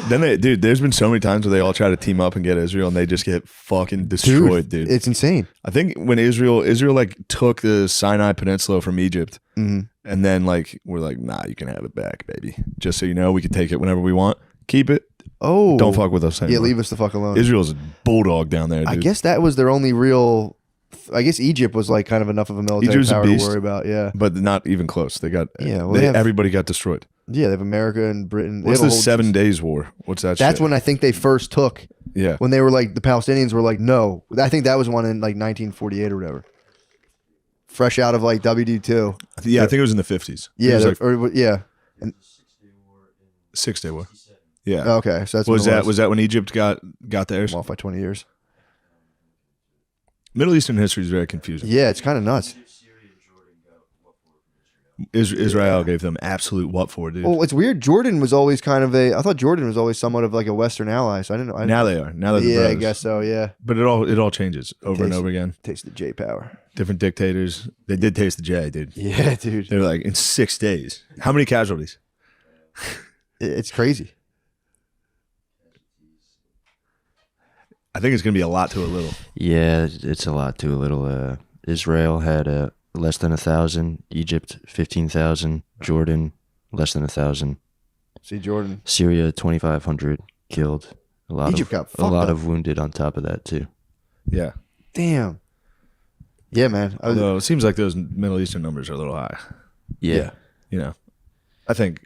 Then there's been so many times where they all try to team up and get Israel and they just get fucking destroyed, dude. It's insane. I think when Israel like took the Sinai Peninsula from Egypt, and then like we're like, nah, you can have it back, baby. Just so you know, we can take it whenever we want. Keep it. Oh, Don't fuck with us anymore. Yeah, leave us the fuck alone. Israel's a bulldog down there, dude. I guess that was their only real. I guess Egypt was like kind of enough of a military Egypt's a power to beast. worry about. Yeah, But not even close. They got well, everybody got destroyed. yeah. They have America and Britain. They What's have a the whole- 7 Days War? What's that? That's shit? when I think they first took. Yeah. When they were like the Palestinians were like, no. I think that was one in like 1948 or whatever. Fresh out of like WD2. Yeah, I think it was in the 50s. It Yeah, was like yeah. 6 Day War. Yeah. Okay, so that's Was when it was that when Egypt got theirs? I'm off by 20 years. Middle Eastern history is very confusing. Yeah, it's kind of nuts. Israel gave them absolute what for, dude. Well, it's weird. Jordan was always kind of I thought Jordan was always somewhat of like a Western ally. So I didn't know. Now they are. Now they're the Yeah, I brothers. guess so. Yeah. But it all changes over and over again. Taste the J power. Different dictators. They did taste the J, dude. Yeah, dude. They're like, in 6 days. How many casualties? It's crazy. I think it's going to be a lot to a little. Yeah, it's a lot to a little. Israel had less than 1,000. Egypt 15,000. Jordan less than 1,000. See, Jordan. Syria 2,500 killed. Egypt got a fucked lot up. of wounded on top of that too. Yeah. Damn. Yeah, man. Although it seems like those Middle Eastern numbers are a little high. Yeah. You know, I think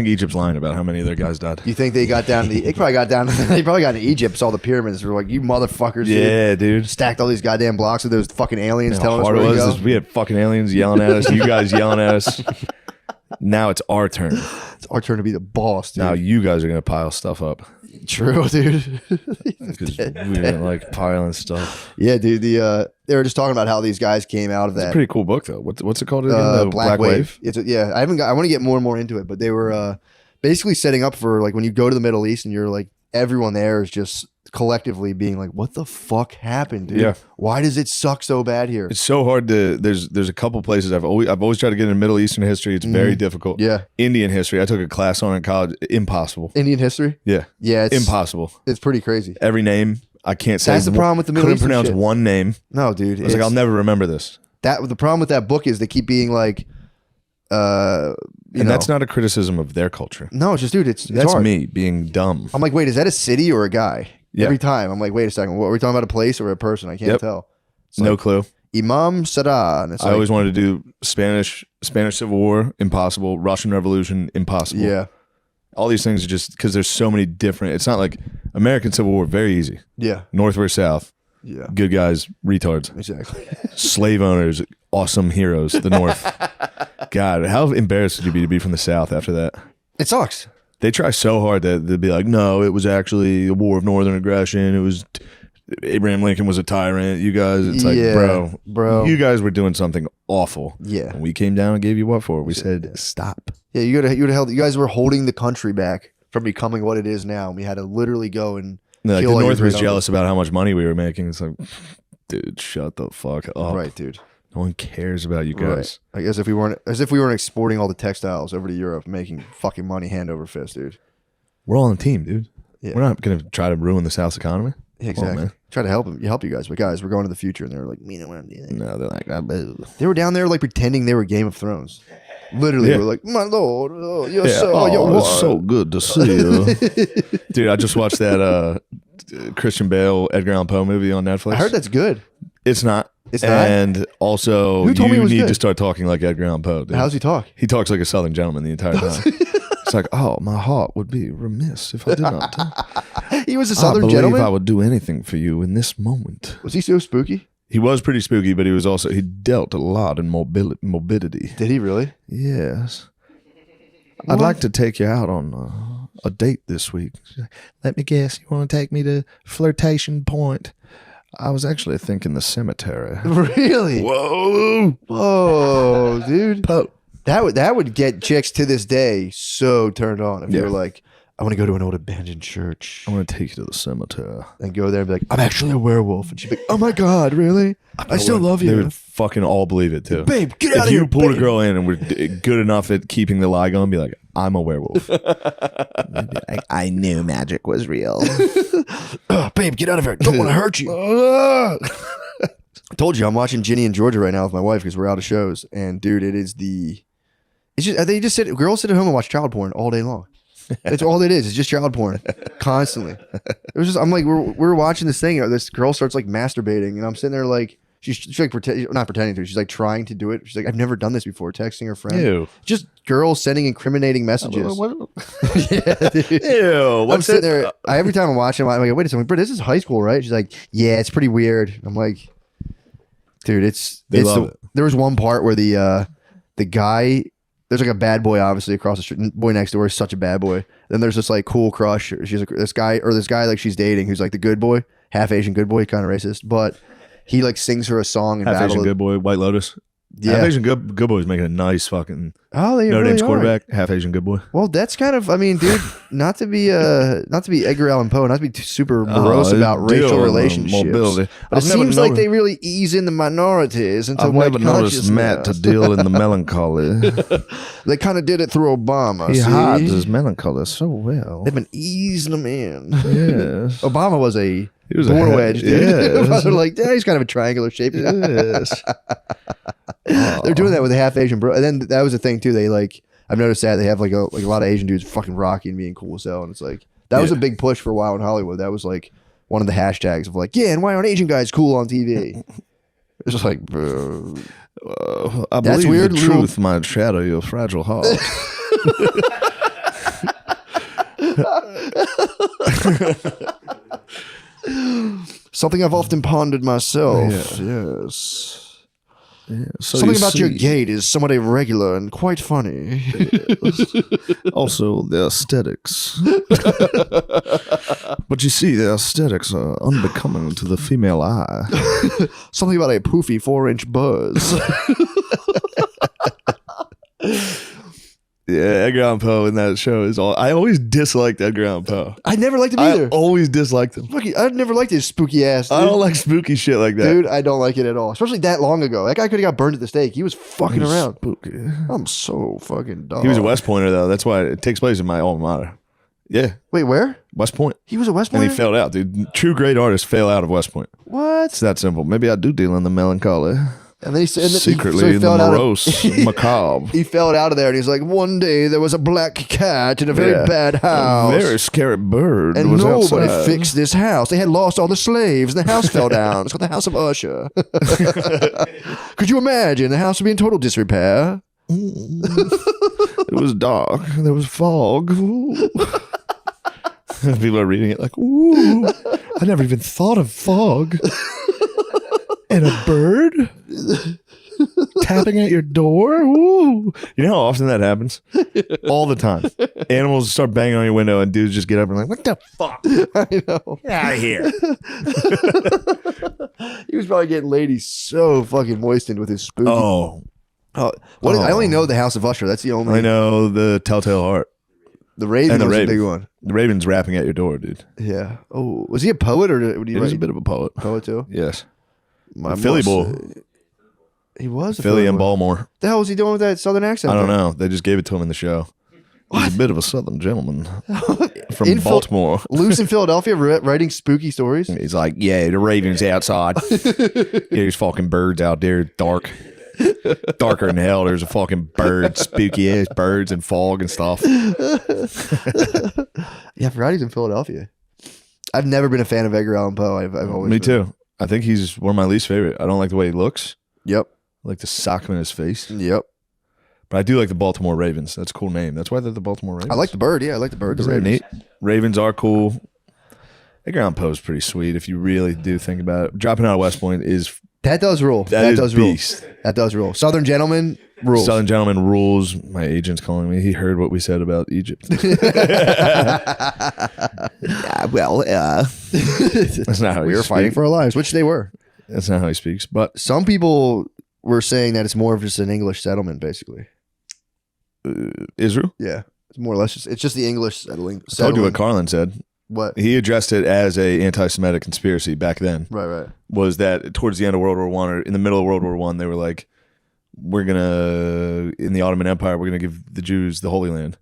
Egypt's lying about how many of their guys died. You think they got down to they probably got to Egypt, saw the pyramids. They're like, you motherfuckers. Yeah, dude. Stacked all these goddamn blocks with those fucking aliens How telling us hard where it to was go. is we had fucking aliens yelling at us. You guys yelling at us. Now it's our turn. It's our turn to be the boss, dude. Now you guys are gonna pile stuff up True, dude. because we didn't like piling stuff. Yeah, dude. They were just talking about how these guys came out of It's a that pretty cool book though. What's it called again? The Black Wave. I want to get more and more into it, but they were basically setting up for like when you go to the Middle East and you're like everyone there is just collectively being like, what the fuck happened, dude? Yeah. Why does it suck so bad here? It's so hard to. There's a couple places I've always tried to get into Middle Eastern history. It's very difficult. Yeah. Indian history. I took a class on it in college. Impossible. Indian history? Yeah. Yeah, it's Impossible. It's pretty crazy. Every name I can't say. That's the problem with the Middle Couldn't Eastern pronounce shit. one name. No, dude. I was like, I'll never remember this. The problem with that book is they keep being like, And that's not a criticism of their culture. No, it's just, dude, it's That's hard. me being dumb. I'm like, wait, is that a city or a guy? Yeah. Every time I'm like, wait a second, what are we talking about? A place or a person? I can't Yep. tell. It's No like, clue. Imam Sada. And it's I like, always wanted to do Spanish Civil War, impossible. Russian Revolution, impossible. yeah, All these things are just because there's so many different. It's not like American Civil War, very easy. yeah, North versus South, yeah, good guys, retards. exactly. Slave owners, awesome heroes. The North. God, how embarrassed would you be to be from the South after that? It sucks. They try so hard that they'd be like, no, it was actually a war of northern aggression. It was Abraham Lincoln was a tyrant. You guys, it's like, Yeah, bro. you guys were doing something awful. Yeah. And we came down and gave you what for? We said, stop. Yeah, you guys were holding the country back from becoming what it is now. And we had to literally go and Like, kill the all your North was great jealous about how much money we were making. It's like, dude, shut the fuck up. uncles. Right, dude. No one cares about you guys. Right. As if we weren't exporting all the textiles over to Europe, making fucking money hand over fist, dude. We're all on a team, dude. Yeah. We're not going to try to ruin the South's economy. Yeah, Come on, exactly. man. Try to help you guys, but guys, we're going to the future, and they were like, "Me, no, want to do that." No, they're like, boo. They were down there like pretending they were Game of Thrones. Literally, Yeah. they were like, "My lord, you're Yeah. so, Oh, you're it's so good to see you. Dude, I just watched that Christian Bale, Edgar Allan Poe movie on Netflix. I heard that's good. It's not. It's not? And also, Who told me it you was need good? to start talking like Edgar Allan Poe. Dude. How's he talk? He talks like a Southern gentleman the entire time. It's like, oh, my heart would be remiss if I did not. He was a I Southern believe gentleman. I would do anything for you in this moment. Was he so spooky? He was pretty spooky, but he dealt a lot in morbidity. Did he really? Yes. I'd like to take you out on a date this week. Let me guess, you want to take me to Flirtation Point? I was actually thinking the cemetery. Really? Whoa. Whoa, dude. Pope. That would get chicks to this day so turned on if you Yeah. were like, I want to go to an old abandoned church I want to take you to the cemetery. and go there and be like, I'm actually a werewolf. And she'd be like, oh my God, really? I still love They you. would fucking all believe it too. Babe, get out If of here. you pulled a babe. girl in and were good enough at keeping the lie going, be like, I'm a werewolf. I knew magic was real. Babe, get out of here. I don't want to hurt you. I told you I'm watching Ginny and Georgia right now with my wife because we're out of shows. And dude, it's just they just girls sit at home and watch child porn all day long. That's all it is. It's just child porn constantly. It was just I'm like we're watching this thing. This girl starts like masturbating, and I'm sitting there like she's like not pretending to. She's like trying to do it. She's like I've never done this before. Texting her friend. Ew. Just girls sending incriminating messages. Yeah, dude. Ew. I'm What's sitting it? there. Every time I'm watching, I'm like, wait a second, bro, this is high school, right? She's like, yeah, it's pretty weird. I'm like, dude, They love it. There was one part where the guy, there's like a bad boy obviously across the street. Boy next door is such a bad boy. Then there's this like cool crush. She's like this guy like she's dating who's like the good boy, half Asian good boy, kind of racist, but he like sings her a song in Half battle. Asian good boy, White Lotus. Yeah. Half Asian good boy is making a nice fucking Oh, they Notre really Dame's are. quarterback. Half Asian good boy. Well, that's kind of, I mean, dude, not to be Edgar Allan Poe, not to be too super morose about racial relationships. Mobility. But it seems like they really ease in the minorities into I've white never noticed Matt to consciousness. deal in the melancholy. They kind of did it through Obama. He see? hides his melancholy so well. They've been easing them in. Yes. Obama was a He was a born head- wedge, dude. yes. They're like, yeah, he's kind of a triangular shape. Yes. They're doing that with a half Asian bro. And then that was the thing too. They like, I've noticed that they have like a lot of Asian dudes fucking rocky and being cool as hell. And it's like, that was a big push for a while in Hollywood. That was like one of the hashtags of like, yeah, and why aren't Asian guys cool on TV? It's like, I believe weird, the truth might shatter your fragile heart. Something I've often pondered myself. Yes. So Something you about your see- gait is somewhat irregular and quite funny. Also, the aesthetics. But you see, the aesthetics are unbecoming to the female eye. Something about a poofy 4-inch buzz. Yeah, Edgar Allan Poe in that show is all. I always disliked Edgar Allan Poe. I never liked him I either. always disliked him. I've never liked his spooky ass. Dude. I don't like spooky shit like that. Dude, I don't like it at all. Especially that long ago. That guy could have got burned at the stake. He was fucking He's around. Spooky. I'm so fucking dumb. He was a West Pointer though. That's why it takes place in my alma mater. Yeah, Wait, where? West Point. He was a West And Pointer? he failed out, dude. True great artists fail out of West Point. What? It's that simple. Maybe I do deal in the melancholy. And then he said Secretly, the morose, macabre. He fell out of there and he's like, one day there was a black cat in a very Yeah. bad house. A very scary bird and was nobody outside. fixed this house. They had lost all the slaves and the house fell down. It's called the House of Usher. Could you imagine the house would be in total disrepair? It was dark. There was fog. Ooh. People are reading it like, ooh, I never even thought of fog. And a bird tapping at your door. Ooh. You know how often that happens? All the time. Animals start banging on your window and dudes just get up and like, what the fuck? I know. Get out of here. He was probably getting ladies so fucking moistened with his spooky. Oh, I only know the House of Usher. That's the only. I know the Telltale Heart. The Raven And the was Raven. a big one. The Raven's rapping at your door, dude. Yeah. Oh, was he a poet or did he He was write a bit of a poet. poet too? Yes. My Philly must boy. say- He was a Philly and boy. Baltimore. The hell was he doing with that southern accent? I don't thing? know. They just gave it to him in the show. He's a bit of a southern gentleman from In Phil- Baltimore. Loose in Philadelphia, writing spooky stories. He's like, yeah, the raven's outside. There's fucking birds out there, dark. Darker than hell. There's a fucking bird, spooky ass birds and fog and stuff. Yeah, I forgot he's in Philadelphia. I've never been a fan of Edgar Allan Poe. I've always Me been. too. I think he's one of my least favorite. I don't like the way he looks. Yep. I like to sock him in his face. Yep. But I do like the Baltimore Ravens. That's a cool name. That's why they're the Baltimore Ravens. I like the bird. Yeah, I like the bird. The They're Ravens. neat. Ravens are cool. Edgar Allan Poe's pretty sweet if you really do think about it. Dropping out of West Point is That does rule. that is does rule. beast. That does rule. Southern gentleman rules. Southern Gentleman rules. My agent's calling me. He heard what we said about Egypt. That's not how we he were fighting speaks. for our lives, which they were. That's not how he speaks. But Some people were saying that it's more of just an English settlement, basically. Israel? Yeah, it's more or less just it's just the English settling. I told you what Carlin said. What? He addressed it as a anti-Semitic conspiracy back then. Right. Was that towards the end of World War One or in the middle of World War One, they were like, we're gonna in the Ottoman Empire, we're gonna give the Jews the Holy Land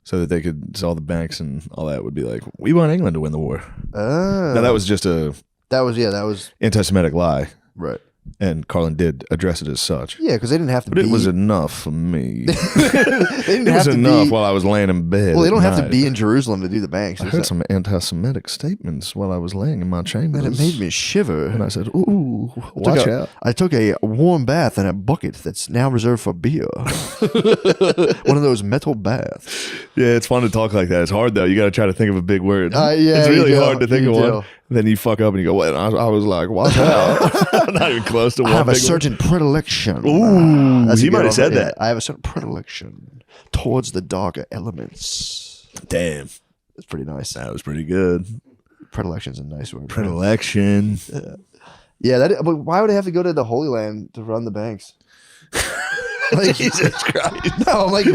so that they could sell the banks and all that would be like, we want England to win the war. Now that was just a that was anti-Semitic lie, right. and Carlin did address it as such. Yeah, because they didn't have to. But it was enough for me. they didn't It was have to enough be. while I was laying in bed. Well, they at don't have to night. be in Jerusalem to do the banks. I heard some anti-Semitic statements while I was laying in my chambers. and it made me shiver. And I said, "Ooh, watch out!" I took a warm bath in a bucket that's now reserved for beer. One of those metal baths. Yeah, it's fun to talk like that. It's hard though. You got to try to think of a big word. Yeah, it's you really do. hard to think You of do. one. Then you fuck up and you go, "What?" I was like, "Watch out!" I'm not even close to I one. have a big word. certain predilection. Ooh, That's a you good might have one. said Yeah, that. I have a certain predilection towards the darker elements. Damn, It's pretty nice. that was pretty good. Predilection's a nice word. Predilection. Yeah, but why would I have to go to the Holy Land to run the banks? Like, Jesus Christ. no, I'm like,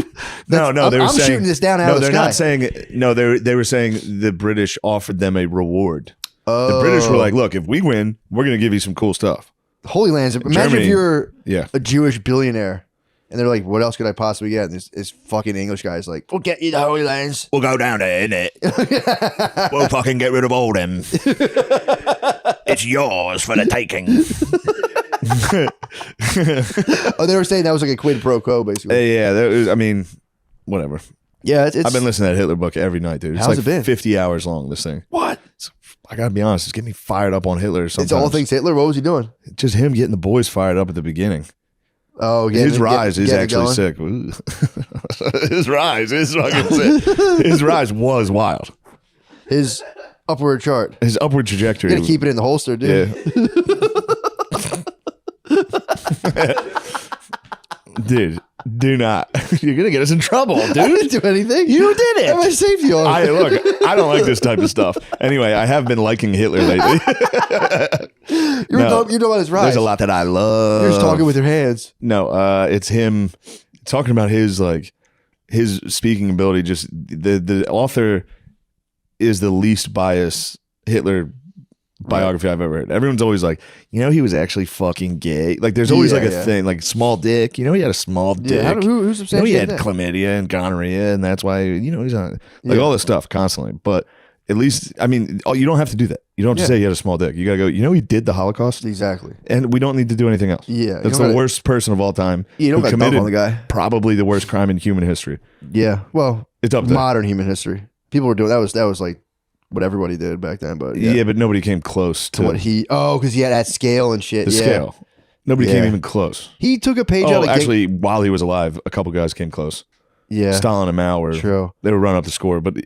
No, I'm, they were I'm saying, shooting this down out no, of the they're sky. not saying. No, they were saying the British offered them a reward. Oh. The British were like, "Look, if we win, we're going to give you some cool stuff." Holy Lands. Imagine Germany- if you're Yeah. a Jewish billionaire and they're like, what else could I possibly get? And this fucking English guy's like, we'll get you the Holy Lands. We'll go down there, innit? We'll fucking get rid of all them. It's yours for the taking. Oh, they were saying that was like a quid pro quo, basically. Yeah, there was, I mean, whatever. Yeah, it's I've been listening to that Hitler book every night, dude. It's How's like it been? 50 hours long, this thing. What? It's I gotta be honest, it's getting me fired up on Hitler sometimes. It's all things Hitler. What was he doing? Just him getting the boys fired up at the beginning. Oh, His rise is actually sick. His rise is fucking sick. His rise was wild. His upward chart. His upward trajectory. You gotta keep it in the holster, dude. Yeah. Dude, do not. You're gonna get us in trouble, dude. I didn't do anything. You did it. I saved you. Look, I don't like this type of stuff. Anyway, I have been liking Hitler lately. You're talking about his rise. There's a lot that I love. You're just talking with your hands. No, it's him talking about his speaking ability. Just the author is the least biased Hitler biography I've ever heard. Everyone's always like, he was actually fucking gay. Like there's always a thing, like small dick. He had a small dick. Yeah, who's he had chlamydia and gonorrhea, and that's why he's on all this stuff constantly. But at least, you don't have to do that. You don't have to say he had a small dick. You gotta go, he did the Holocaust. Exactly. And we don't need to do anything else. Yeah. That's the worst person of all time. You don't got to dump on the guy. Probably the worst crime in human history. Yeah. Well, it's up there. Modern human history. People were doing that was like what everybody did back then, but but nobody came close to what because he had that scale and shit. The scale. Nobody came even close. He took a page out of actually, while he was alive, a couple guys came close. Yeah. Stalin and Mao were they were running up the score, but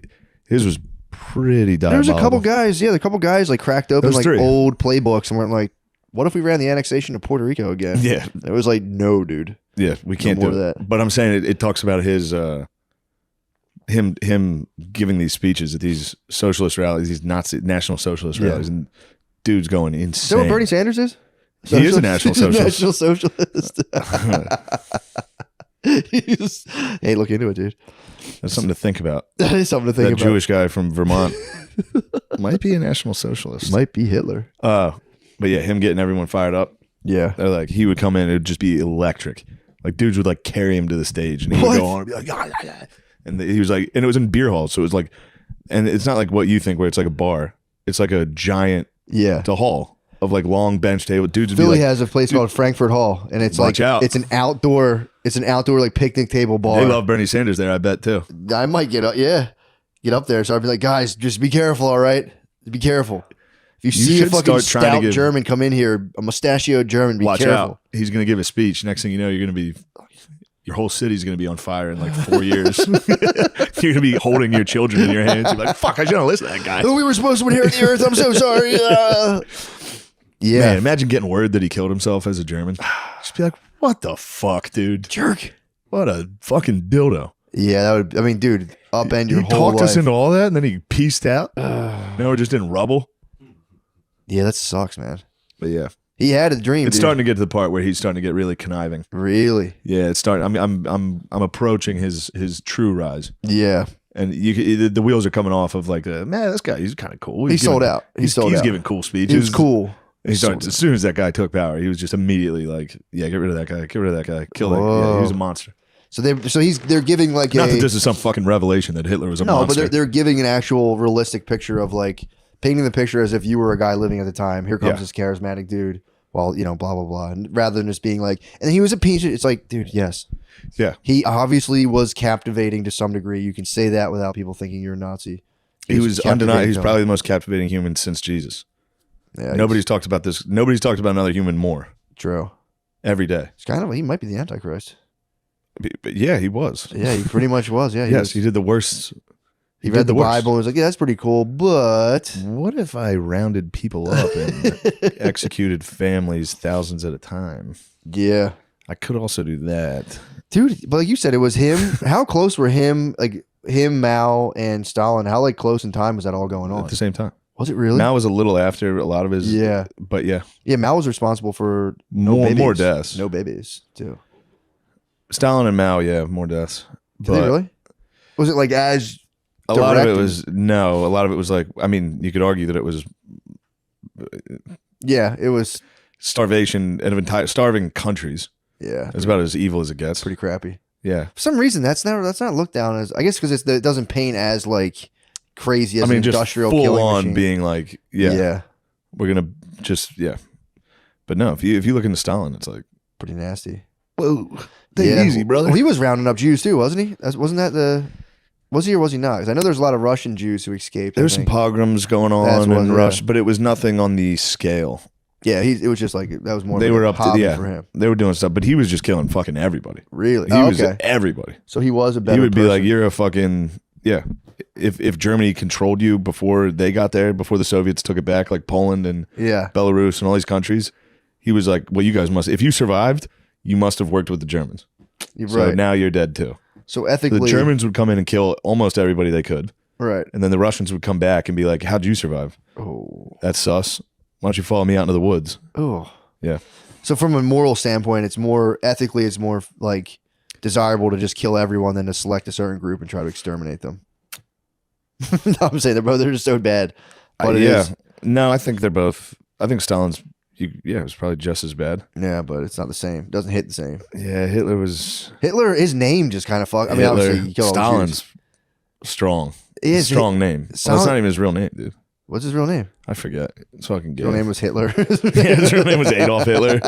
his was pretty diabolical. There was a couple guys like cracked open like old playbooks and went like, what if we ran the annexation of Puerto Rico again? Yeah. It was like, no, dude. Yeah, we can't do that. But I'm saying it talks about his him giving these speeches at these socialist rallies, these Nazi national socialist rallies, and dude's going insane. Is that what Bernie Sanders is? He is a national socialist. National socialist. Hey, look into it, dude. That's something to think about. That is something to think about. That Jewish guy from Vermont might be a national socialist. Might be Hitler. But yeah, him getting everyone fired up. Yeah. They're like, he would come in, it would just be electric. Like dudes would like carry him to the stage and he would go on and be like, yeah. And he was like, and it was in beer halls. So it was like, and it's not like what you think where it's like a bar. It's like a giant, it's a hall of like long bench table. Dudes would Philly be like, has a place called Frankfurt Hall, and it's watch like out. it's an outdoor like picnic table bar. They love Bernie Sanders there, I bet too. I might get up there. So I'd be like, guys, just be careful, all right? Be careful. If you see a fucking stout German come in here, a mustachioed German, be careful. Out. He's going to give a speech. Next thing you know, you're going to be, your whole city's going to be on fire in like 4 years. You're going to be holding your children in your hands. You're like, fuck, I shouldn't listen to that guy. We were supposed to inherit the earth. I'm so sorry. Yeah. Man, imagine getting word that he killed himself as a German. Just be like, what the fuck, dude? Jerk. What a fucking dildo. Yeah, that would, dude, upend your whole life. He talked us into all that and then he pieced out. Now we're just in rubble. Yeah, that sucks, man. But yeah. He had a dream. It's starting to get to the part where he's starting to get really conniving. Really? Yeah, it's starting. I'm approaching his true rise. Yeah, and the wheels are coming off of like, man, this guy, he's kind of cool. He sold out. He's giving cool speeches. He was cool. He started, as soon as that guy took power, he was just immediately like, yeah, get rid of that guy, kill that. Yeah, he was a monster. So they're giving like not that this is some fucking revelation that Hitler was a monster. No, but they're giving an actual realistic picture of like painting the picture as if you were a guy living at the time. Here comes this charismatic dude. Well, blah, blah, blah. And rather than just being like, and he was a piece of, it's like, dude, yes. Yeah. He obviously was captivating to some degree. You can say that without people thinking you're a Nazi. He was undeniable. He's probably the most captivating human since Jesus. Yeah. Nobody's talked about this. Nobody's talked about another human more. True. Every day. It's kind of, he might be the Antichrist. But yeah, he was. Yeah, he pretty much was. Yeah. He did the worst. He read the Bible and was like, yeah, that's pretty cool, but what if I rounded people up and executed families thousands at a time? Yeah. I could also do that. Dude, but like you said, it was him. How close were him, Mao, and Stalin? How close in time was that all going on? At the same time. Was it really? Mao was a little after a lot of his. Yeah. But yeah. Yeah, Mao was responsible for more deaths. No babies, too. Stalin and Mao, more deaths. Did they really? Was it like as... A lot of it was like, you could argue that it was. Yeah, it was starvation and starving countries. Yeah, it's about as evil as it gets. Pretty crappy. Yeah, for some reason that's not looked down as. I guess because it doesn't paint as like crazy as an industrial just full killing on machine. Being like, we're gonna But no, if you look into Stalin, it's like pretty nasty. Whoa, take it easy, brother. Well, he was rounding up Jews too, wasn't he? Wasn't that the? Was he or was he not? Because I know there's a lot of Russian Jews who escaped. There's some pogroms going on in Russia, but it was nothing on the scale. Yeah, it was just like that was more. They were up to for him. They were doing stuff, but he was just killing fucking everybody. Really, he was everybody. So he was a better. He would be person. like, "You're a fucking yeah." If Germany controlled you before they got there, before the Soviets took it back, like Poland and Belarus and all these countries, he was like, "Well, you guys must. If you survived, you must have worked with the Germans. So now you're dead too." So ethically, the Germans would come in and kill almost everybody they could. Right. And then the Russians would come back and be like, "How'd you survive?" "Oh, that's sus. Why don't you follow me out into the woods?" Oh. Yeah. So from a moral standpoint, it's more ethically, it's more like desirable to just kill everyone than to select a certain group and try to exterminate them. No, I'm saying they're just so bad. But No, I think they're both. I think Stalin's. It was probably just as bad. Yeah, but it's not the same. It doesn't hit the same. Yeah, Hitler was. His name just kind of fucked. I mean, obviously, he killed Stalin's strong. It's a strong name. That's not even his real name, dude. What's his real name? I forget. It's fucking gay. His real name was Hitler. His real name was Adolf Hitler.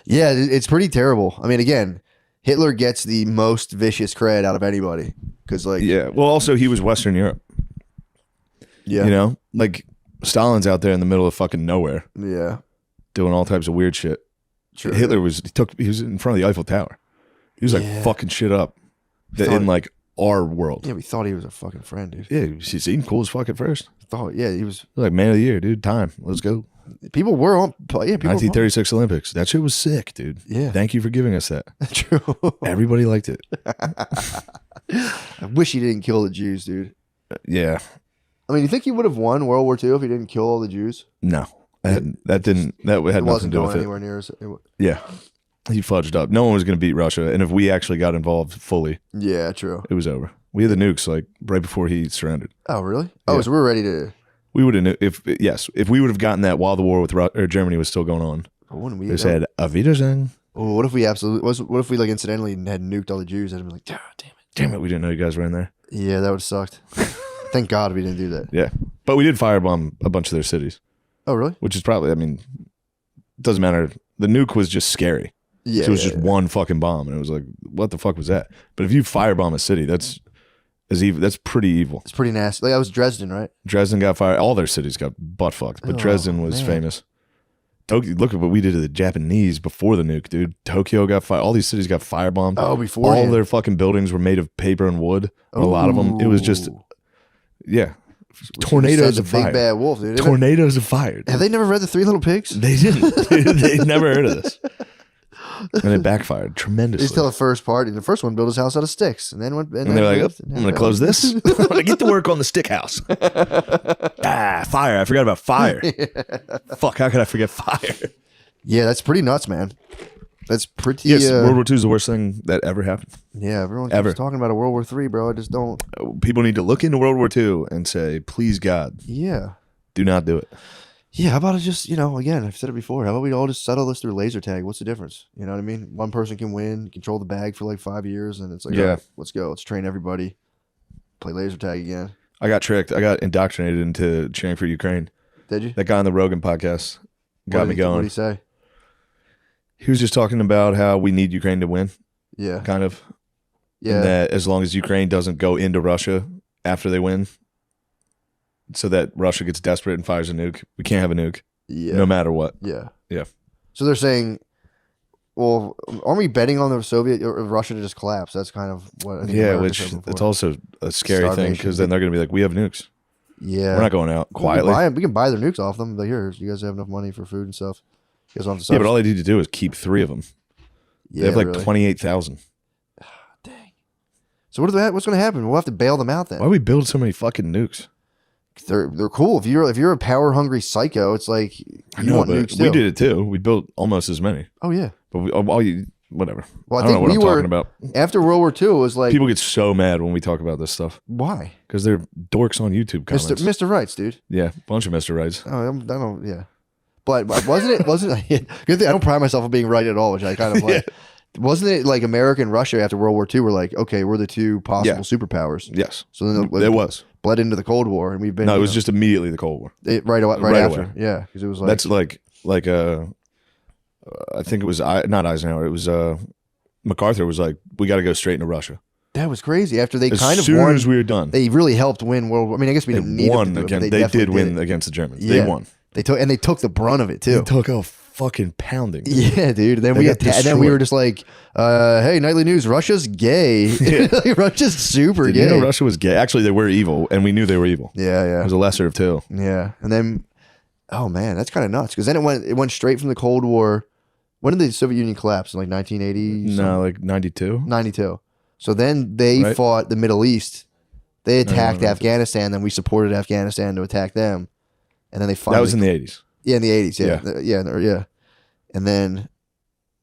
Yeah, it's pretty terrible. I mean, again, Hitler gets the most vicious cred out of anybody because, like, well, also he was Western Europe. Yeah, you know, like Stalin's out there in the middle of fucking nowhere. Yeah, doing all types of weird shit. True. Hitler was in front of the Eiffel Tower. He was like fucking shit up in like our world. Yeah, we thought he was a fucking friend, dude. Yeah, he's eating cool as fuck at first. He was like man of the year, dude. Time, let's go. People were on. Yeah, 1936 Olympics. That shit was sick, dude. Yeah. Thank you for giving us that. True. Everybody liked it. I wish he didn't kill the Jews, dude. Yeah. I mean, you think he would have won World War II if he didn't kill all the Jews? No, that had nothing to do with it. Anywhere near us. Yeah. He fudged up. No one was going to beat Russia, and if we actually got involved fully, yeah, true, it was over. We had the nukes like right before he surrendered. Oh, really? Oh, so we're ready to. We would have if we would have gotten that while the war with Germany was still going on. Wouldn't we? They said Auf Wiedersehen. Oh, what if we what if we like incidentally had nuked all the Jews? I'd have been like, damn it, we didn't know you guys were in there. Yeah, that would have sucked. Thank God we didn't do that. Yeah, but we did firebomb a bunch of their cities. Oh, really? Which is probably, I mean, it doesn't matter. The nuke was just scary. Yeah, so it was just one fucking bomb, and it was like, what the fuck was that? But if you firebomb a city, that's pretty evil. It's pretty nasty. Like, that was Dresden, right? Dresden got fired. All their cities got butt fucked, but Dresden was famous. Tokyo, look at what we did to the Japanese before the nuke, dude. Tokyo got fired. All these cities got firebombed. Oh, before all their fucking buildings were made of paper and wood. A lot of them, it was just, tornadoes of fire. Big bad wolf, dude. Tornadoes of fire. Have they never read the Three Little Pigs? They didn't. They never heard of this. And it backfired tremendously. They tell the first part. The first one built his house out of sticks, and then went. And they're like, "I'm going to close this. I'm going to get to work on the stick house." Fire! I forgot about fire. Fuck! How could I forget fire? Yeah, that's pretty nuts, man. That's pretty. Yes, World War II is the worst thing that ever happened. Yeah, everyone keeps talking about a World War III, bro. I just don't. People need to look into World War II and say, "Please, God, do not do it." Yeah, how about it just, again, I've said it before. How about we all just settle this through laser tag? What's the difference? You know what I mean? One person can win, control the bag for like 5 years, and it's like, all right, let's go. Let's train everybody. Play laser tag again. I got tricked. I got indoctrinated into cheering for Ukraine. Did you? That guy on the Rogan podcast got me going. What did he say? He was just talking about how we need Ukraine to win. Yeah. Kind of. Yeah. And that as long as Ukraine doesn't go into Russia after they win, so that Russia gets desperate and fires a nuke, we can't have a nuke. Yeah. No matter what. Yeah. Yeah. So they're saying, well, aren't we betting on the Soviet or Russia to just collapse? That's kind of what I think. Yeah, which it's also a scary thing because then they're going to be like, we have nukes. Yeah. We're not going out quietly. We can buy their nukes off them. But here, you guys have enough money for food and stuff. You guys don't have to but all they need to do is keep 3 of them. Yeah, they have like 28,000. Dang. So what's going to happen? We'll have to bail them out then. Why do we build so many fucking nukes? They're cool. If you're a power hungry psycho, it's like you want nukes too. We did it too. We built almost as many. Oh yeah. But whatever. Well, I don't know what I'm talking about. After World War II, it was like people get so mad when we talk about this stuff. Why? Because they're dorks on YouTube comments. Mr. Rights, dude. Yeah, bunch of Mr. Rights. Oh, I don't. Yeah. But wasn't it? Good thing I don't pride myself on being right at all, which I kind of like. Wasn't it like America and Russia after World War II were like, okay, we're the 2 possible superpowers? Yes. So then it was bled into the Cold War, and we've been. No, it was just immediately the Cold War. Right after. Away. Yeah, because it was like that's like I think it was not Eisenhower. It was MacArthur was like, we got to go straight into Russia. That was crazy. After they As kind of soon won, as we were done, they really helped win World. I mean, I guess we didn't need them to do it, but again. They definitely did win it. against the Germans. Yeah. They won. They took the brunt of it too. They took a fucking pounding. Yeah, dude. And then They we got and then we destroyed. were just like, hey, nightly news, Russia's gay. Like, Russia's super Did gay. you know Russia was gay? Actually, they were evil, and we knew they were evil. Yeah, It was a lesser of two. yeah. And then, oh man, that's kind of nuts because then it went straight from the Cold War. When did the Soviet Union collapse? In like 1980? No, like 92. 92. So then they Right. fought the Middle East. They attacked no. Afghanistan. Then we supported Afghanistan to attack them. And then they finally. That was in the 80s. Yeah, in the 80s. Yeah. Yeah. Yeah. And then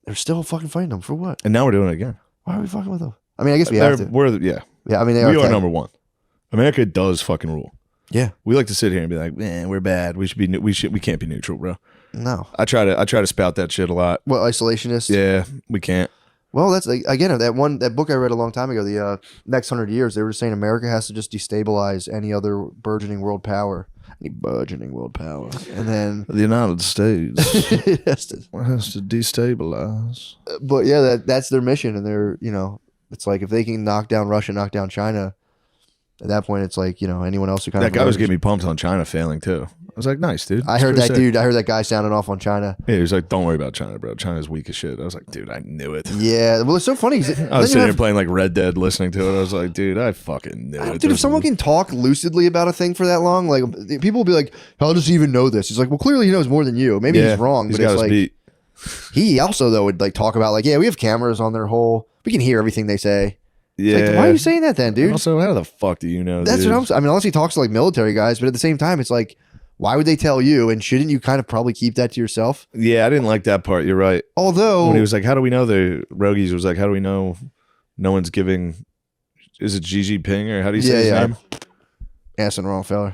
they're still fucking fighting them for what? And now we're doing it again. Why are we fucking with them? I mean, I guess we have to. Yeah. Yeah, I mean, they We are tech- number one. America does fucking rule. Yeah. We like to sit here and be like, man, we're bad. We can't be neutral, bro. No. I try to spout that shit a lot. Well, isolationist. Yeah, we can't. Well, that's like, again, that book I read a long time ago, the Next 100 Years, they were saying America has to just destabilize any other burgeoning world power. Any burgeoning world power. And then The United States it has to, has to destabilize. but yeah, that's their mission. And they're, it's like if they can knock down Russia, knock down China, at that point, it's like, anyone else who kind That of. guy was getting me pumped on China failing too. I was like, nice, dude. I It's heard pretty that sick. dude. I heard that guy sounding off on China. Yeah, he was like, don't worry about China, bro. China's weak as shit. I was like, dude, I knew it. Yeah. Well, it's so funny. I was sitting there playing like Red Dead, listening to it. I was like, dude, I fucking knew it. Dude, if someone can talk lucidly about a thing for that long, like people will be like, "How does he even know this?" He's like, "Well, clearly he knows more than you. Maybe he's wrong, he's but got it's his like beat. he also though would like talk about like, yeah, we have cameras on their whole. We can hear everything they say. Yeah. Like, why are you saying that then, dude? Also, how the fuck do you know? That's dude? what I'm saying. I mean, unless he talks to like military guys, but at the same time, it's like, why would they tell you? And shouldn't you kind of probably keep that to yourself? Yeah, I didn't like that part. You're right. Although When he was like, how do we know the Rogies was like, how do we know no one's giving, is it Xi Jinping or how do you say his name? asking the wrong fella.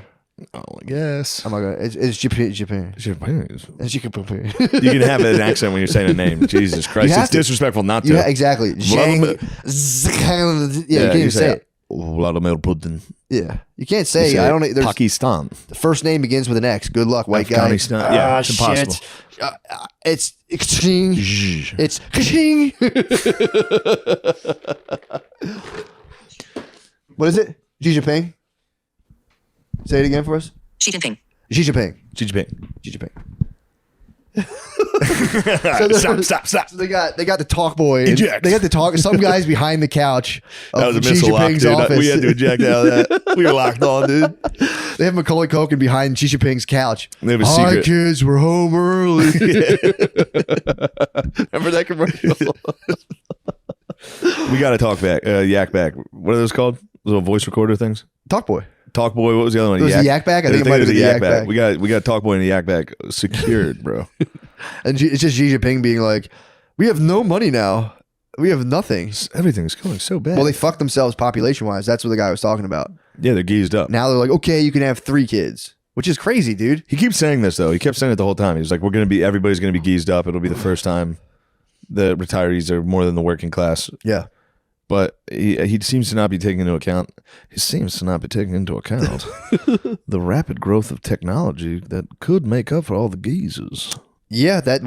Oh, I guess. I'm not gonna. It's Japan. Jinping. It's Japan. You can have an accent when you're saying a name. Jesus Christ. have It's to. disrespectful not to. Yeah, exactly. Vladimir- Yeah, you can't even say it. Vladimir Putin. Yeah, you can't say. You say I don't. There's Pakistan. the first name begins with an X. Good luck, white guy. Afghanistan. Yeah, it's impossible. It's ka-ching. Zh. It's ka-ching. What is it? Xi Jinping. Say it again for us. Xi Jinping. Xi Jinping. Xi Jinping. Xi Jinping. Stop. So they got the talk boy. and Eject. They got the talk. Some guys behind the couch That was of a Xi missile lock, Jinping's dude. office. We had to eject out of that. We were locked on, dude. They have Macaulay Culkin behind Xi Jinping's couch. They have a Hi, secret. kids, we're home early. Remember that commercial? We got to talk back. Yak back. What are those called? Those little voice recorder things? Talk boy. Talk boy. What was the other one? It was the Yak Bag? I think it might was have the been the Yak Yak Bag. Bag. We got talk boy and the Yak Bag secured, bro. And it's just Xi Jinping being like, we have no money now. We have nothing. Everything's going so bad. Well, they fucked themselves population wise. That's what the guy was talking about. Yeah, they're geezed up. Now they're like, okay, you can have 3 kids, which is crazy, dude. He keeps saying this though. He kept saying it the whole time. He's like, everybody's gonna be geezed up. It'll be the first time the retirees are more than the working class. Yeah. But he seems to not be taking into account. He seems to not be taking into account the rapid growth of technology that could make up for all the geezers. Yeah, that's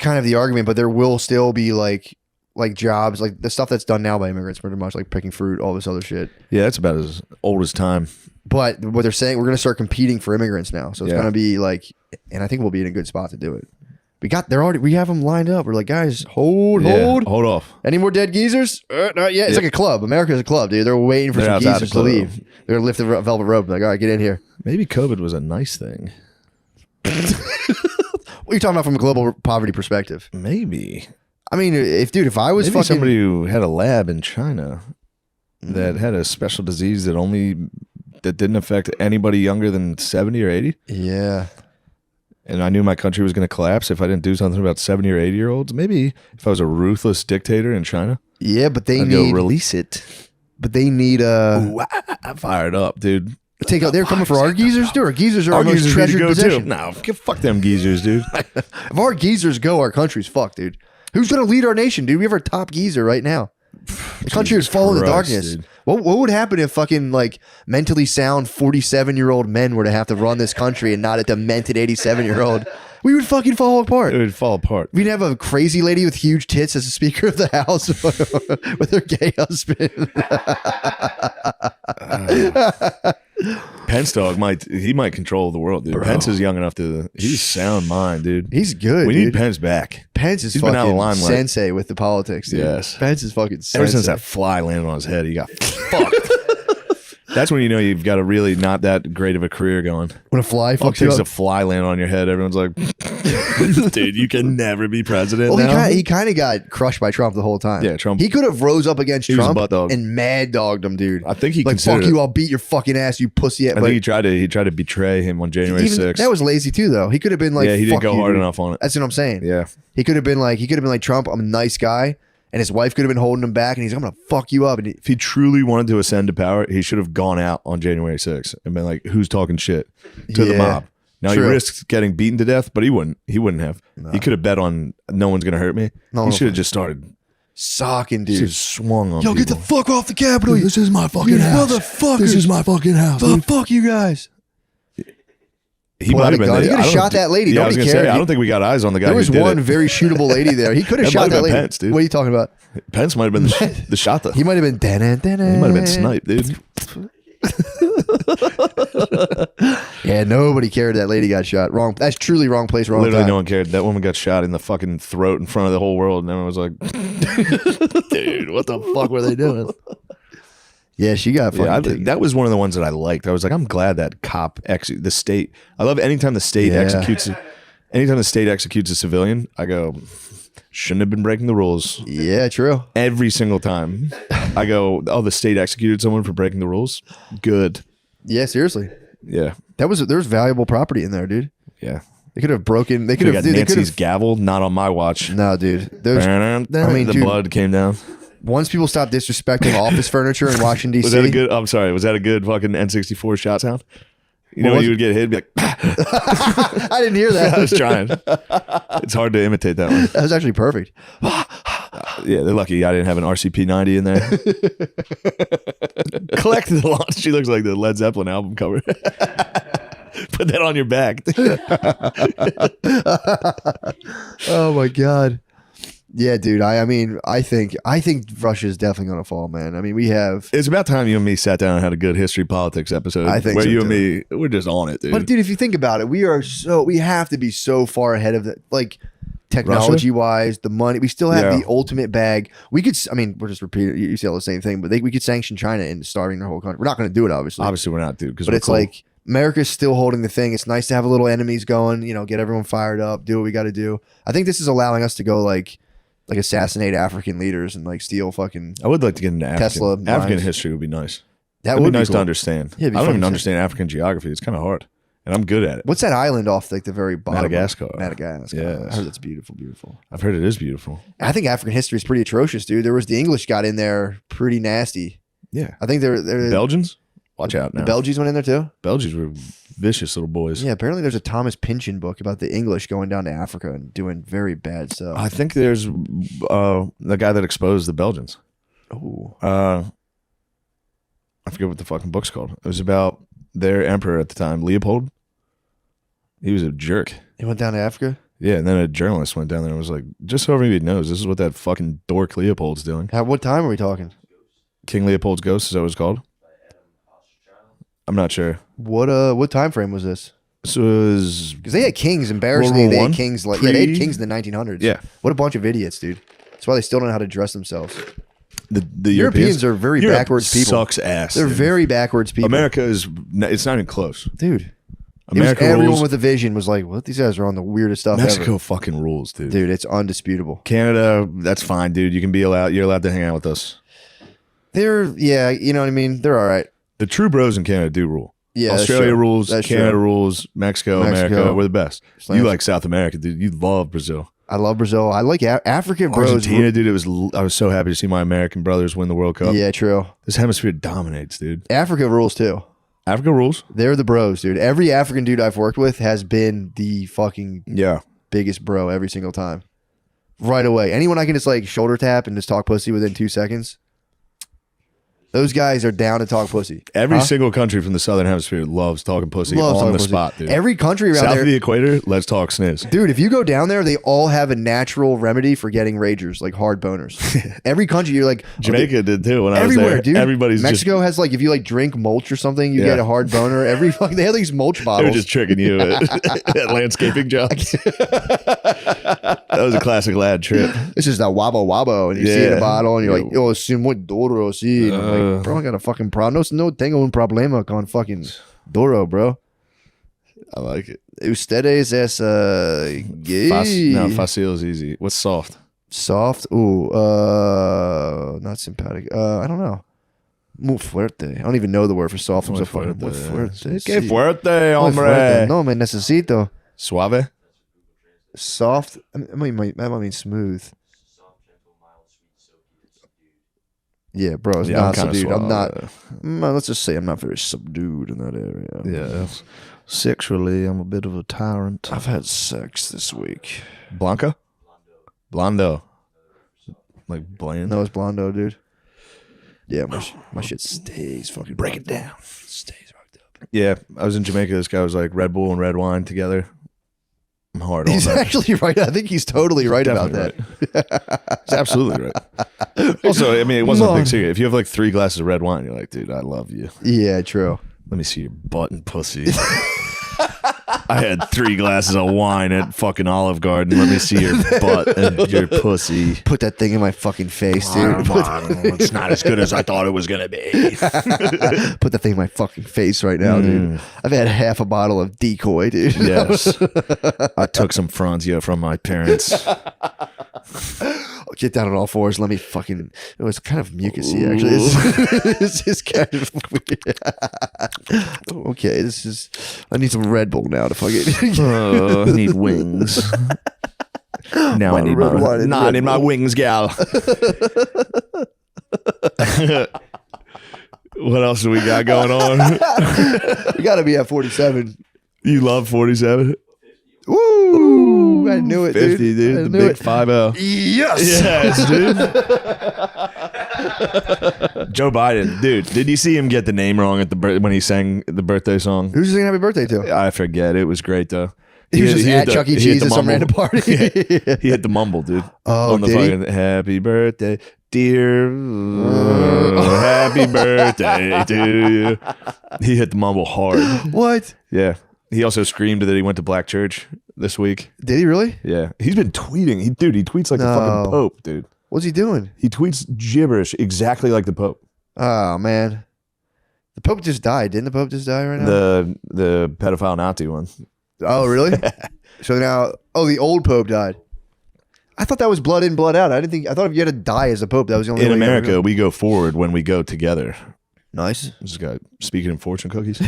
kind of the argument, but there will still be like jobs, like the stuff that's done now by immigrants, pretty much like picking fruit, all this other shit. Yeah, that's about as old as time. But what they're saying, we're going to start competing for immigrants now, so it's Yeah. going to be like, and I think we'll be in a good spot to do it. We have them lined up. We're like, guys, hold off. Any more dead geezers? Not yet. It's like a club. America's a club, dude. They're waiting for They're some outside geezers the to club. leave. They're gonna lift the velvet rope. Like, all right, get in here. Maybe COVID was a nice thing. What are you talking about from a global poverty perspective? Maybe. I mean, if I was Maybe fucking somebody who had a lab in China that had a special disease that didn't affect anybody younger than 70 or 80. Yeah. And I knew my country was going to collapse if I didn't do something about 70 or 80 year olds. Maybe if I was a ruthless dictator in China, Yeah, but they I'd need go release it. but they need Ooh, I'm fired up, dude. take out they're coming for our geezers, dude. Our geezers are our most geezers need to treasured go possession. too. No, fuck them geezers, dude. If our geezers go, our country's fucked, dude. Who's gonna lead our nation, dude? We have our top geezer right now. The country would fall into Christ, darkness. dude. What would happen if fucking like mentally sound 47-year-old men were to have to run this country and not a demented 87-year-old We would fucking fall apart. It would fall apart. We'd have a crazy lady with huge tits as a speaker of the house with her gay husband. Pence dog might control the world, dude. Bro. Pence is young enough to. He's sound mind, dude. He's good. We dude. need Pence back. Pence is He's been out of fucking limelight. sensei with the politics, dude. Yes. Pence is fucking sensei. Ever since that fly landed on his head, he got fucked. That's when you know you've got a really not that great of a career going. When a fly Fuck fucks you takes a up. fly land on your head. Everyone's like, dude, you can never be president Well, now. he kind of got crushed by Trump the whole time. Yeah, Trump- He could have rose up against He was a Trump butt dog. and mad dogged him, dude. I think he like, considered fuck you, it. I'll beat your fucking ass, you pussy. I think he tried to betray him on January 6th. That was lazy too, though. He could have been like, yeah, he didn't fuck go you, hard dude. enough on it. That's what I'm saying. Yeah. He could have been like Trump, I'm a nice guy. And his wife could have been holding him back, and he's like, I'm gonna fuck you up. And If he truly wanted to ascend to power, he should have gone out on January 6th and been like, "Who's talking shit to the Yeah, mob?" Now true. he risked getting beaten to death, but he wouldn't. He wouldn't have. He could have bet on no one's gonna hurt me. No, he no, should have just started. socking, Should dude. have swung on. Yo, get the people. fuck off the Capitol. This is my fucking you house. motherfuckers. This is my fucking house. dude. Fuck you guys. He Pull out might a have been. gun. He the- could have I don't- shot that lady. Yeah, I was Nobody gonna say. cared. I don't think we got eyes on the guy. There was who did one it. very shootable lady there. He could have That shot might have that been lady. Pence, dude. What are you talking about? Pence might have been the shot. He might have been. He might have been sniped, dude. Yeah, nobody cared that lady got shot. Wrong. That's truly wrong place, wrong Literally, time. no one cared. That woman got shot in the fucking throat in front of the whole world, and everyone was like, "Dude, what the fuck were they doing?" Yeah, she got fucking. Yeah, taken. that was one of the ones that I liked. I was like, I'm glad that cop the state. I love anytime the state Yeah. executes. Anytime the state executes a civilian, I go, shouldn't have been breaking the rules. Yeah, true. Every single time, I go, oh, the state executed someone for breaking the rules. Good. Yeah, seriously. Yeah, There was valuable property in there, dude. yeah. They could have broken. They Could could have have. got They could Nancy's have. gavel. Not on my watch. No, dude. There's The dude, blood came down. once people stop disrespecting office furniture in Washington D.C. Was that a good? I'm sorry. Was that a good fucking N64 shot sound? You know, What when was you would get hit, be like, I didn't hear that. I was trying. It's hard to imitate that one. That was actually perfect. Yeah, they're lucky I didn't have an RCP 90 in there. Collected the launch. She looks like the Led Zeppelin album cover. Put that on your back. Oh my god. Yeah, dude. I mean, I think Russia's definitely gonna fall, man. I mean, we have. It's about time you and me sat down and had a good history politics episode. I think where so, you and too. me, we're just on it, dude. But dude, if you think about it, we have to be so far ahead of the like technology wise, the money. We still have Yeah. the ultimate bag. We could. I mean, we're just repeating. You say all the same thing, but we could sanction China into starving their whole country. We're not going to do it, obviously. Obviously, we're not, dude. But it's like America's still holding the thing. It's nice to have a little enemies going. You know, get everyone fired up. Do what we got to do. I think this is allowing us to go like assassinate African leaders and like steal fucking. I would like to get into Tesla African mines. history would be nice. That It'd would be nice cool. to understand. Yeah, it'd be I don't fun even to understand African geography. It's kind of hard, and I'm good at it. What's that island off like the very bottom? Madagascar. Madagascar. Yes. I heard that's beautiful, beautiful. I've heard it is beautiful. I think African history is pretty atrocious, dude. There was the English got in there pretty nasty. Yeah. I think they're Belgians? Watch out the now. Belgians went in there too. Belgians were vicious little boys. Yeah, apparently there's a Thomas Pynchon book about the English going down to Africa and doing very bad stuff. I think there's the guy that exposed the Belgians. Oh, I forget what the fucking book's called. It was about their emperor at the time, Leopold. He was a jerk. he went down to Africa. Yeah, and then a journalist went down there and was like, just so everybody knows, this is what that fucking dork Leopold's doing. What time are we talking? King Leopold's Ghost, is that what it's called? I'm not sure. What time frame was this? This was Because they had kings. Embarrassingly, World they War had I? kings they had kings in the 1900s. Yeah. What a bunch of idiots, dude. That's why they still don't know how to dress themselves. the Europeans are very Europe backwards people. Sucks ass. They're dude. very backwards people. America is. It's not even close. Dude. America Everyone rules. with a vision was like, "What? These guys are on the weirdest stuff Mexico fucking rules, dude. ever." Dude, it's undisputable. Canada, that's fine, dude. You can be allowed. You're allowed to hang out with us. Yeah, you know what I mean. They're all right. The true bros in Canada do rule. Yeah, that's Australia true. rules. That's Canada true. rules. Mexico, America. We're the best. Slams. You like South America, dude. You love Brazil. I love Brazil. I like African bros. Argentina, dude. I was so happy to see my American brothers win the World Cup. Yeah, true. This hemisphere dominates, dude. Africa rules too. Africa rules. They're the bros, dude. Every African dude I've worked with has been the fucking Yeah. biggest bro every single time. Right away. Anyone I can just like shoulder tap and just talk pussy within 2 seconds. Those guys are down to talk pussy. Every single country from the Southern Hemisphere loves talking pussy Loves on talking the pussy. spot, dude. Every country around South there, of the equator, let's talk sniz. dude. If you go down there, they all have a natural remedy for getting ragers, like hard boners. Every country, you're like Jamaica did too when I was everywhere, there. dude. Everybody's Mexico has like if you like drink mulch or something, you Yeah. get a hard boner. Every fucking they have these mulch they bottles. were just tricking you at landscaping jobs. That was a classic lad trip. It's just that wabo wabo, and you see it in Yeah. a bottle, and you're like, "Oh, sin muy duro, sí." And I'm like, bro, I got a fucking problem. No tengo un problema con fucking duro, bro. I like it. Ustedes es gay. No, fácil is easy. What's soft? Soft. Ooh, not sympathetic. I don't know. Muy fuerte. I don't even know the word for soft. I'm Muy so fucking muy fuerte. fuerte. Que Sí. fuerte, Muy hombre. fuerte. No me necesito. Suave? Soft. That might mean smooth. Yeah, bro. It's Yeah, I'm not kinda subdued. I'm suave. not. Let's just say I'm not very subdued in that area. Yeah. Sexually, I'm a bit of a tyrant. I've had sex this week. Blanca? Blondo. Like bland? No, it's Blondo, dude. Yeah, my shit stays fucking. Break it down. Stays rocked up. Yeah, I was in Jamaica. This guy was like Red Bull and red wine together. I'm hard on He's that. actually right. I think he's totally right about that. Definitely He's absolutely right. Also, I mean, it wasn't a big secret. If you have like 3 glasses of red wine, you're like, dude, I love you. Yeah, true. Let me see your butt and pussy. I had 3 glasses of wine at fucking Olive Garden. Let me see your butt and your pussy. Put that thing in my fucking face, dude. It's not as good as I thought it was gonna be. Put that thing in my fucking face right now, dude. I've had half a bottle of decoy, dude. Yes, I took some Franzia from my parents. Get down on all fours. Let me fucking. It was kind of mucusy, actually. It's just kind of weird. Okay, this is. I need some Red Bull now to fucking. I need wings. Now I need red wine my, and I Red need my Bull. wings, gal. What else do we got going on? We got to be at 47. You love 47? Woo! I knew it, 50, dude. dude. I The knew big it. 5-0. Yes. Yes, dude. Joe Biden, dude. Did you see him get the name wrong at the when he sang the birthday song? Who's he singing happy birthday to? I forget. It was great though. He was just hit at the- Chuck E. he hit Cheese the at some mumble. random party. He hit the mumble, dude. Oh, on the did he? fucking happy birthday, dear. Happy birthday to you. He hit the mumble hard. What? Yeah. He also screamed that he went to black church this week. Did he really? Yeah. He's been tweeting. He tweets like the No. fucking Pope, dude. What's he doing? He tweets gibberish exactly like the Pope. Oh man, the Pope just died. Didn't the Pope just die right now? The pedophile Nazi one. Oh really? So now, the old Pope died. I thought that was blood in, blood out. I didn't think. I thought if you had to die as a Pope, that was the only In way you gotta America, go. we go forward when we go together. Nice. This guy speaking in fortune cookies.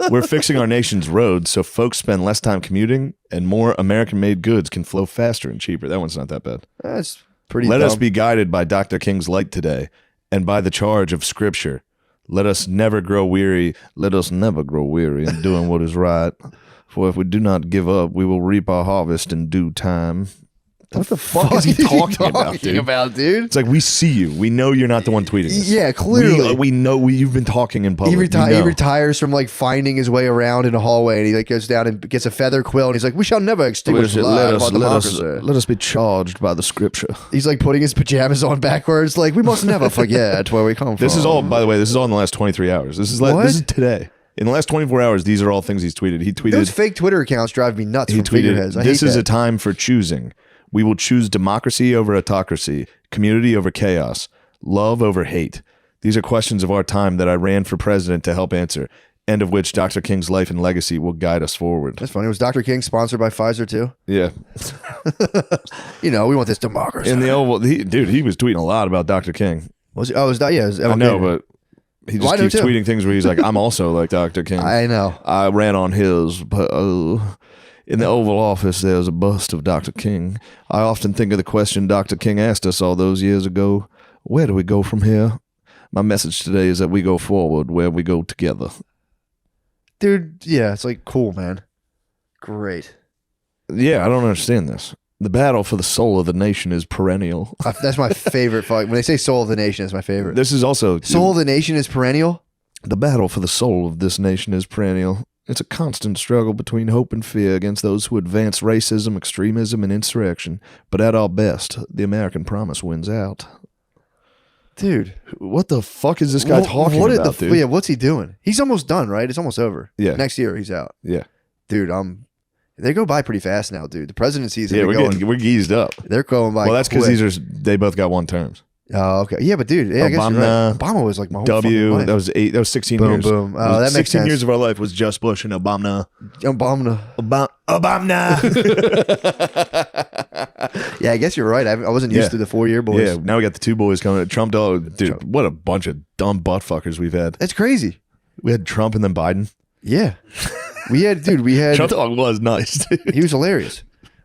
We're fixing our nation's roads so folks spend less time commuting and more American-made goods can flow faster and cheaper. That one's not that bad. That's pretty. Let us dumb. be guided by Dr. King's light today and by the charge of Scripture. Let us never grow weary. Let us never grow weary in doing what is right. For if we do not give up, we will reap our harvest in due time. What the fuck is he talking about, dude? It's like, we see you. We know you're not the one tweeting this. Yeah, clearly. We know you've been talking in public. He, We he know. retires from like finding his way around in a hallway, and he like goes down and gets a feather quill, and he's like, "We shall never extinguish the light of our democracy." let us be charged by the Scripture. He's like putting his pajamas on backwards, like, "We must never forget where we come from." This is all, by the way, this is all in the last 23 hours. This is What? this is today. In the last 24 hours, these are all things he's tweeted. He tweeted. Those fake Twitter accounts drive me nuts. He From tweeted, figureheads. I "This hate is that. a time for choosing. We will choose democracy over autocracy, community over chaos, love over hate. These are questions of our time that I ran for president to help answer, and of which Dr. King's life and legacy will guide us forward." That's funny. Was Dr. King sponsored by Pfizer too? Yeah. We want this democracy. In the Oval, he was tweeting a lot about Dr. King. Was he? Oh, it was that? Yeah, it was, I know, but he just Well, I know keeps too. tweeting things where he's like, "I'm also like Dr. King. I know. I ran on his, but in the Oval Office, there's a bust of Dr. King. I often think of the question Dr. King asked us all those years ago, where do we go from here? My message today is that we go forward where we go together." Dude, yeah, it's like cool, man. Great. Yeah, I don't understand this. The battle for the soul of the nation is perennial. That's my favorite fight. When they say soul of the nation, that's my favorite. This is also Soul of the nation is perennial. The battle for the soul of this nation is perennial. It's a constant struggle between hope and fear against those who advance racism, extremism, and insurrection. But at our best, the American promise wins out. Dude, what the fuck is this guy talking about, dude? Yeah, what's he doing? He's almost done, right? It's almost over. Yeah. Next year, he's out. Yeah. Dude, they go by pretty fast now, dude. The presidencies we're geezed up. They're going by. Well, that's because they both got one terms. Oh, okay. Yeah, but dude, I guess you're right. Obama was like my whole fucking life. That was 16 boom, years. Boom, Oh, that makes 16 sense. years of our life was just Bush and Obama. Obama. Yeah, I guess you're right. I wasn't used to the 4-year boys. Yeah, now we got the 2 boys coming. Trump, dude, what a bunch of dumb butt fuckers we've had. That's crazy. We had Trump and then Biden. Yeah. We had Trump dog was nice, dude. He was hilarious.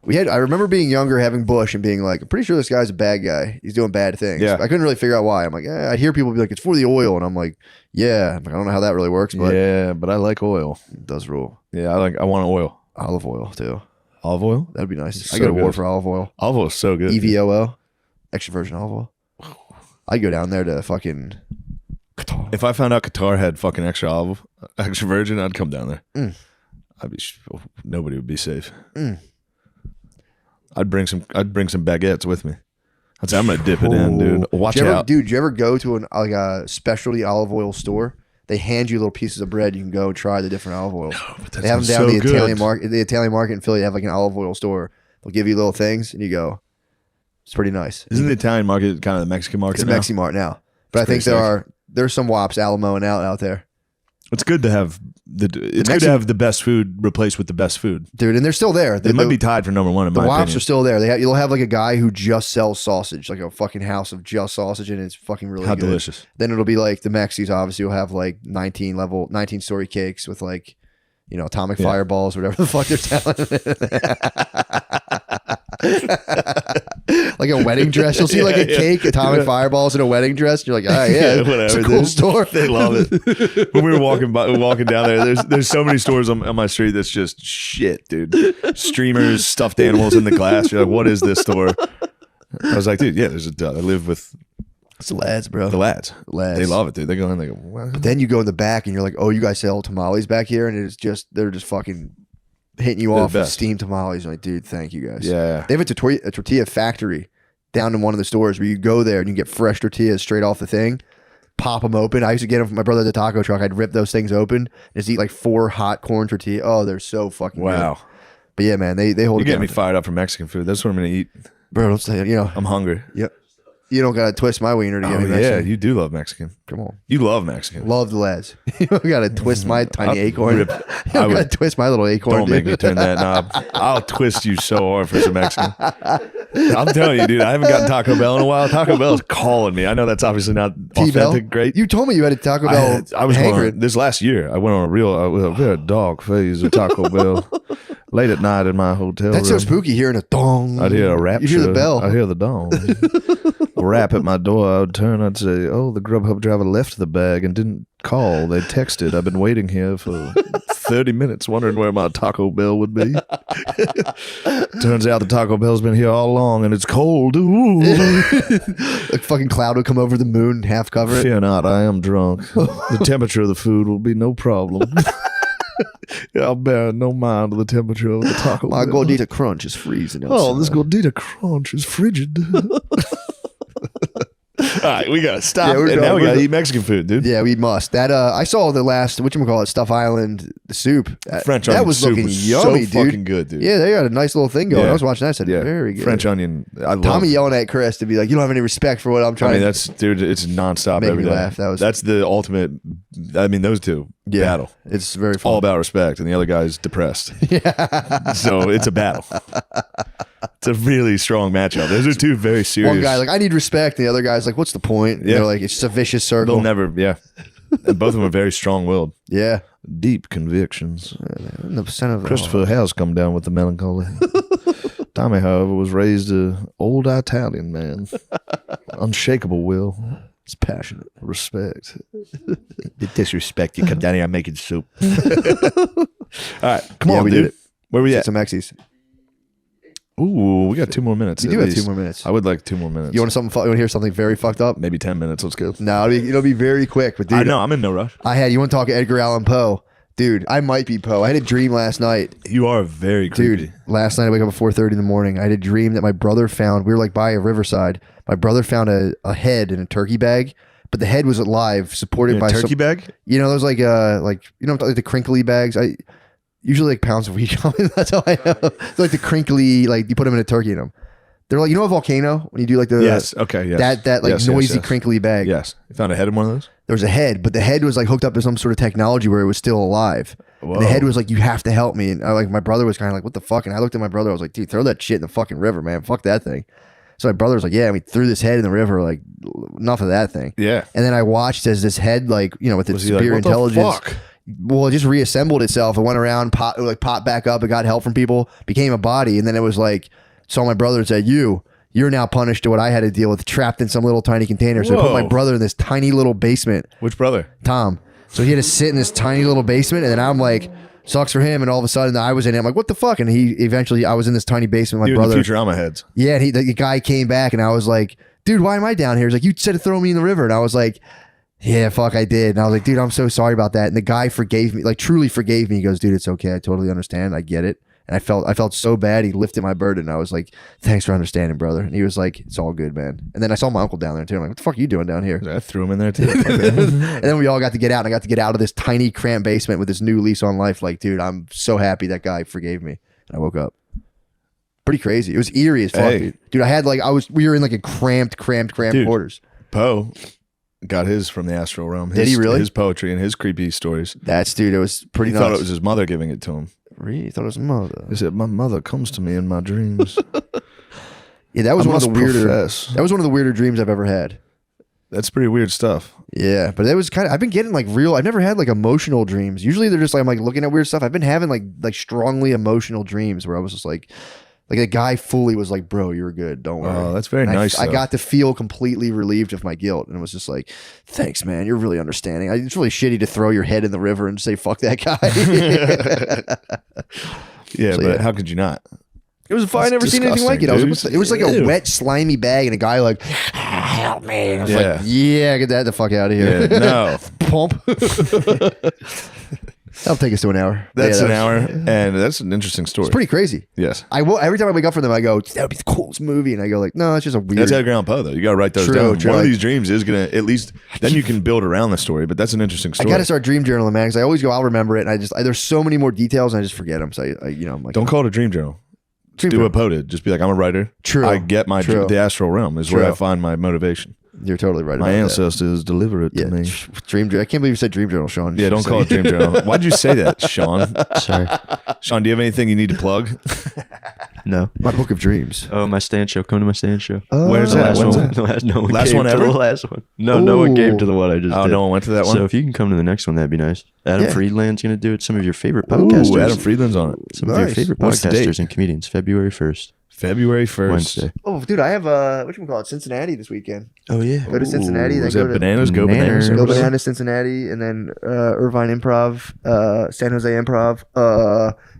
I remember being younger, having Bush and being like, I'm pretty sure this guy's a bad guy. He's doing bad things. Yeah. I couldn't really figure out why. I'm like, I'd hear people be like, it's for the oil. And I'm like, yeah. I'm like, I don't know how that really works, but yeah, but I like oil. It does rule. Yeah, I want oil. Olive oil too. Olive oil? That'd be nice. So I go to war good. for olive oil. Olive oil is so good. EVOO. Extra virgin olive oil. I'd go down there to fucking Qatar. If I found out Qatar had fucking extra virgin, I'd come down there. Nobody would be safe. I'd bring some baguettes with me. I'd say I'm gonna dip it in, dude. Watch out, dude. Did you ever go to a specialty olive oil store? They hand you little pieces of bread. You can go and try the different olive oils. No, but that they have them down so the good. Italian market. The Italian market in Philly, they have like an olive oil store. They'll give you little things, and you go. It's pretty nice. Isn't the Italian market kind of the Mexican market? It's a Mexican market now, but I think there's some wops Alamoing out there. It's good to have good to have the best food replaced with the best food, dude. And they're still there. They might be tied for number one. In the my wops opinion. are still there. You'll have like a guy who just sells sausage, like a fucking house of just sausage, and it's fucking really How good. delicious. Then it'll be like the Mexis. Obviously, will have like 19-story cakes with like, atomic fireballs, whatever the fuck they're selling. Like a wedding dress. You'll see like a cake, atomic fireballs, and a wedding dress. And you're like, whatever. It's a cool store. They love it. When we were walking down there, there's so many stores on my street that's just shit, dude. Streamers, stuffed animals in the glass. You're like, what is this store? I was like, dude, yeah, I live with. It's the lads, bro. The lads. Lads. They love it, dude. They go in, they go, what? But then you go in the back and you're like, oh, you guys sell tamales back here? And they're just fucking hitting you off with steamed tamales. I'm like, dude, thank you guys. Yeah. They have a tortilla factory down in one of the stores where you go there and you get fresh tortillas straight off the thing, pop them open. I used to get them from my brother at the taco truck. I'd rip those things open and just eat like 4 hot corn tortillas. Oh, they're so fucking good. But yeah, man, they hold it down. You're getting me fired up for Mexican food. That's what I'm going to eat. Bro, don't say it. I'm hungry. Yep. You don't got to twist my wiener to get me Mexican. Yeah, you do love Mexican. Come on. You love Mexican. Love the lads. You don't got to twist my tiny acorn. You don't got to twist my little acorn. Don't make me turn that knob. I'll twist you so hard for some Mexican. I'm telling you, dude, I haven't gotten Taco Bell in a while. Taco Bell's calling me. I know that's obviously not authentic, great. You told me you had a Taco Bell. I was this last year. I went on a real dog phase of Taco Bell. Late at night in my hotel That's room. so spooky hearing a dong. I'd hear a rap. You hear the bell. I'd hear the dong. A rap at my door. I would turn. I'd say, "Oh, the Grubhub driver left the bag and didn't call. They texted. I've been waiting here for 30 minutes, wondering where my Taco Bell would be." Turns out the Taco Bell's been here all along, and it's cold. Ooh. A fucking cloud would come over the moon and half cover it. Fear not, I am drunk. The temperature of the food will be no problem. I'll bear no mind of the temperature of the Taco My Bell. Gordita Crunch is freezing outside. Oh, this Gordita Crunch is frigid. All right, we gotta stop. Yeah, and now we gotta eat Mexican food, dude. Yeah, we must. That I saw the last whatchamacallit, Stuff Island soup. French that onion was soup looking was yummy, so dude. fucking good, dude. Yeah, they got a nice little thing going. Yeah. I was watching that. I said, Yeah. very good. French onion. I love. Tommy yelling at Chris to be like, "You don't have any respect for what I'm trying." I mean, that's dude. It's nonstop Made every me day. laugh. That's the ultimate. I mean, those two battle. It's very fun. All about respect, and the other guy's depressed. Yeah. So it's a battle. It's a really strong matchup. Those are two very serious. One guy like, I need respect, and the other guy's like, what's the point? And Yeah. they're like, it's just a vicious circle. They'll never. Yeah. And both of them are very strong-willed. Yeah. Deep convictions. The percent of Christopher has come down with the melancholy. Tommy, however, was raised an old Italian man. Unshakable will. It's passionate. Respect. The disrespect. You come down here, I'm making soup. All right. Come on, we dude. did it. Where we at? Some X's. Ooh, we got 2 more minutes. We at do have least. 2 more minutes. I would like 2 more minutes. You want something? You want to hear something very fucked up? Maybe 10 minutes. Let's go. No, it'll be very quick. But dude, I know. I'm in no rush. you want to talk Edgar Allan Poe? Dude, I might be Poe. I had a dream last night. You are very creepy. Dude, last night I wake up at 4:30 in the morning. I had a dream that my brother found. We were like by a riverside. My brother found a head in a turkey bag, but the head was alive, supported by turkey bag. You know those like the crinkly bags. I usually like pounds of wheat. That's how I know. It's like the crinkly, like you put them in a turkey in them. They're like, you know, a volcano when you do like the Okay. Yes. that like Yes, noisy yes. crinkly bag. Yes. You found a head in one of those. There was a head, but the head was like hooked up to some sort of technology where it was still alive. And the head was like, you have to help me. And my brother was kind of like, what the fuck? And I looked at my brother. I was like, dude, throw that shit in the fucking river, man. Fuck that thing. So my brother was like, yeah, and we threw this head in the river. Like, enough of that thing. Yeah. And then I watched as this head, like, you know, with its superior what the intelligence. fuck? Well, it just reassembled itself. It went around, popped back up. It got help from people, became a body. And then it was like, saw my brother and said, you're now punished to what I had to deal with, trapped in some little tiny container. So I put my brother in this tiny little basement. Which brother? Tom. So he had to sit in this tiny little basement, and then I'm like, sucks for him. And all of a sudden, I was in it. I'm like, what the fuck? And I was in this tiny basement with my brother. The Futurama heads. Yeah, and the guy came back, and I was like, dude, why am I down here? He's like, you said to throw me in the river. And I was like, yeah, fuck, I did. And I was like, dude, I'm so sorry about that. And the guy forgave me, like truly forgave me. He goes, dude, it's okay. I totally understand. I get it. And I felt so bad. He lifted my burden. I was like, thanks for understanding, brother. And he was like, it's all good, man. And then I saw my uncle down there too. I'm like, what the fuck are you doing down here? I threw him in there too. And then we all got to get out. And I got to get out of this tiny cramped basement with this new lease on life. Like, dude, I'm so happy that guy forgave me. And I woke up. Pretty crazy. It was eerie as fuck, dude. I had we were in like a cramped quarters. Poe got his from the astral realm. Did he really? His poetry and his creepy stories. Dude, it was pretty He nuts. thought it was his mother giving it to him. Really? Thought it was mother. He said, my mother comes to me in my dreams. Yeah, that was I one of the must weirder. profess. That was one of the weirder dreams I've ever had. That's pretty weird stuff. Yeah, but it was kind of. I've been getting like real. I've never had like emotional dreams. Usually they're just like I'm like looking at weird stuff. I've been having like strongly emotional dreams where I was just like a guy fully was like, bro, you're good. Don't worry. Oh, that's very And nice. I got to feel completely relieved of my guilt, and it was just like, thanks, man. You're really understanding. It's really shitty to throw your head in the river and say fuck that guy. Yeah, So, but yeah. how could you not? It was fine. I've never seen anything like it. It was like a wet, slimy bag, and a guy like, help me. And I was like, yeah, get that the fuck out of here. Yeah, no. Pump. That'll take us to an hour. That's Yeah, an that hour, and that's an interesting story. It's pretty crazy. Yes. Every time I wake up from them, I go, that would be the coolest movie. And I go like, no, it's just a weird. That's Edgar Allan Poe, though. You got to write those True, down. true. One of these dreams is going to, at least, then you can build around the story, but that's an interesting I story. got to start dream journaling, man, because I always go, I'll remember it. And there's so many more details, and I just forget them. So I'm like, Don't call it a dream journal. Dream Do journal. what Poe did. Just be like, I'm a writer. True. I get True. the astral realm is where I find my motivation. You're totally right. My about ancestors deliver it that. to me. Dream journal. I can't believe you said dream journal, Sean. Yeah, don't call it dream journal. Why'd you say that, Sean? Sorry. Sean, do you have anything you need to plug? No. My book of dreams. Oh, my stand show. Come to my stand show. Where's The that? last When's one. that? The last, no one Last came one to ever? the last one. No, no one came to the one I just Oh, did. no one went to that one? So if you can come to the next one, that'd be nice. Adam Yeah. Friedland's going to do it. Some of your favorite podcasters. Ooh, Adam Friedland's on it. Some of your Nice. favorite What's the date? podcasters and comedians. February 1st. February 1st. Wednesday. Oh, dude, I have whatchamacallit, Cincinnati this weekend. Oh, yeah. Go to Cincinnati, then Was go that to Bananas? Go Bananas. Bananas. Go or whatever? Bananas, Cincinnati, and then Irvine Improv, San Jose Improv,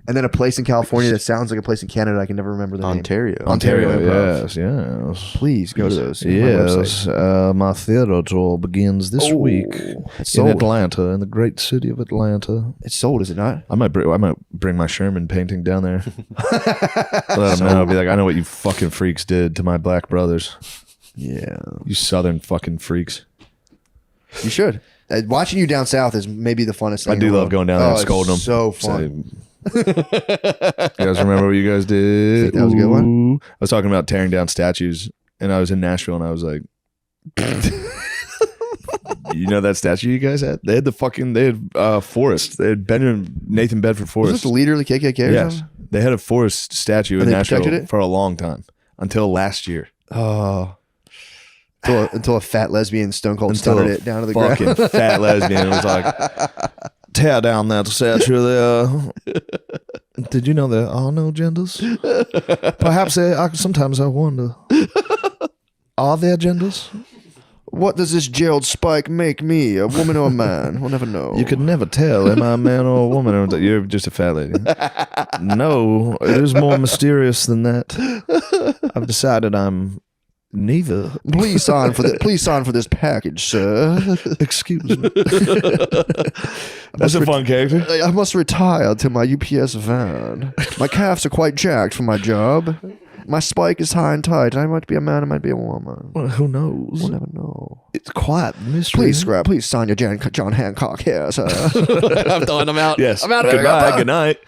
and then a place in California that sounds like a place in Canada. I can never remember the name. Ontario. Ontario Improv. Yes. Please go to those. My Yes, website. my theater tour begins this week It's in sold. Atlanta, in the great city of Atlanta. It's sold, is it not? I might bring my Sherman painting down there. Let them know. I'll be like, I know what you fucking freaks did to my black brothers. Yeah, You southern fucking freaks. you should. Watching you down south is maybe the funnest thing. I in do the love world. going down there and it's scolding them. So fun. You guys remember what you guys did? Think that was a good one? Ooh. I was talking about tearing down statues, and I was in Nashville, and I was like, you know that statue you guys had? They had Forrest. They had Nathan Bedford Was Forrest. this the leader of the KKK? Or Yes, something? they had a Forrest statue And in they Nashville protected it? for a long time until last year. Oh. Until a fat lesbian stone cold stunted it down to the fucking ground. fat lesbian was like, tear down that statue there. Did you know there are no genders? Perhaps sometimes I wonder, are there genders? What does this jailed spike make me? A woman or a man? We'll never know. You could never tell. Am I a man or a woman? Or you're just a fat lady. No, it is more mysterious than that. I've decided I'm neither. Please sign for this. Please sign for this package, sir. Excuse me. That's a fun character. I must retire to my UPS van. My calves are quite jacked for my job. My spike is high and tight. I might be a man. I might be a woman. Well, who knows? We'll never know. It's quite mystery. Please, Scrap. Please sign your John Hancock here, sir. I'm done. I'm out. Yes. I'm out of here. Goodbye. Good night.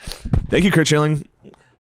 Thank you, Kurt Schilling.